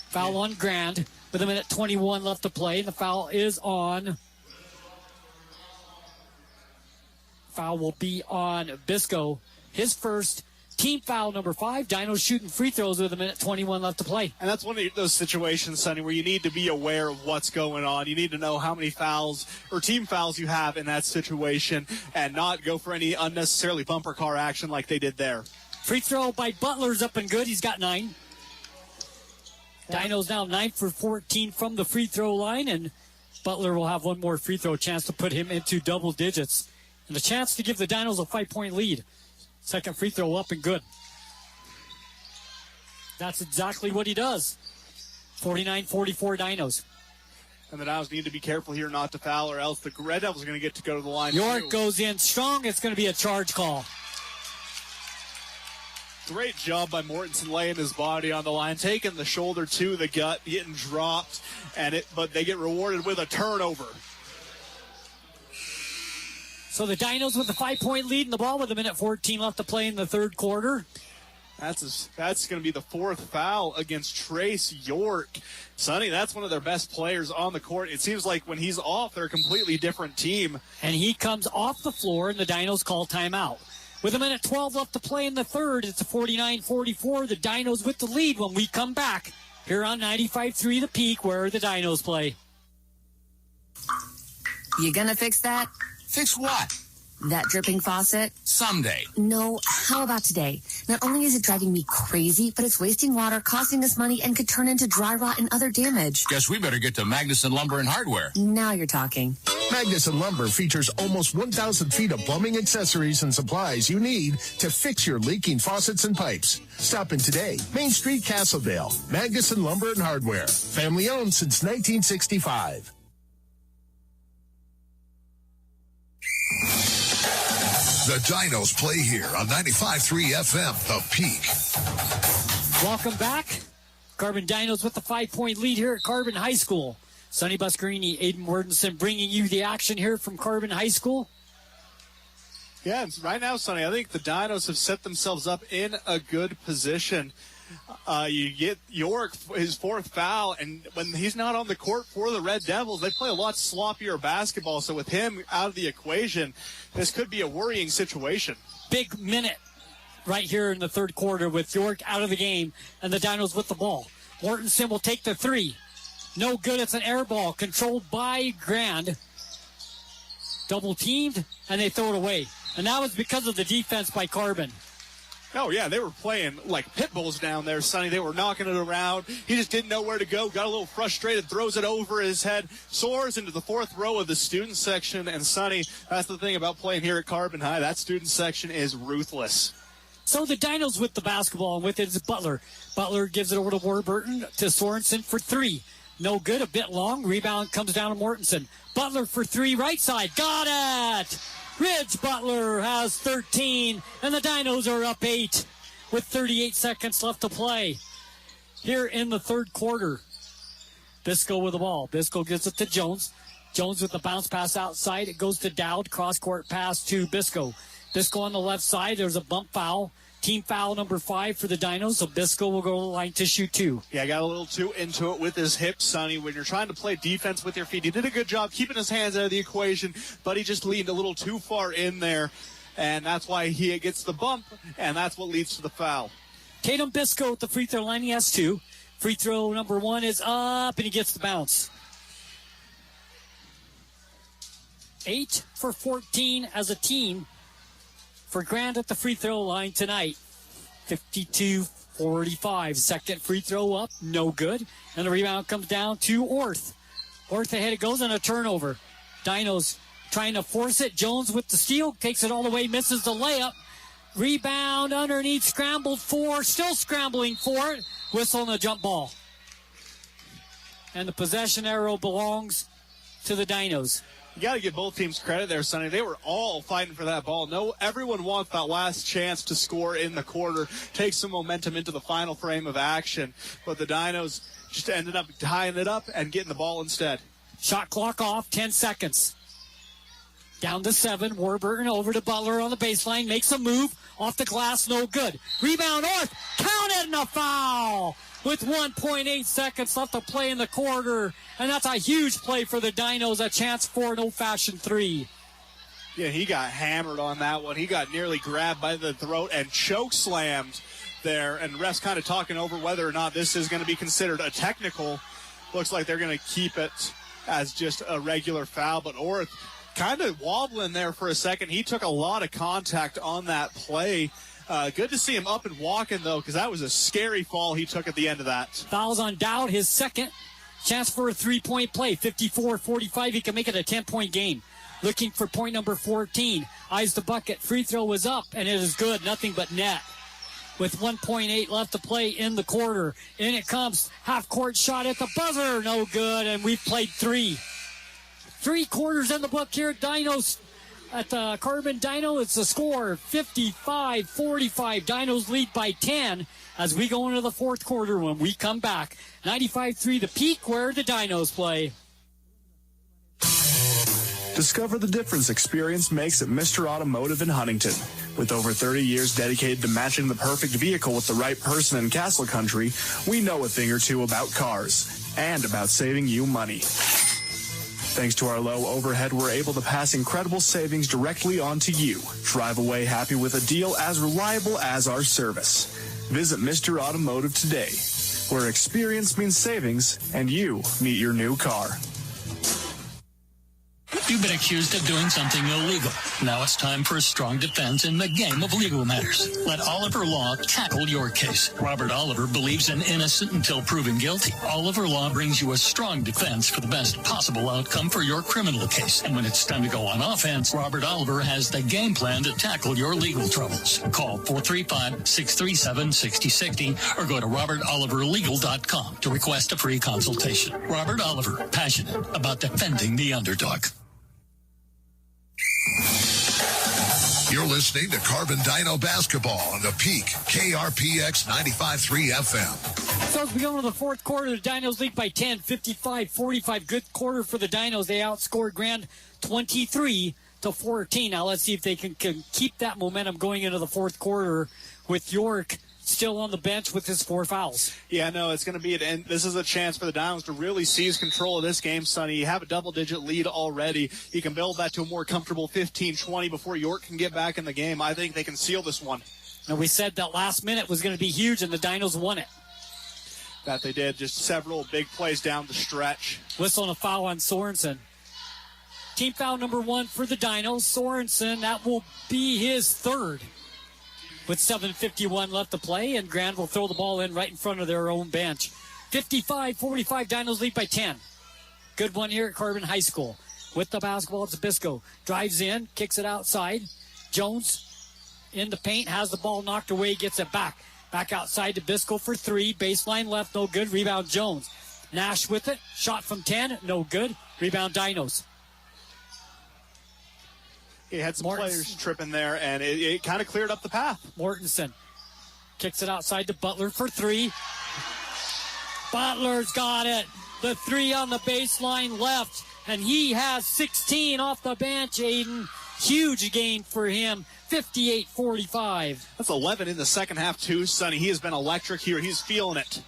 Foul on Grand with 1:21 left to play. And the foul is on. Foul will be on Bisco. His first. Team foul number 5. Dinos shooting free throws with 1:21 left to play. And that's one of those situations, Sonny, where you need to be aware of what's going on. You need to know how many fouls or team fouls you have in that situation and not go for any unnecessarily bumper car action like they did there. Free throw by Butler's up and good. He's got 9. Dinos now 9 for 14 from the free throw line, and Butler will have one more free throw chance to put him into double digits. And a chance to give the Dinos a 5-point lead. Second free throw up and good. That's exactly what he does. 49-44 Dinos. And the Dinos need to be careful here not to foul, or else the Red Devils are going to get to go to the line. York goes in strong. It's going to be a charge call. Great job by Mortensen laying his body on the line, taking the shoulder to the gut, getting dropped, but they get rewarded with a turnover. So the Dinos with the 5-point lead in the ball with 1:14 left to play in the third quarter. That's going to be the 4th foul against Trace York. Sonny, that's one of their best players on the court. It seems like when he's off, they're a completely different team. And he comes off the floor, and the Dinos call timeout. With 1:12 left to play in the third, it's a 49-44. The Dinos with the lead when we come back here on 95.3 The Peak, where the Dinos play. You gonna fix that? Fix what? That dripping faucet? Someday. No, how about today? Not only is it driving me crazy, but it's wasting water, costing us money, and could turn into dry rot and other damage. Guess we better get to Magnuson Lumber and Hardware. Now you're talking. Magnuson Lumber features almost 1,000 feet of plumbing accessories and supplies you need to fix your leaking faucets and pipes. Stop in today. Main Street, Castledale. Magnuson Lumber and Hardware. Family owned since 1965. The Dinos play here on 95.3 FM, The Peak. Welcome back. Carbon Dinos with the 5-point lead here at Carbon High School. Sonny Buscarini, Aiden Mortensen bringing you the action here from Carbon High School. Yeah, right now, Sonny, I think the Dinos have set themselves up in a good position. You get York, his 4th foul, and when he's not on the court for the Red Devils, they play a lot sloppier basketball. So with him out of the equation, this could be a worrying situation. Big minute right here in the third quarter with York out of the game and the Dinos with the ball. Mortensen will take the 3. No good. It's an air ball controlled by Grand. Double teamed, and they throw it away. And that was because of the defense by Carbon. Oh, yeah, they were playing like pit bulls down there, Sonny. They were knocking it around. He just didn't know where to go, got a little frustrated, throws it over his head, soars into the fourth row of the student section. And, Sonny, that's the thing about playing here at Carbon High. That student section is ruthless. So the Dinos with the basketball, and with it is Butler. Butler gives it over to Warburton, to Sorensen for three. No good, a bit long. Rebound comes down to Mortensen. Butler for three, right side. Got it! Ridge Butler has 13, and the Dinos are up 8 with 38 seconds left to play here in the third quarter. Bisco with the ball. Bisco gives it to Jones. Jones with the bounce pass outside. It goes to Dowd. Cross-court pass to Bisco. Bisco on the left side. There's a bump foul. Team foul number 5 for the Dinos, so Bisco will go to the line to shoot 2. Yeah, got a little too into it with his hips, Sonny. When you're trying to play defense with your feet, he did a good job keeping his hands out of the equation, but he just leaned a little too far in there, and that's why he gets the bump, and that's what leads to the foul. Tatum Bisco at the free throw line. He has 2. Free throw number 1 is up, and he gets the bounce. 8 for 14 as a team for Grant at the free throw line tonight. 52-45. Second free throw up, no good. And the rebound comes down to Orth. Orth ahead it goes on a turnover. Dinos trying to force it. Jones with the steal, takes it all the way, misses the layup. Rebound underneath, scrambled for, still scrambling for it. Whistle on the jump ball. And the possession arrow belongs to the Dinos. You got to give both teams credit there, Sonny. They were all fighting for that ball. No, everyone wants that last chance to score in the quarter, take some momentum into the final frame of action. But the Dinos just ended up tying it up and getting the ball instead. Shot clock off, 10 seconds. Down to 7. Warburton over to Butler on the baseline. Makes a move. Off the glass, no good. Rebound, Orth. Counted and a foul. With 1.8 seconds left to play in the quarter. And that's a huge play for the Dinos. A chance for an old-fashioned 3. Yeah, he got hammered on that one. He got nearly grabbed by the throat and choke slammed there. And refs kind of talking over whether or not this is going to be considered a technical. Looks like they're going to keep it as just a regular foul. But Orth kind of wobbling there for a second. He took a lot of contact on that play. Good to see him up and walking, though, because that was a scary fall he took at the end of that. Fouls on Dowd, his second. Chance for a three-point play. 54-45. He can make it a 10-point game. Looking for point number 14. Eyes the bucket. Free throw was up, and it is good. Nothing but net. With 1.8 left to play in the quarter. In it comes. Half-court shot at the buzzer. No good, and we've played 3. 3 quarters in the book here at Dinos. At the Carbon Dino, it's a score 55-45. Dinos lead by 10 as we go into the fourth quarter when we come back. 95-3 the Peak, where the Dinos play. Discover the difference experience makes at Mr. Automotive in Huntington. With over 30 years dedicated to matching the perfect vehicle with the right person in Castle Country, we know a thing or two about cars and about saving you money. Thanks to our low overhead, we're able to pass incredible savings directly on to you. Drive away happy with a deal as reliable as our service. Visit Mr. Automotive today, where experience means savings and you meet your new car. You've been accused of doing something illegal. Now it's time for a strong defense in the game of legal matters. Let Oliver Law tackle your case. Robert Oliver believes in innocent until proven guilty. Oliver Law brings you a strong defense for the best possible outcome for your criminal case. And when it's time to go on offense, Robert Oliver has the game plan to tackle your legal troubles. Call 435-637-6060 or go to robertoliverlegal.com to request a free consultation. Robert Oliver, passionate about defending the underdog. You're listening to Carbon Dino Basketball on the Peak, KRPX 95.3 FM. So as we go into the fourth quarter, the Dinos lead by 10, 55-45. Good quarter for the Dinos. They outscored Grand 23-14. Now let's see if they can keep that momentum going into the fourth quarter with York still on the bench with his 4 fouls. Yeah, no, it's going to be an end. This is a chance for the Dinos to really seize control of this game, Sonny. You have a double-digit lead already. You can build that to a more comfortable 15-20 before York can get back in the game. I think they can seal this one. And we said that last minute was going to be huge, and the Dinos won it. That they did. Just several big plays down the stretch. Whistle and a foul on Sorensen. Team foul number 1 for the Dinos. Sorensen, that will be his 3rd. with 7:51 left to play, and Grand will throw the ball in right in front of their own bench. 55-45, Dinos lead by 10. Good one here at Carbon High School. With the basketball, it's Bisco. Drives in, kicks it outside. Jones in the paint, has the ball knocked away, gets it back. Back outside to Bisco for 3. Baseline left, no good. Rebound Jones. Nash with it. Shot from 10, no good. Rebound Dinos. He had some players tripping there, and it kind of cleared up the path. Mortensen kicks it outside to Butler for 3. Butler's got it. The 3 on the baseline left, and he has 16 off the bench, Aiden. Huge game for him. 58-45. That's 11 in the second half, too, Sonny. He has been electric here. He's feeling it.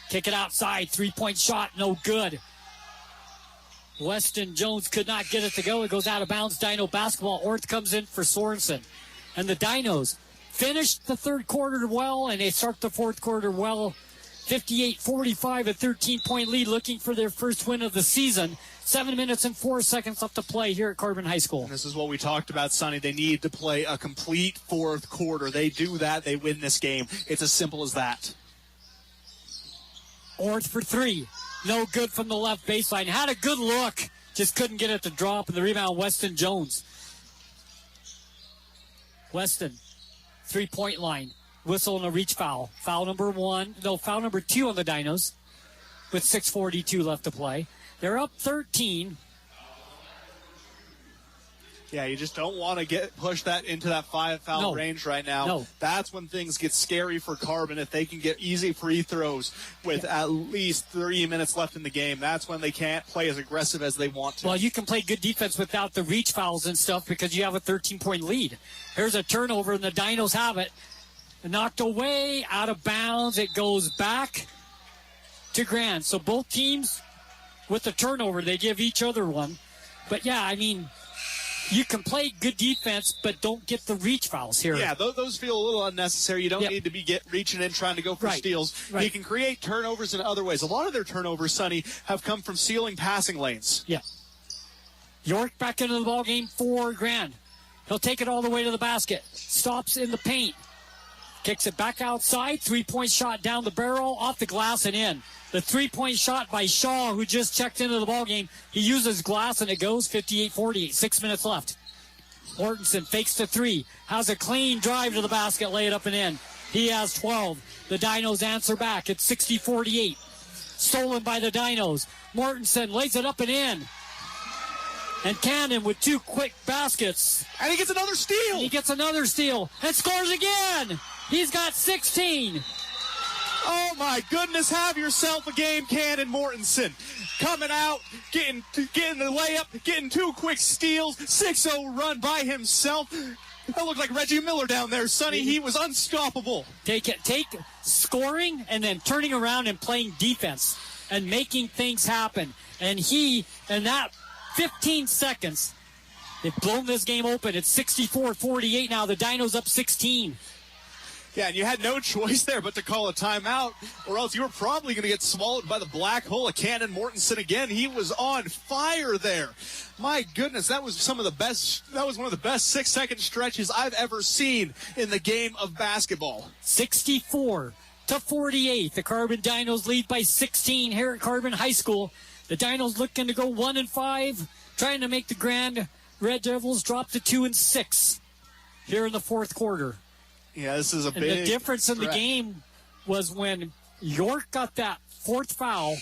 Kick it outside. 3-point shot, no good. Weston Jones could not get it to go. It goes out of bounds. Dino basketball. Orth comes in for Sorensen. And the Dinos finished the third quarter well, and they start the fourth quarter well. 58-45, a 13-point lead, looking for their first win of the season. 7 minutes and 4 seconds left to play here at Carbon High School. And this is what we talked about, Sonny. They need to play a complete fourth quarter. They do that, they win this game. It's as simple as that. Orth for 3. No good from the left baseline. Had a good look. Just couldn't get it to drop. And the rebound, Weston Jones. Weston, 3-point line. Whistle and a reach foul. Foul number 2 on the Dinos with 6:42 left to play. They're up 13. Yeah, you just don't want to push that into that 5-foul range right now. No. That's when things get scary for Carbon. If they can get easy free throws with at least 3 minutes left in the game, that's when they can't play as aggressive as they want to. Well, you can play good defense without the reach fouls and stuff because you have a 13-point lead. Here's a turnover, and the Dinos have it. Knocked away, out of bounds. It goes back to Grand. So both teams with the turnover, they give each other one. But, yeah, I mean, you can play good defense, but don't get the reach fouls here. Yeah, those feel a little unnecessary. You don't need to be reaching in trying to go for steals. Right. You can create turnovers in other ways. A lot of their turnovers, Sonny, have come from sealing passing lanes. Yeah. York back into the ball game for Grand. He'll take it all the way to the basket. Stops in the paint. Kicks it back outside. 3-point shot down the barrel, off the glass and in. The 3-point shot by Shaw, who just checked into the ballgame. He uses glass, and it goes 58-48. 6 minutes left. Mortensen fakes to 3. Has a clean drive to the basket, lay it up and in. He has 12. The Dinos answer back. It's 60-48. Stolen by the Dinos. Mortensen lays it up and in. And Cannon with 2 quick baskets. And he gets another steal. And scores again. He's got 16. Oh, my goodness. Have yourself a game, Cannon Mortensen. Coming out, getting the layup, getting 2 quick steals, 6-0 run by himself. That looked like Reggie Miller down there, Sonny. He was unstoppable. Take scoring and then turning around and playing defense and making things happen. And in that 15 seconds, they've blown this game open. It's 64-48 now. The Dinos up 16. Yeah, and you had no choice there but to call a timeout, or else you were probably going to get swallowed by the black hole of Cannon Mortensen again. He was on fire there. My goodness, that was one of the best 6-second stretches I've ever seen in the game of basketball. 64-48. The Carbon Dinos lead by 16 here at Carbon High School. The Dinos looking to go 1-5, trying to make the Grand Red Devils drop to 2-6 here in the fourth quarter. Yeah, this is a big And the difference in the threat. game was when York got that 4th foul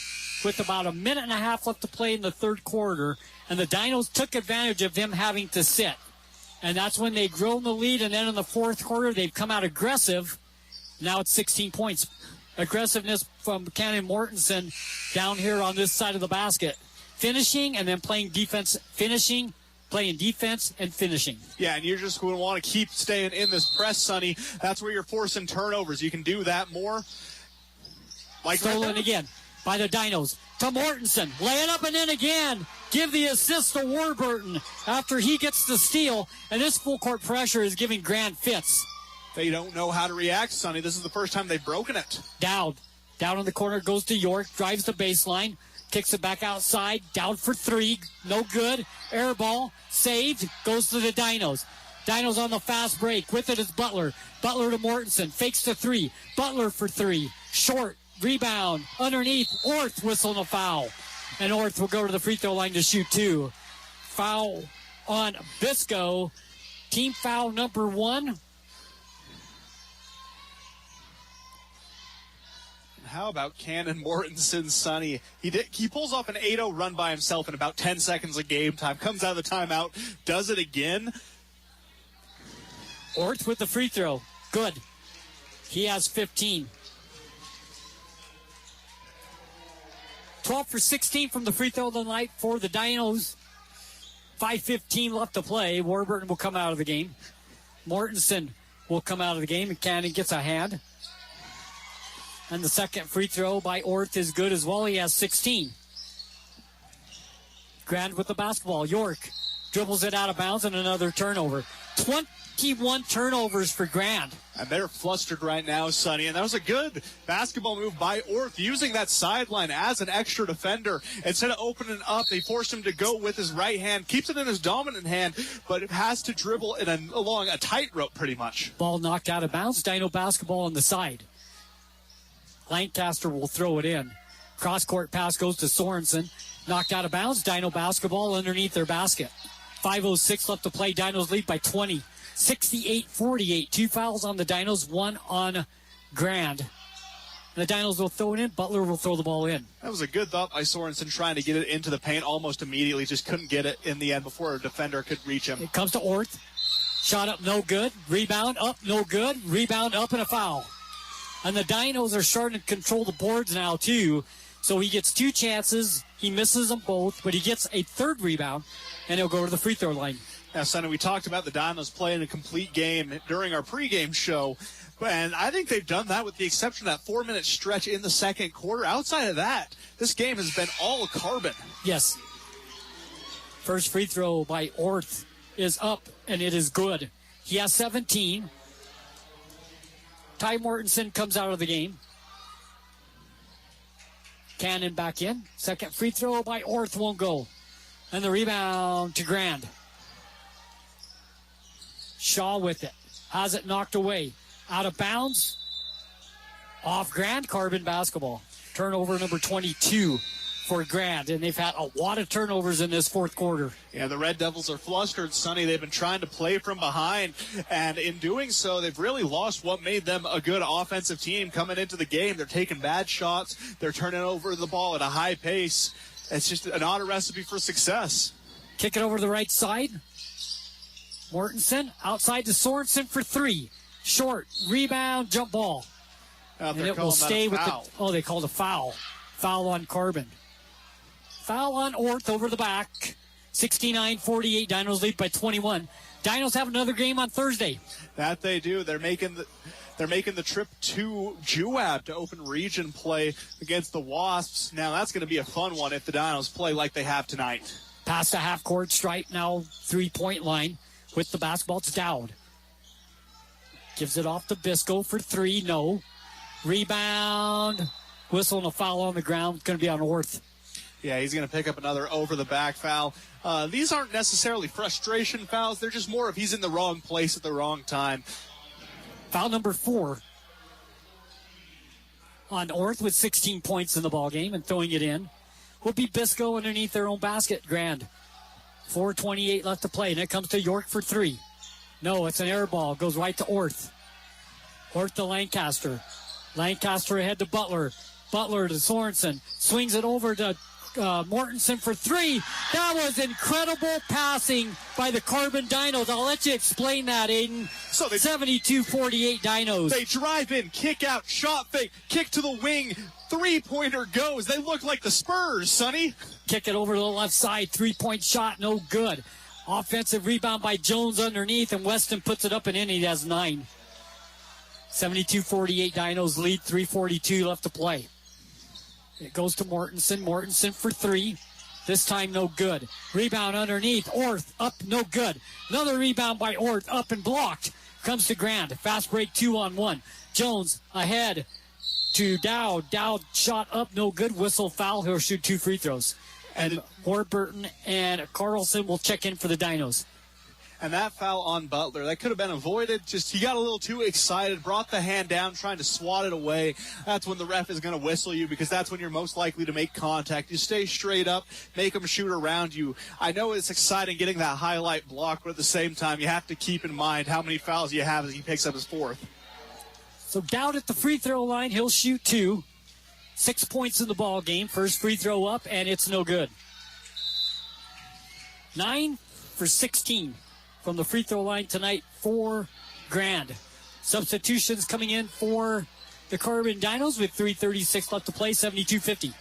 with about a minute and a half left to play in the third quarter, and the Dinos took advantage of him having to sit. And that's when they've grown the lead, and then in the fourth quarter, they've come out aggressive. Now it's 16 points. Aggressiveness from Cannon Mortensen down here on this side of the basket. Finishing and then playing defense, finishing, playing defense, and finishing. Yeah, and you're just going to want to keep staying in this press, Sonny. That's where you're forcing turnovers. You can do that more. Stolen again by the Dinos to Mortensen. Lay it up and in again. Give the assist to Warburton after he gets the steal. And this full court pressure is giving Grand fits. They don't know how to react, Sonny. This is the first time they've broken it. Dowd. Down in the corner goes to York. Drives the baseline. Kicks it back outside. Dowd for 3. No good. Air ball. Saved. Goes to the Dinos. Dinos on the fast break. With it is Butler. Butler to Mortensen. Fakes to three. Butler for three. Short. Rebound. Underneath. Orth whistling a foul. And Orth will go to the free throw line to shoot two. Foul on Bisco. Team foul number 1. How about Cannon Mortensen, Sonny? He pulls off an 8-0 run by himself in about 10 seconds of game time. Comes out of the timeout, does it again. Orth with the free throw. Good. He has 15. 12 for 16 from the free throw tonight for the Dinos. 5:15 left to play. Warburton will come out of the game. Mortensen will come out of the game, and Cannon gets a hand. And the second free throw by Orth is good as well. He has 16. Grand with the basketball. York dribbles it out of bounds and another turnover. 21 turnovers for Grand. And they're flustered right now, Sonny. And that was a good basketball move by Orth, using that sideline as an extra defender. Instead of opening up, they forced him to go with his right hand. Keeps it in his dominant hand, but it has to dribble along a tightrope pretty much. Ball knocked out of bounds. Dino basketball on the side. Lancaster will throw it in. Cross-court pass goes to Sorensen. Knocked out of bounds. Dino basketball underneath their basket. 5:06 left to play. Dinos lead by 20. 68-48. 2 fouls on the Dinos, 1 on Grand. The Dinos will throw it in. Butler will throw the ball in. That was a good thought by Sorensen, trying to get it into the paint almost immediately. Just couldn't get it in the end before a defender could reach him. It comes to Orth. Shot up, no good. Rebound up, no good. Rebound up, and a foul. And the Dinos are starting to control the boards now, too. So he gets 2 chances. He misses them both, but he gets a third rebound, and he'll go to the free throw line. Now, Sonny, we talked about the Dinos playing a complete game during our pregame show, and I think they've done that with the exception of that 4-minute stretch in the second quarter. Outside of that, this game has been all carbon. Yes. First free throw by Orth is up, and it is good. He has 17. Ty Mortensen comes out of the game. Cannon back in. Second free throw by Orth won't go. And the rebound to Grand. Shaw with it. Has it knocked away. Out of bounds. Off Grand. Carbon basketball. Turnover number 22 for Grand. And they've had a lot of turnovers in this fourth quarter. Yeah, the Red Devils are flustered, Sonny. They've been trying to play from behind. And in doing so, they've really lost what made them a good offensive team coming into the game. They're taking bad shots. They're turning over the ball at a high pace. It's just not a recipe for success. Kick it over to the right side. Mortensen outside to Sorensen for 3. Short. Rebound. Jump ball. And it will stay with the... Oh, they called a foul. Foul on Carbon. Foul on Orth over the back. 69-48. Dinos lead by 21. Dinos have another game on Thursday. That they do. They're making the trip to Juab to open region play against the Wasps. Now that's going to be a fun one if the Dinos play like they have tonight. Past the half-court stripe, now 3-point line with the basketball. It's Dowd. Gives it off to Bisco for 3. No. Rebound. Whistle and a foul on the ground. It's going to be on Orth. Yeah, he's going to pick up another over-the-back foul. These aren't necessarily frustration fouls. They're just more of he's in the wrong place at the wrong time. Foul number 4 on Orth with 16 points in the ballgame and throwing it in. Will be Bisco underneath their own basket. Grand. 4:28 left to play. And it comes to York for 3. No, it's an air ball. Goes right to Orth. Orth to Lancaster. Lancaster ahead to Butler. Butler to Sorensen. Swings it over to Mortensen for 3. That was incredible passing by the Carbon Dinos. I'll let you explain that, Aiden. So 72-48 Dinos. They drive in, kick out, shot fake, kick to the wing, 3-pointer goes. They look like the Spurs, Sonny. Kick it over to the left side. 3-point shot, no good. Offensive rebound by Jones underneath, and Weston puts it up and in. He has 9. 72-48 Dinos lead. 3:42 left to play. It goes to Mortensen. Mortensen for 3. This time no good. Rebound underneath. Orth up, no good. Another rebound by Orth, up and blocked. Comes to Grand. Fast break 2-on-1. Jones ahead to Dowd. Dowd shot up, no good. Whistle foul. He'll shoot 2 free throws. And Warburton and Carlson will check in for the Dinos. And that foul on Butler, that could have been avoided. Just he got a little too excited, brought the hand down, trying to swat it away. That's when the ref is going to whistle you, because that's when you're most likely to make contact. You stay straight up, make them shoot around you. I know it's exciting getting that highlight block, but at the same time, you have to keep in mind how many fouls you have as he picks up his fourth. So down at the free throw line, he'll shoot 2. 6 points in the ball game. First free throw up, and it's no good. 9 for 16 from the free throw line tonight for Grand. Substitutions coming in for the Carbon Dinos with 3:36 left to play, 72-50.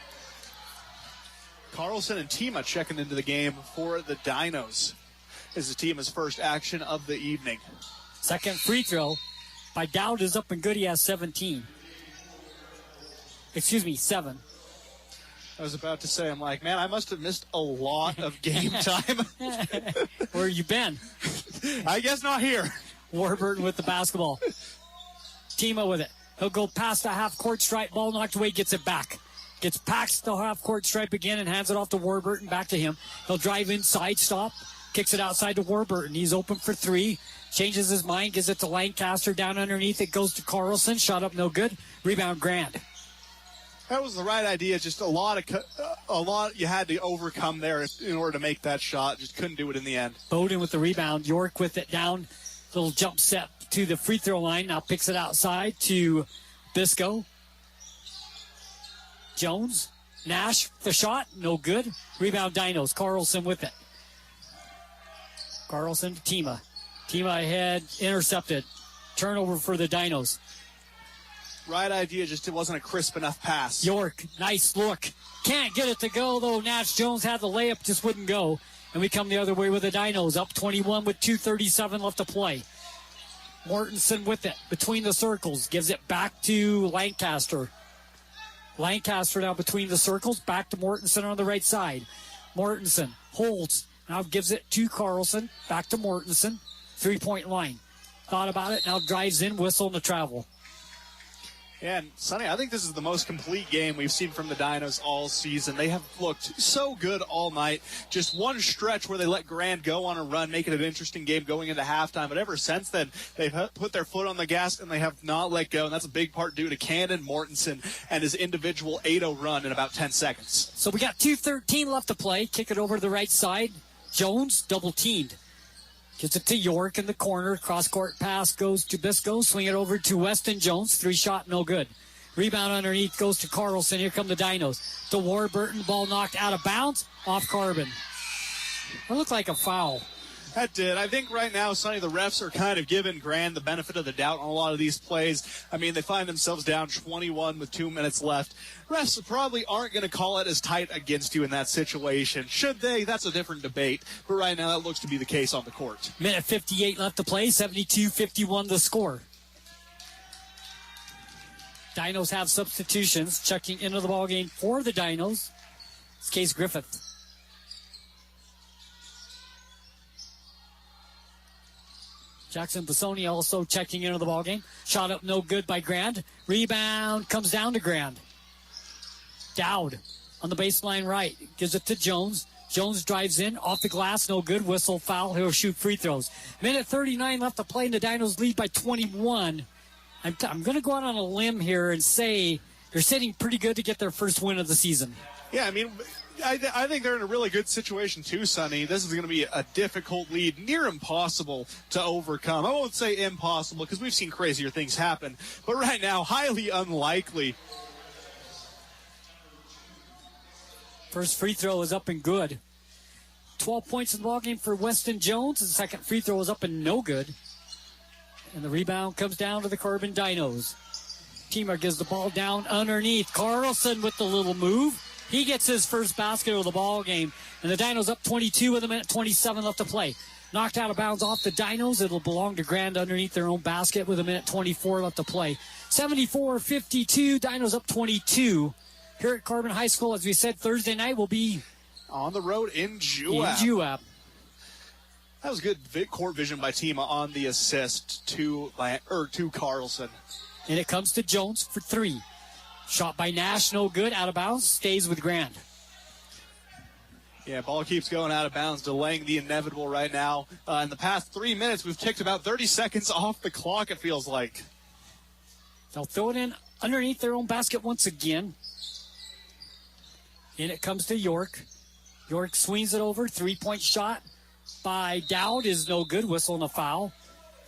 Carlson and Tima checking into the game for the Dinos as the Tima's first action of the evening. Second free throw by Dowd is up and good. He has 17. 7. I was about to say, I'm like, man, I must have missed a lot of game time. Where you been? I guess not here. Warburton with the basketball. Tima with it. He'll go past the half-court stripe. Ball knocked away, gets it back. Gets past the half-court stripe again and hands it off to Warburton. Back to him. He'll drive inside, stop. Kicks it outside to Warburton. He's open for 3. Changes his mind, gives it to Lancaster. Down underneath, it goes to Carlson. Shot up, no good. Rebound, Grand. That was the right idea. Just a lot you had to overcome there in order to make that shot. Just couldn't do it in the end. Bowden with the rebound. York with it down. Little jump set to the free throw line. Now picks it outside to Bisco. Jones. Nash, the shot. No good. Rebound, Dinos. Carlson with it. Carlson to Tima. Tima ahead. Intercepted. Turnover for the Dinos. Right idea, just it wasn't a crisp enough pass. York, nice look. Can't get it to go, though. Nash Jones had the layup, just wouldn't go. And we come the other way with the Dinos, up 21 with 2:37 left to play. Mortensen with it, between the circles, gives it back to Lancaster. Lancaster now between the circles, back to Mortensen on the right side. Mortensen holds, now gives it to Carlson, back to Mortensen. 3-point line. Thought about it, now drives in, whistle and the travel. Yeah, and Sonny, I think this is the most complete game we've seen from the Dinos all season. They have looked so good all night. Just one stretch where they let Grand go on a run, make it an interesting game going into halftime. But ever since then, they've put their foot on the gas and they have not let go. And that's a big part due to Cannon Mortensen and his individual 8-0 run in about 10 seconds. So we got 2:13 left to play. Kick it over to the right side. Jones double-teamed. Gets it to York in the corner. Cross-court pass goes to Bisco. Swing it over to Weston Jones. 3-shot, no good. Rebound underneath goes to Carlson. Here come the Dinos. To Warburton. Ball knocked out of bounds. Off Carbon. That looked like a foul. That did. I think right now, Sonny, the refs are kind of giving Grand the benefit of the doubt on a lot of these plays. I mean, they find themselves down 21 with 2 minutes left. Refs probably aren't going to call it as tight against you in that situation. Should they? That's a different debate. But right now, that looks to be the case on the court. Minute 58 left to play. 72-51 the score. Dinos have substitutions. Checking into the ballgame for the Dinos. It's Case Griffith. Jackson Bassoni also checking into the ballgame. Shot up no good by Grand. Rebound comes down to Grand. Dowd on the baseline right. Gives it to Jones. Jones drives in. Off the glass. No good. Whistle foul. He'll shoot free throws. Minute 39 left to play and the Dinos lead by 21. I'm going to go out on a limb here and say they're sitting pretty good to get their first win of the season. Yeah, I mean, I think they're in a really good situation too, Sonny. This is going to be a difficult lead, near impossible to overcome. I won't say impossible because we've seen crazier things happen, but right now, highly unlikely. First free throw is up and good. 12 points in the ballgame for Weston Jones. The second free throw is up and no good. And the rebound comes down to the Carbon Dinos. Teamer gives the ball down underneath. Carlson with the little move. He gets his first basket of the ball game. And the Dinos up 22 with a minute 27 left to play. Knocked out of bounds off the Dinos. It'll belong to Grand underneath their own basket with a minute 24 left to play. 74-52. Dinos up 22. Here at Carbon High School, as we said, Thursday night will be on the road in Juab. That was good court vision by Tima on the assist to Carlson. And it comes to Jones for 3. Shot by Nash, no good, out of bounds, stays with Grand. Yeah, ball keeps going out of bounds, delaying the inevitable right now. In the past 3 minutes, we've ticked about 30 seconds off the clock, it feels like. They'll throw it in underneath their own basket once again. In it comes to York. York swings it over. 3-point shot by Dowd is no good. Whistle and a foul.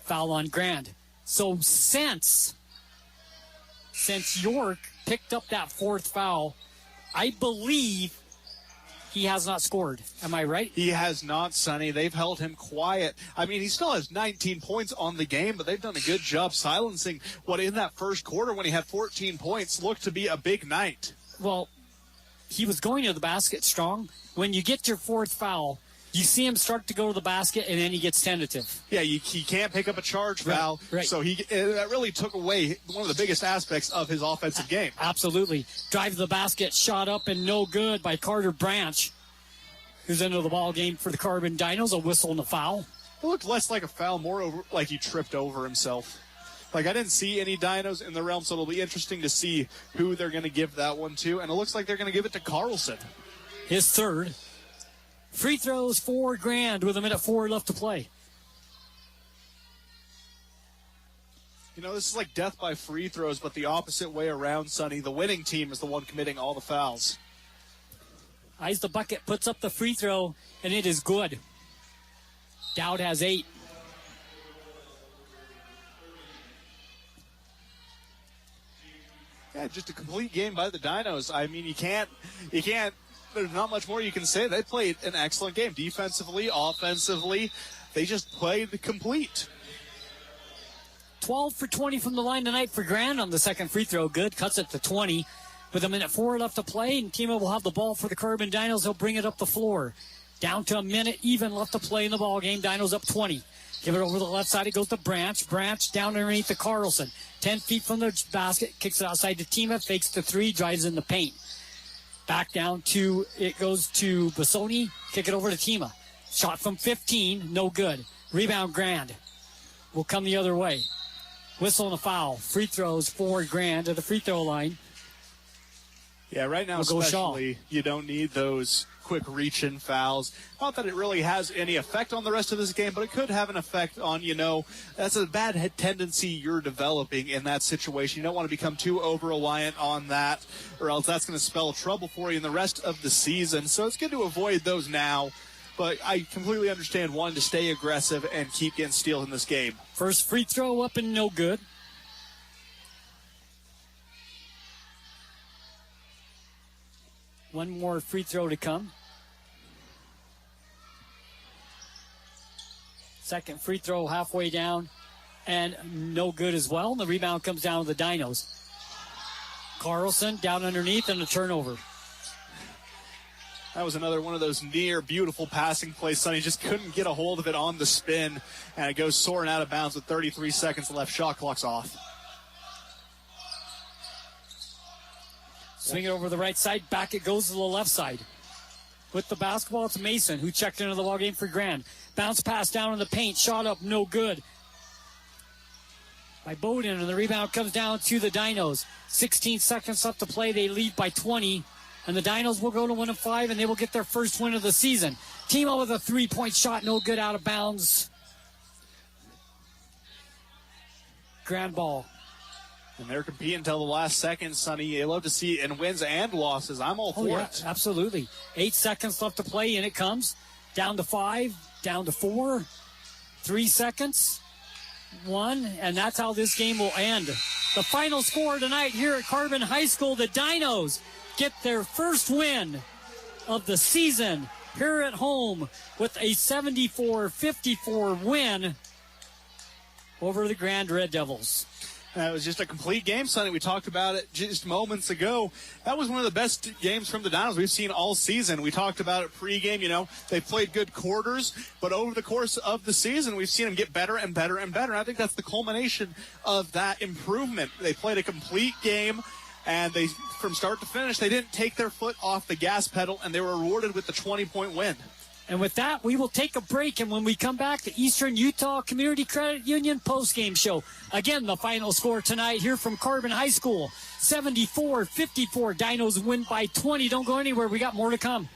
Foul on Grand. So since York picked up that fourth foul, I believe he has not scored. Am I right? He has not, Sonny. They've held him quiet. I mean, he still has 19 points on the game, but they've done a good job silencing what in that first quarter when he had 14 points looked to be a big night. Well, he was going to the basket strong. When you get your fourth foul, you see him start to go to the basket, and then he gets tentative. Yeah, he can't pick up a charge foul, right. So that really took away one of the biggest aspects of his offensive game. Absolutely. Drive to the basket, shot up and no good by Carter Branch, who's into the ball game for the Carbon Dinos. A whistle and a foul. It looked less like a foul, more like he tripped over himself. Like, I didn't see any Dinos in the realm, so it'll be interesting to see who they're going to give that one to. And it looks like they're going to give it to Carlson. His third. Free throws for Grand with 1:04 left to play. You know, this is like death by free throws, but the opposite way around, Sonny. The winning team is the one committing all the fouls. Eyes the bucket, puts up the free throw, and it is good. Dowd has 8. Yeah, just a complete game by the Dinos. I mean, you can't, there's not much more you can say. They played an excellent game. Defensively, offensively, they just played complete. 12 for 20 from the line tonight for Grand on the second free throw. Good, cuts it to 20. With 1:04 left to play, and Kima will have the ball for the Carbon Dinos. He'll bring it up the floor. Down to a minute even left to play in the ball game. Dinos up 20. Give it over the left side. It goes to Branch. Branch down underneath the Carlson. 10 feet from the basket. Kicks it outside to Tima. Fakes the 3. Drives in the paint. Back down to, it goes to Bassoni. Kick it over to Tima. Shot from 15. No good. Rebound Grand. Will come the other way. Whistle and a foul. Free throws for Grand at the free throw line. Yeah, right now especially, you don't need those quick reach-in fouls. Not that it really has any effect on the rest of this game, but it could have an effect on, that's a bad tendency you're developing in that situation. You don't want to become too over-reliant on that, or else that's going to spell trouble for you in the rest of the season. So it's good to avoid those now, but I completely understand wanting to stay aggressive and keep getting steals in this game. First free throw up and no good. One more free throw to come. Second free throw halfway down and no good as well. And the rebound comes down to the Dinos. Carlson down underneath and a turnover. That was another one of those near beautiful passing plays. Sonny just couldn't get a hold of it on the spin, and it goes soaring out of bounds with 33 seconds left. Shot clock's off. Swing it over the right side. Back it goes to the left side. With the basketball, it's Mason, who checked into the ballgame for Grand. Bounce pass down in the paint. Shot up, no good. By Bowden, and the rebound comes down to the Dinos. 16 seconds left to play. They lead by 20. And the Dinos will go to 1-5, and they will get their first win of the season. Timo with a 3-point shot, no good, out of bounds. Grand ball. And they're competing until the last second, Sonny. You love to see it in wins and losses. I'm all for it. Absolutely. 8 seconds left to play, and it comes. Down to 5, down to 4, 3 seconds, 1, and that's how this game will end. The final score tonight here at Carbon High School, the Dinos get their first win of the season here at home with a 74-54 win over the Grand Red Devils. It was just a complete game, Sonny. We talked about it just moments ago. That was one of the best games from the Dinos we've seen all season. We talked about it pregame. They played good quarters, but over the course of the season, we've seen them get better and better and better. And I think that's the culmination of that improvement. They played a complete game, and they, from start to finish, they didn't take their foot off the gas pedal, and they were rewarded with the 20-point win. And with that, we will take a break, and when we come back, the Eastern Utah Community Credit Union postgame show. Again, the final score tonight here from Carbon High School, 74-54. Dinos win by 20. Don't go anywhere. We got more to come.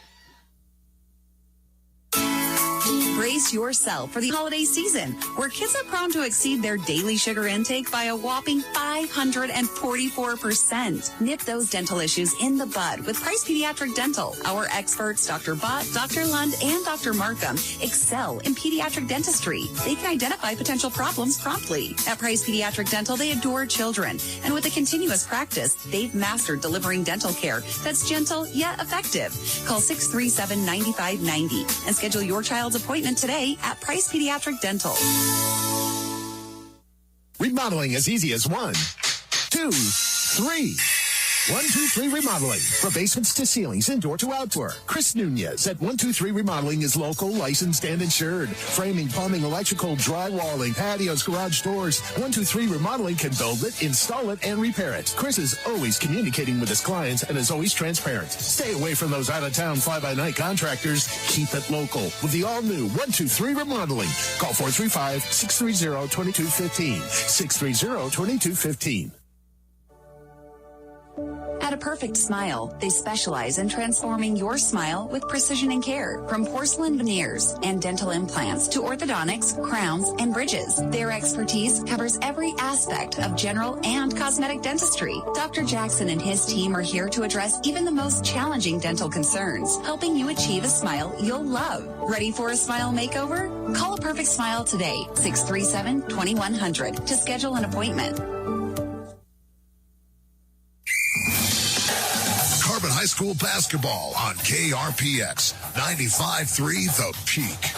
Brace yourself for the holiday season, where kids are prone to exceed their daily sugar intake by a whopping 544%. Nip those dental issues in the bud with Price Pediatric Dental. Our experts, Dr. Bott, Dr. Lund, and Dr. Markham, excel in pediatric dentistry. They can identify potential problems promptly. At Price Pediatric Dental, they adore children, and with a continuous practice, they've mastered delivering dental care that's gentle yet effective. Call 637-9590 and schedule your child's appointment today at Price Pediatric Dental. Remodeling as easy as 1, 2, 3. 123 Remodeling. From basements to ceilings, indoor to outdoor. Chris Nunez at 123 Remodeling is local, licensed, and insured. Framing, plumbing, electrical, drywalling, patios, garage doors. 123 Remodeling can build it, install it, and repair it. Chris is always communicating with his clients and is always transparent. Stay away from those out-of-town fly-by-night contractors. Keep it local with the all-new 123 Remodeling. Call 435-630-2215. 630-2215. At A Perfect Smile, they specialize in transforming your smile with precision and care. From porcelain veneers and dental implants to orthodontics, crowns, and bridges, their expertise covers every aspect of general and cosmetic dentistry. Dr. Jackson and his team are here to address even the most challenging dental concerns, helping you achieve a smile you'll love. Ready for a smile makeover? Call A Perfect Smile today, 637-2100, to schedule an appointment. Carbon High School basketball on KRPX 95.3 The Peak.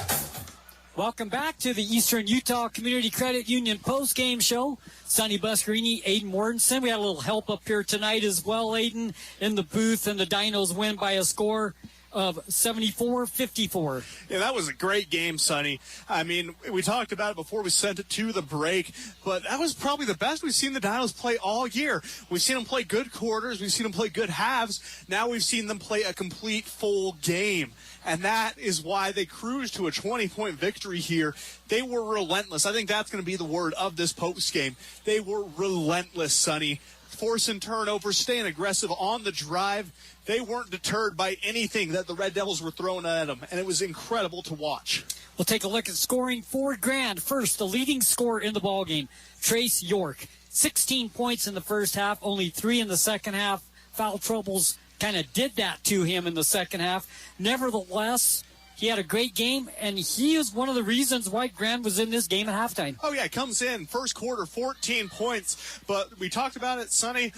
Welcome back to the Eastern Utah Community Credit Union post-game show. Sonny Buscarini, Aiden Mortensen. We had a little help up here tonight as well, Aiden, in the booth, and the Dinos win by a score of 74-54. Yeah, that was a great game, Sonny. I mean, we talked about it before we sent it to the break, but that was probably the best we've seen the Dinos play all year. We've seen them play good quarters. We've seen them play good halves. Now we've seen them play a complete full game. And that is why they cruised to a 20-point victory here. They were relentless. I think that's going to be the word of this post game. They were relentless, Sonny. Forcing turnovers, staying aggressive on the drive. They weren't deterred by anything that the Red Devils were throwing at them, and it was incredible to watch. We'll take a look at scoring for Grand. First, the leading scorer in the ballgame, Trace York. 16 points in the first half, only 3 in the second half. Foul troubles kind of did that to him in the second half. Nevertheless, he had a great game, and he is one of the reasons why Grand was in this game at halftime. Oh, yeah, comes in first quarter, 14 points. But we talked about it, Sonny.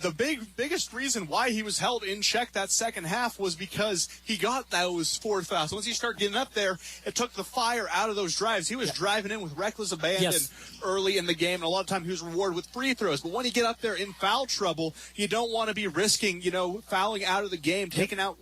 The biggest reason why he was held in check that second half was because he got those 4 fouls. Once he started getting up there, it took the fire out of those drives. He was driving in with reckless abandon early in the game, and a lot of time he was rewarded with free throws. But when you get up there in foul trouble, you don't want to be risking, fouling out of the game, taking out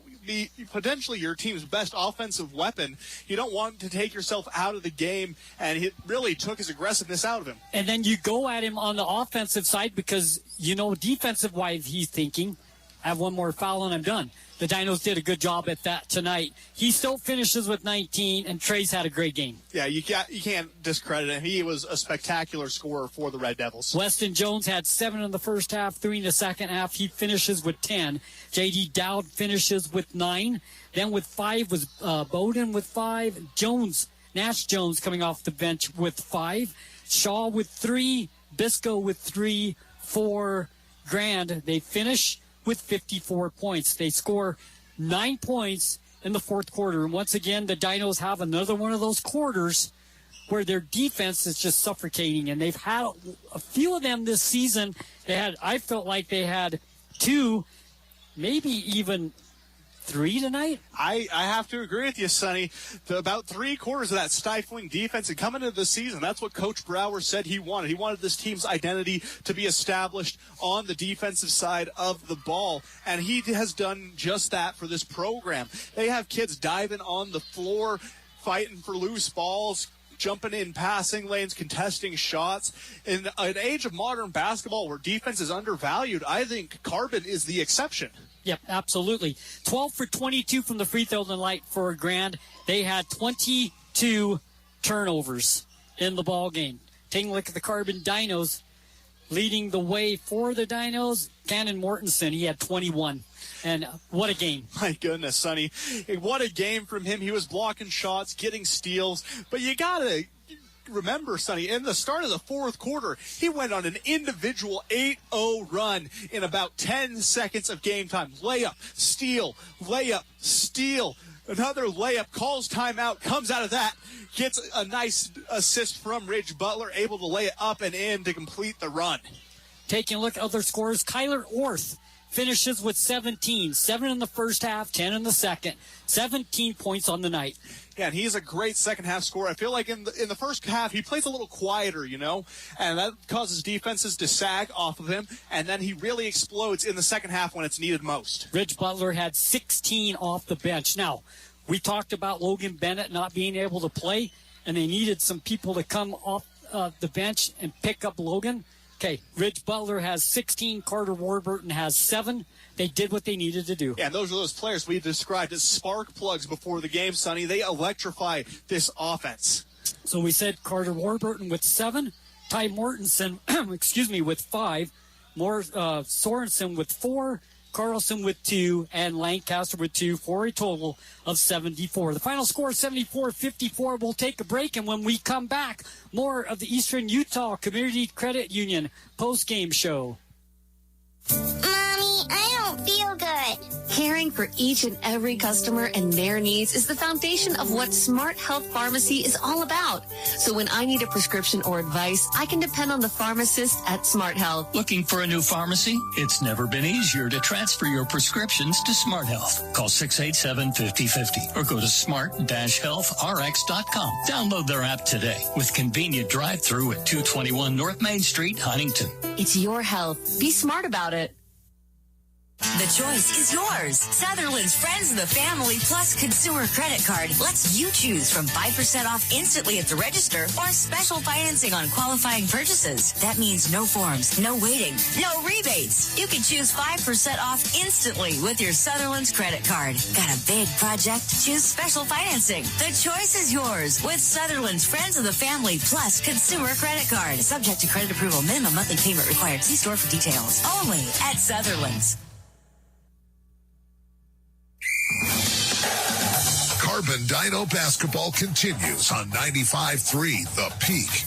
potentially your team's best offensive weapon. You don't want to take yourself out of the game, and it really took his aggressiveness out of him. And then you go at him on the offensive side because, defensive-wise, he's thinking, I have one more foul and I'm done. The Dinos did a good job at that tonight. He still finishes with 19, and Trey's had a great game. Yeah, you can't discredit him. He was a spectacular scorer for the Red Devils. Weston Jones had 7 in the first half, 3 in the second half. He finishes with 10. J.D. Dowd finishes with 9. Then with 5 was Bowden with 5. Nash Jones coming off the bench with 5. Shaw with 3. Bisco with 3. For Grand, they finish with 54 points. They score 9 points in the fourth quarter. And once again, the Dinos have another one of those quarters where their defense is just suffocating. And they've had a few of them this season. I felt like they had 2, maybe even 3 tonight. I have to agree with you, Sonny. About 3/4 of that stifling defense, and coming into the season, that's what Coach Brower said he wanted. He wanted this team's identity to be established on the defensive side of the ball, and he has done just that for this program. They have kids diving on the floor, fighting for loose balls, jumping in passing lanes, contesting shots. In an age of modern basketball where defense is undervalued, I think Carbon is the exception. Yep, absolutely. 12 for 22 from the free throw line for Grand. They had 22 turnovers in the ball game. Taking a look at the Carbon Dinos, leading the way for the Dinos. Cannon Mortensen, he had 21. And what a game. My goodness, Sonny. What a game from him. He was blocking shots, getting steals. But you got to remember, Sonny, in the start of the fourth quarter, he went on an individual 8-0 run in about 10 seconds of game time. Layup, steal, another layup, calls timeout, comes out of that, gets a nice assist from Ridge Butler, able to lay it up and in to complete the run. Taking a look at other scores, Kyler Orth finishes with 17, 7 in the first half, 10 in the second, 17 points on the night. Yeah, and he's a great second-half scorer. I feel like in the first half, he plays a little quieter, and that causes defenses to sag off of him, and then he really explodes in the second half when it's needed most. Ridge Butler had 16 off the bench. Now, we talked about Logan Bennett not being able to play, and they needed some people to come off the bench and pick up Logan. Okay, Ridge Butler has 16, Carter Warburton has 7. They did what they needed to do. Yeah, and those are those players we described as spark plugs before the game, Sonny. They electrify this offense. So we said Carter Warburton with 7, Ty Mortensen, with 5, Sorensen with 4, Carlson with 2, and Lancaster with 2 for a total of 74. The final score, 74-54. We'll take a break, and when we come back, more of the Eastern Utah Community Credit Union post-game show. Mommy, I don't feel good. Caring for each and every customer and their needs is the foundation of what Smart Health Pharmacy is all about. So when I need a prescription or advice, I can depend on the pharmacist at Smart Health. Looking for a new pharmacy? It's never been easier to transfer your prescriptions to Smart Health. Call 687-5050 or go to smart-healthrx.com. Download their app today with convenient drive-through at 221 North Main Street, Huntington. It's your health. Be smart about it. The choice is yours. Sutherland's Friends of the Family Plus Consumer Credit Card lets you choose from 5% off instantly at the register or special financing on qualifying purchases. That means no forms, no waiting, no rebates. You can choose 5% off instantly with your Sutherland's credit card. Got a big project? Choose special financing. The choice is yours with Sutherland's Friends of the Family Plus Consumer Credit Card. Subject to credit approval. Minimum monthly payment required. See store for details. Only at Sutherland's. Carbon Dino basketball continues on 95.3 The Peak.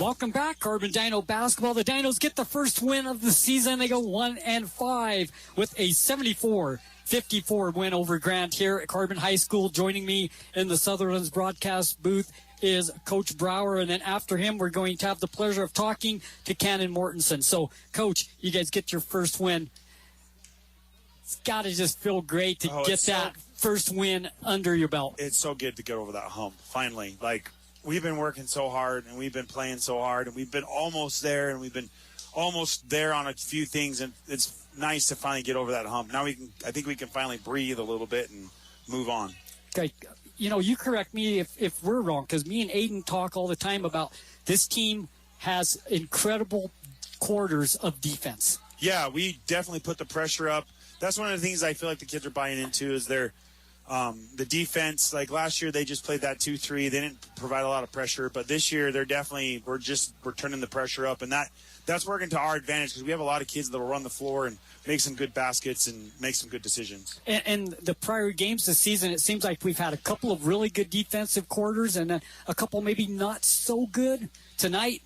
Welcome back, Carbon Dino basketball. The Dinos get the first win of the season. They go 1-5 with a 74-54 win over Grant here at Carbon High School. Joining me in the Sutherland's broadcast booth is Coach Brower, and then after him, we're going to have the pleasure of talking to Cannon Mortensen. So, Coach, you guys get your first win. It's got to just feel great to get that first win under your belt. It's so good to get over that hump, finally. Like, we've been working so hard, and we've been playing so hard, and we've been almost there, and we've been almost there on a few things, and it's nice to finally get over that hump. Now I think we can finally breathe a little bit and move on. Okay, you correct me if we're wrong, because me and Aiden talk all the time about this team has incredible quarters of defense. Yeah, we definitely put the pressure up. That's one of the things I feel like the kids are buying into is their the defense. Like last year, they just played that 2-3. They didn't provide a lot of pressure, but this year they're definitely we're turning the pressure up, and that's working to our advantage because we have a lot of kids that will run the floor and make some good baskets and make some good decisions. And the prior games this season, it seems like we've had a couple of really good defensive quarters and a couple maybe not so good. Tonight,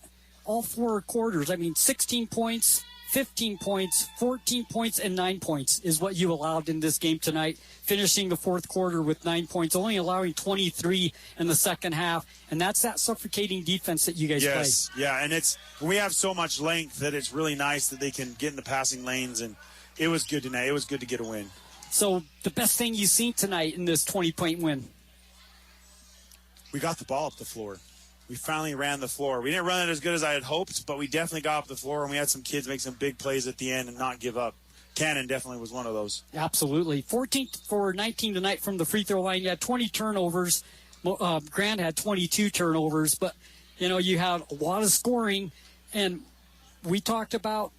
all 4 quarters. 16 points. 15 points, 14 points, and 9 points is what you allowed in this game tonight, finishing the fourth quarter with 9 points, only allowing 23 in the second half, and that's that suffocating defense that you guys play. Yes, yeah, and we have so much length that it's really nice that they can get in the passing lanes, and it was good tonight. It was good to get a win. So the best thing you've seen tonight in this 20-point win? We got the ball up the floor. We finally ran the floor. We didn't run it as good as I had hoped, but we definitely got up the floor, and we had some kids make some big plays at the end and not give up. Cannon definitely was one of those. Absolutely. 14 for 19 tonight from the free throw line. You had 20 turnovers. Grant had 22 turnovers, but, you had a lot of scoring, and we talked about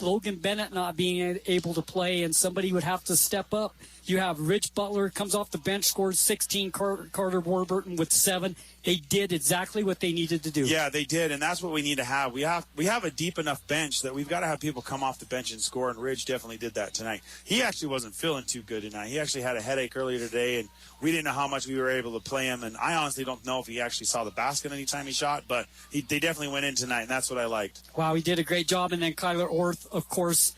Logan Bennett not being able to play, and somebody would have to step up. You have Rich Butler comes off the bench, scores 16, Carter Warburton with 7. They did exactly what they needed to do. Yeah, they did, and that's what we need to have. We have a deep enough bench that we've got to have people come off the bench and score, and Ridge definitely did that tonight. He actually wasn't feeling too good tonight. He actually had a headache earlier today, and we didn't know how much we were able to play him, and I honestly don't know if he actually saw the basket anytime he shot, but they definitely went in tonight, and that's what I liked. Wow, he did a great job, and then Kyler Orth, of course,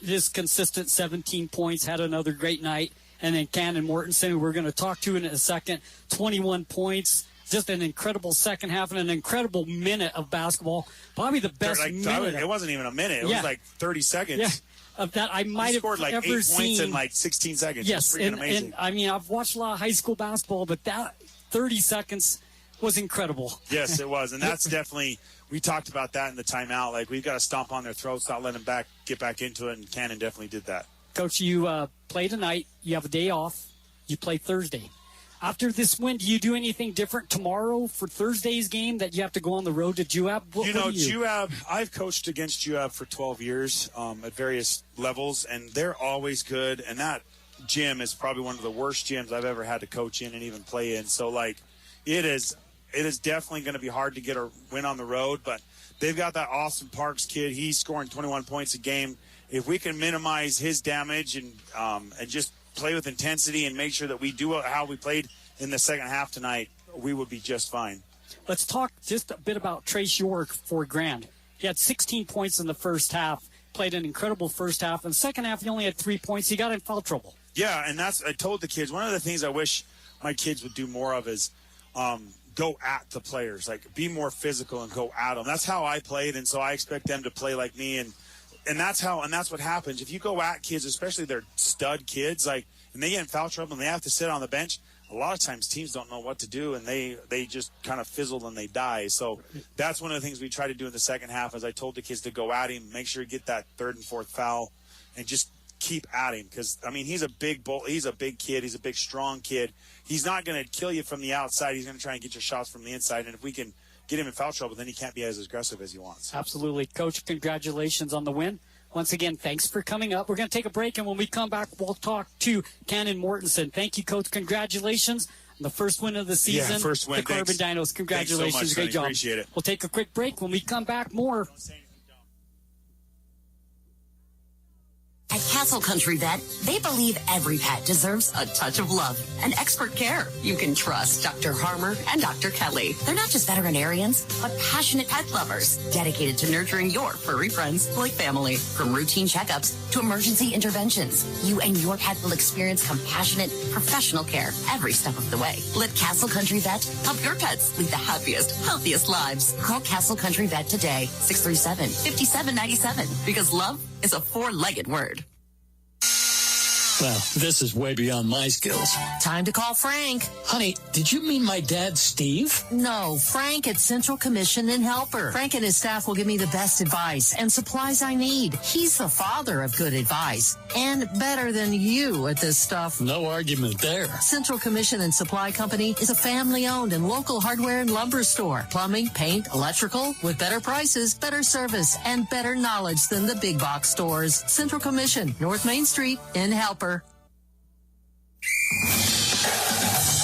his consistent 17 points, had another great night. And then Cannon Mortensen, who we're going to talk to in a second, 21 points. Just an incredible second half and an incredible minute of basketball. Probably the best minute. It wasn't even a minute. It was like 30 seconds. Yeah, of that I might have scored like ever 8 points seen. in like 16 seconds. Yes, it was freaking amazing. And I mean, I've watched a lot of high school basketball, but that 30 seconds was incredible. Yes, it was. And that's definitely, we talked about that in the timeout. Like, we've got to stomp on their throats, not let them get back into it, and Cannon definitely did that. Coach, you play tonight. You have a day off. You play Thursday. After this win, do you do anything different tomorrow for Thursday's game that you have to go on the road to Juab? Juab, I've coached against Juab for 12 years at various levels, and they're always good. And that gym is probably one of the worst gyms I've ever had to coach in and even play in. So, like, it is definitely going to be hard to get a win on the road, but they've got that Austin Parks kid. He's scoring 21 points a game. If we can minimize his damage and just play with intensity and make sure that we do how we played in the second half tonight, we would be just fine. Let's talk just a bit about Trace York for Grand. He had 16 points in the first half, played an incredible first half. In the second half, he only had 3 points. He got in foul trouble. Yeah, and I told the kids, one of the things I wish my kids would do more of is go at the players, like be more physical and go at them. That's how I played, and so I expect them to play like me, and that's what happens. If you go at kids, especially their stud kids, like, and they get in foul trouble and they have to sit on the bench, a lot of times teams don't know what to do, and they just kind of fizzle and they die. So that's one of the things we try to do in the second half, as I told the kids to go at him, make sure you get that third and fourth foul, and just keep at him. Because, I mean, he's a big kid. He's a big, strong kid. He's not going to kill you from the outside. He's going to try and get your shots from the inside. And if we can get him in foul trouble, then he can't be as aggressive as he wants. Absolutely. Coach, congratulations on the win. Once again, thanks for coming up. We're going to take a break, and when we come back, we'll talk to Cannon Mortensen. Thank you, Coach. Congratulations on the first win of the season. Yeah, first win. The Carbon Dinos. Congratulations. Thanks so much, Great job. Appreciate it. We'll take a quick break. When we come back, more. At Castle Country Vet, they believe every pet deserves a touch of love and expert care. You can trust Dr. Harmer and Dr. Kelly. They're not just veterinarians, but passionate pet lovers, dedicated to nurturing your furry friends like family. From routine checkups to emergency interventions, you and your pet will experience compassionate, professional care every step of the way. Let Castle Country Vet help your pets lead the happiest, healthiest lives. Call Castle Country Vet today, 637-5797, because love is a 4-legged word. Well, this is way beyond my skills. Time to call Frank. Honey, did you mean my dad, Steve? No, Frank at Central Commission and Helper. Frank and his staff will give me the best advice and supplies I need. He's the father of good advice and better than you at this stuff. No argument there. Central Commission and Supply Company is a family-owned and local hardware and lumber store. Plumbing, paint, electrical, with better prices, better service, and better knowledge than the big box stores. Central Commission, North Main Street in Helper.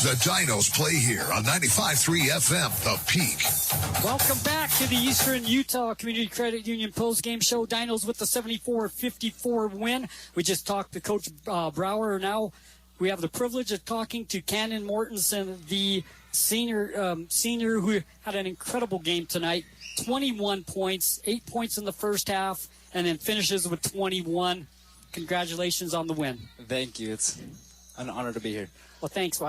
The Dinos play here on 95.3 FM, The Peak. Welcome back to the Eastern Utah Community Credit Union postgame show. Dinos with the 74-54 win. We just talked to Coach Brower. Now we have the privilege of talking to Cannon Mortensen, the senior who had an incredible game tonight. 21 points, 8 points in the first half, and then finishes with 21. Congratulations on the win. Thank you. It's an honor to be here. Well, thanks.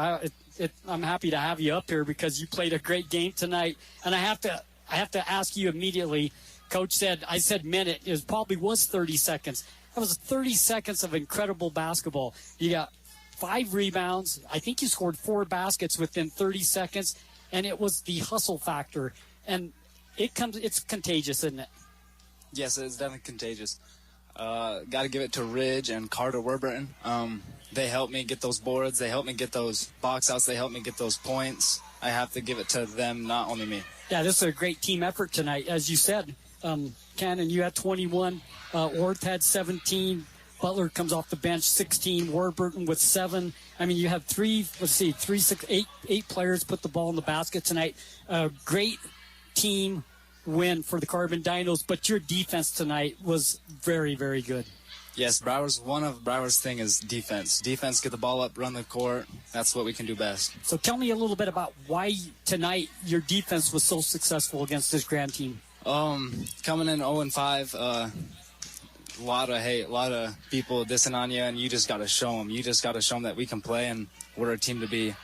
I'm happy to have you up here because you played a great game tonight. And I have to ask you immediately. Coach I said minute. It probably was 30 seconds. That was 30 seconds of incredible basketball. You got 5 rebounds. I think you scored 4 baskets within 30 seconds. And it was the hustle factor. And it's contagious, isn't it? Yes, it's definitely contagious. Got to give it to Ridge and Carter Warburton. They helped me get those boards. They helped me get those box outs. They helped me get those points. I have to give it to them, not only me. Yeah, this is a great team effort tonight. As you said, Cannon, you had 21. Orth had 17. Butler comes off the bench, 16. Warburton with 7. I mean, you have 8 players put the ball in the basket tonight. Great team win for the Carbon Dinos, but your defense tonight was very, very good. Yes, one of Broward's thing is defense. Defense, get the ball up, run the court. That's what we can do best. So tell me a little bit about why tonight your defense was so successful against this Grand team. Coming in 0-5, a lot of people dissing on you, and you just got to show them. You just got to show them that we can play, and we're a team to be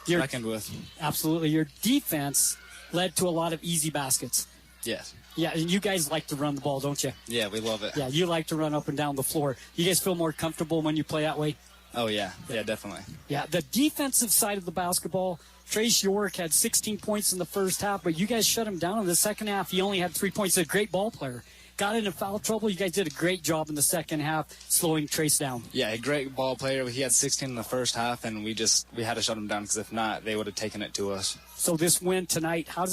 reckoned with. Absolutely. Your defense led to a lot of easy baskets. Yes. Yeah, and you guys like to run the ball, don't you? Yeah, we love it. Yeah, you like to run up and down the floor. You guys feel more comfortable when you play that way? Oh, yeah. Yeah, definitely. Yeah, the defensive side of the basketball, Trace York had 16 points in the first half, but you guys shut him down in the second half. He only had 3 points. He's a great ball player. Got into foul trouble. You guys did a great job in the second half slowing Trace down. Yeah, a great ball player. He had 16 in the first half, and we had to shut him down because if not, they would have taken it to us. So this win tonight, how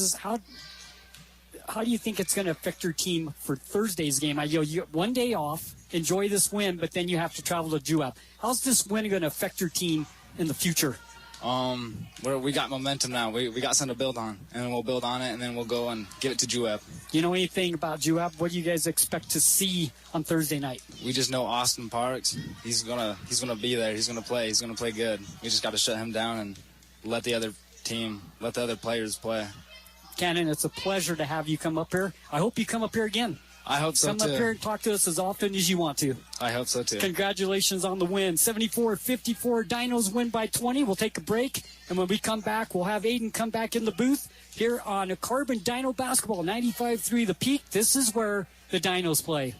do you think it's going to affect your team for Thursday's game? You have 1 day off, enjoy this win, but then you have to travel to Juab. How's this win going to affect your team in the future? We got momentum now. We got something to build on, and we'll build on it, and then we'll go and give it to Juab. You know anything about Juab? What do you guys expect to see on Thursday night? We just know Austin Parks. He's gonna be there. He's gonna play. He's gonna play good. We just got to shut him down and let the other players play. Cannon, it's a pleasure to have you come up here. I hope you come up here again. I hope so, too. Come up here and talk to us as often as you want to. I hope so, too. Congratulations on the win. 74-54, Dinos win by 20. We'll take a break, and when we come back, we'll have Aiden come back in the booth here on a Carbon Dino Basketball, 95.3 The Peak. This is where the Dinos play.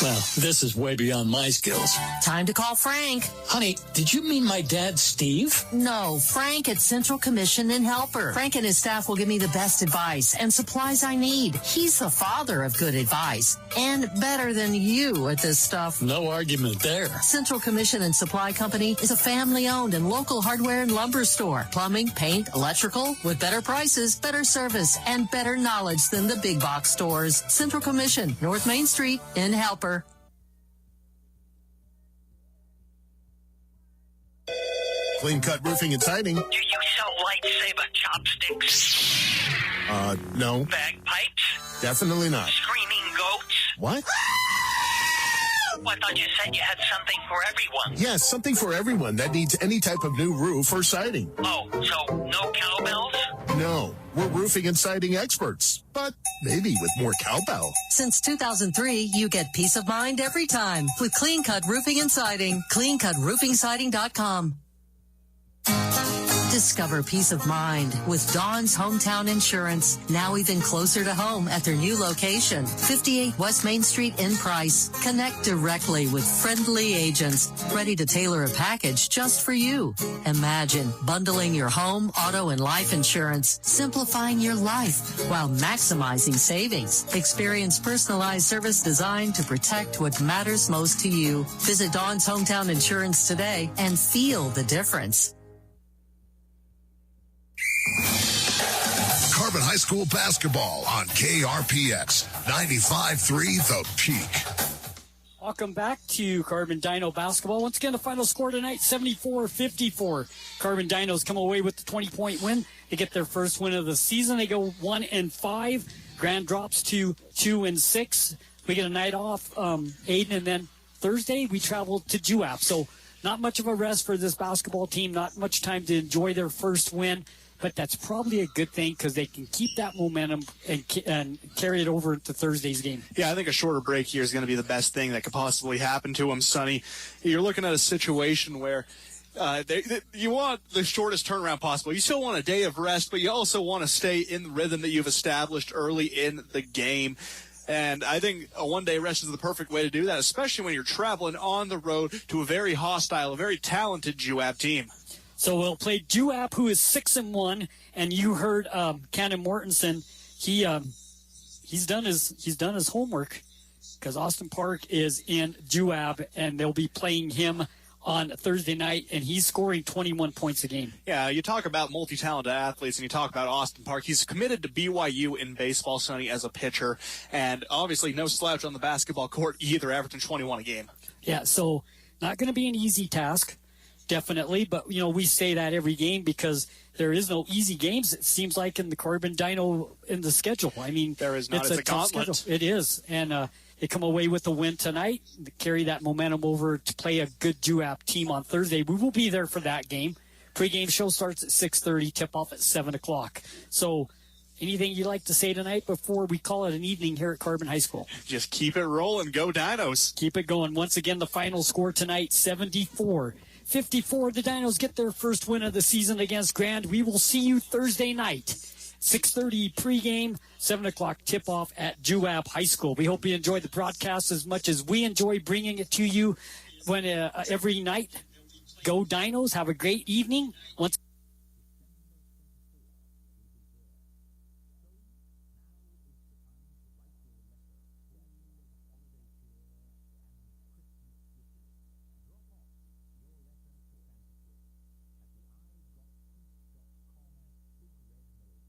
Well, this is way beyond my skills. Time to call Frank. Honey, did you mean my dad, Steve? No, Frank at Central Commission and Helper. Frank and his staff will give me the best advice and supplies I need. He's the father of good advice and better than you at this stuff. No argument there. Central Commission and Supply Company is a family-owned and local hardware and lumber store. Plumbing, paint, electrical, with better prices, better service, and better knowledge than the big box stores. Central Commission, North Main Street in Helper. Clean Cut Roofing and Siding. Do you sell lightsaber chopsticks? No. Bagpipes? Definitely not. Screaming goats? What? I thought you said you had something for everyone. Yes, something for everyone that needs any type of new roof or siding. Oh, so no cowbells? No, we're roofing and siding experts, but maybe with more cowbell. Since 2003, you get peace of mind every time with Clean Cut Roofing and Siding. CleanCutRoofingSiding.com. Discover peace of mind with Dawn's Hometown Insurance, now even closer to home at their new location, 58 West Main Street in Price. Connect directly with friendly agents ready to tailor a package just for you. Imagine bundling your home, auto, and life insurance, simplifying your life while maximizing savings. Experience personalized service designed to protect what matters most to you. Visit Dawn's Hometown Insurance today and feel the difference. Carbon High School basketball on KRPX 95.3 The Peak. Welcome back to Carbon Dino Basketball. Once again, the final score tonight, 74-54. Carbon Dinos come away with the 20-point win. They get their first win of the season. They go 1-5. Grand drops to 2-6. We get a night off, Aiden, and then Thursday we travel to Juab. So not much of a rest for this basketball team. Not much time to enjoy their first win. But that's probably a good thing because they can keep that momentum and carry it over to Thursday's game. Yeah, I think a shorter break here is going to be the best thing that could possibly happen to them, Sonny. You're looking at a situation where you want the shortest turnaround possible. You still want a day of rest, but you also want to stay in the rhythm that you've established early in the game. And I think a one-day rest is the perfect way to do that, especially when you're traveling on the road to a very hostile, a very talented Juab team. So we'll play Juab, who is 6-1, and you heard Cannon Mortensen. He's done his homework because Austin Park is in Juab, and they'll be playing him on Thursday night, and he's scoring 21 points a game. Yeah, you talk about multi-talented athletes, and you talk about Austin Park. He's committed to BYU in baseball, Sonny, as a pitcher, and obviously no slouch on the basketball court either, averaging 21 a game. Yeah, so not going to be an easy task, definitely, but, we say that every game because there is no easy games, it seems like, in the Corbin Dino in the schedule. I mean, there is not. It's a tough gauntlet. schedule. It is, and they come away with the win tonight, carry that momentum over to play a good JUAP team on Thursday. We will be there for that game. Pre-game show starts at 6:30, tip-off at 7 o'clock. So anything you'd like to say tonight before we call it an evening here at Corbin High School? Just keep it rolling. Go Dinos. Keep it going. Once again, the final score tonight, 74-54. The Dinos get their first win of the season against Grand. We will see you Thursday night. 6:30 pregame, 7 o'clock tip-off at JUAP High School. We hope you enjoyed the broadcast as much as we enjoy bringing it to you every night. Go Dinos. Have a great evening. Once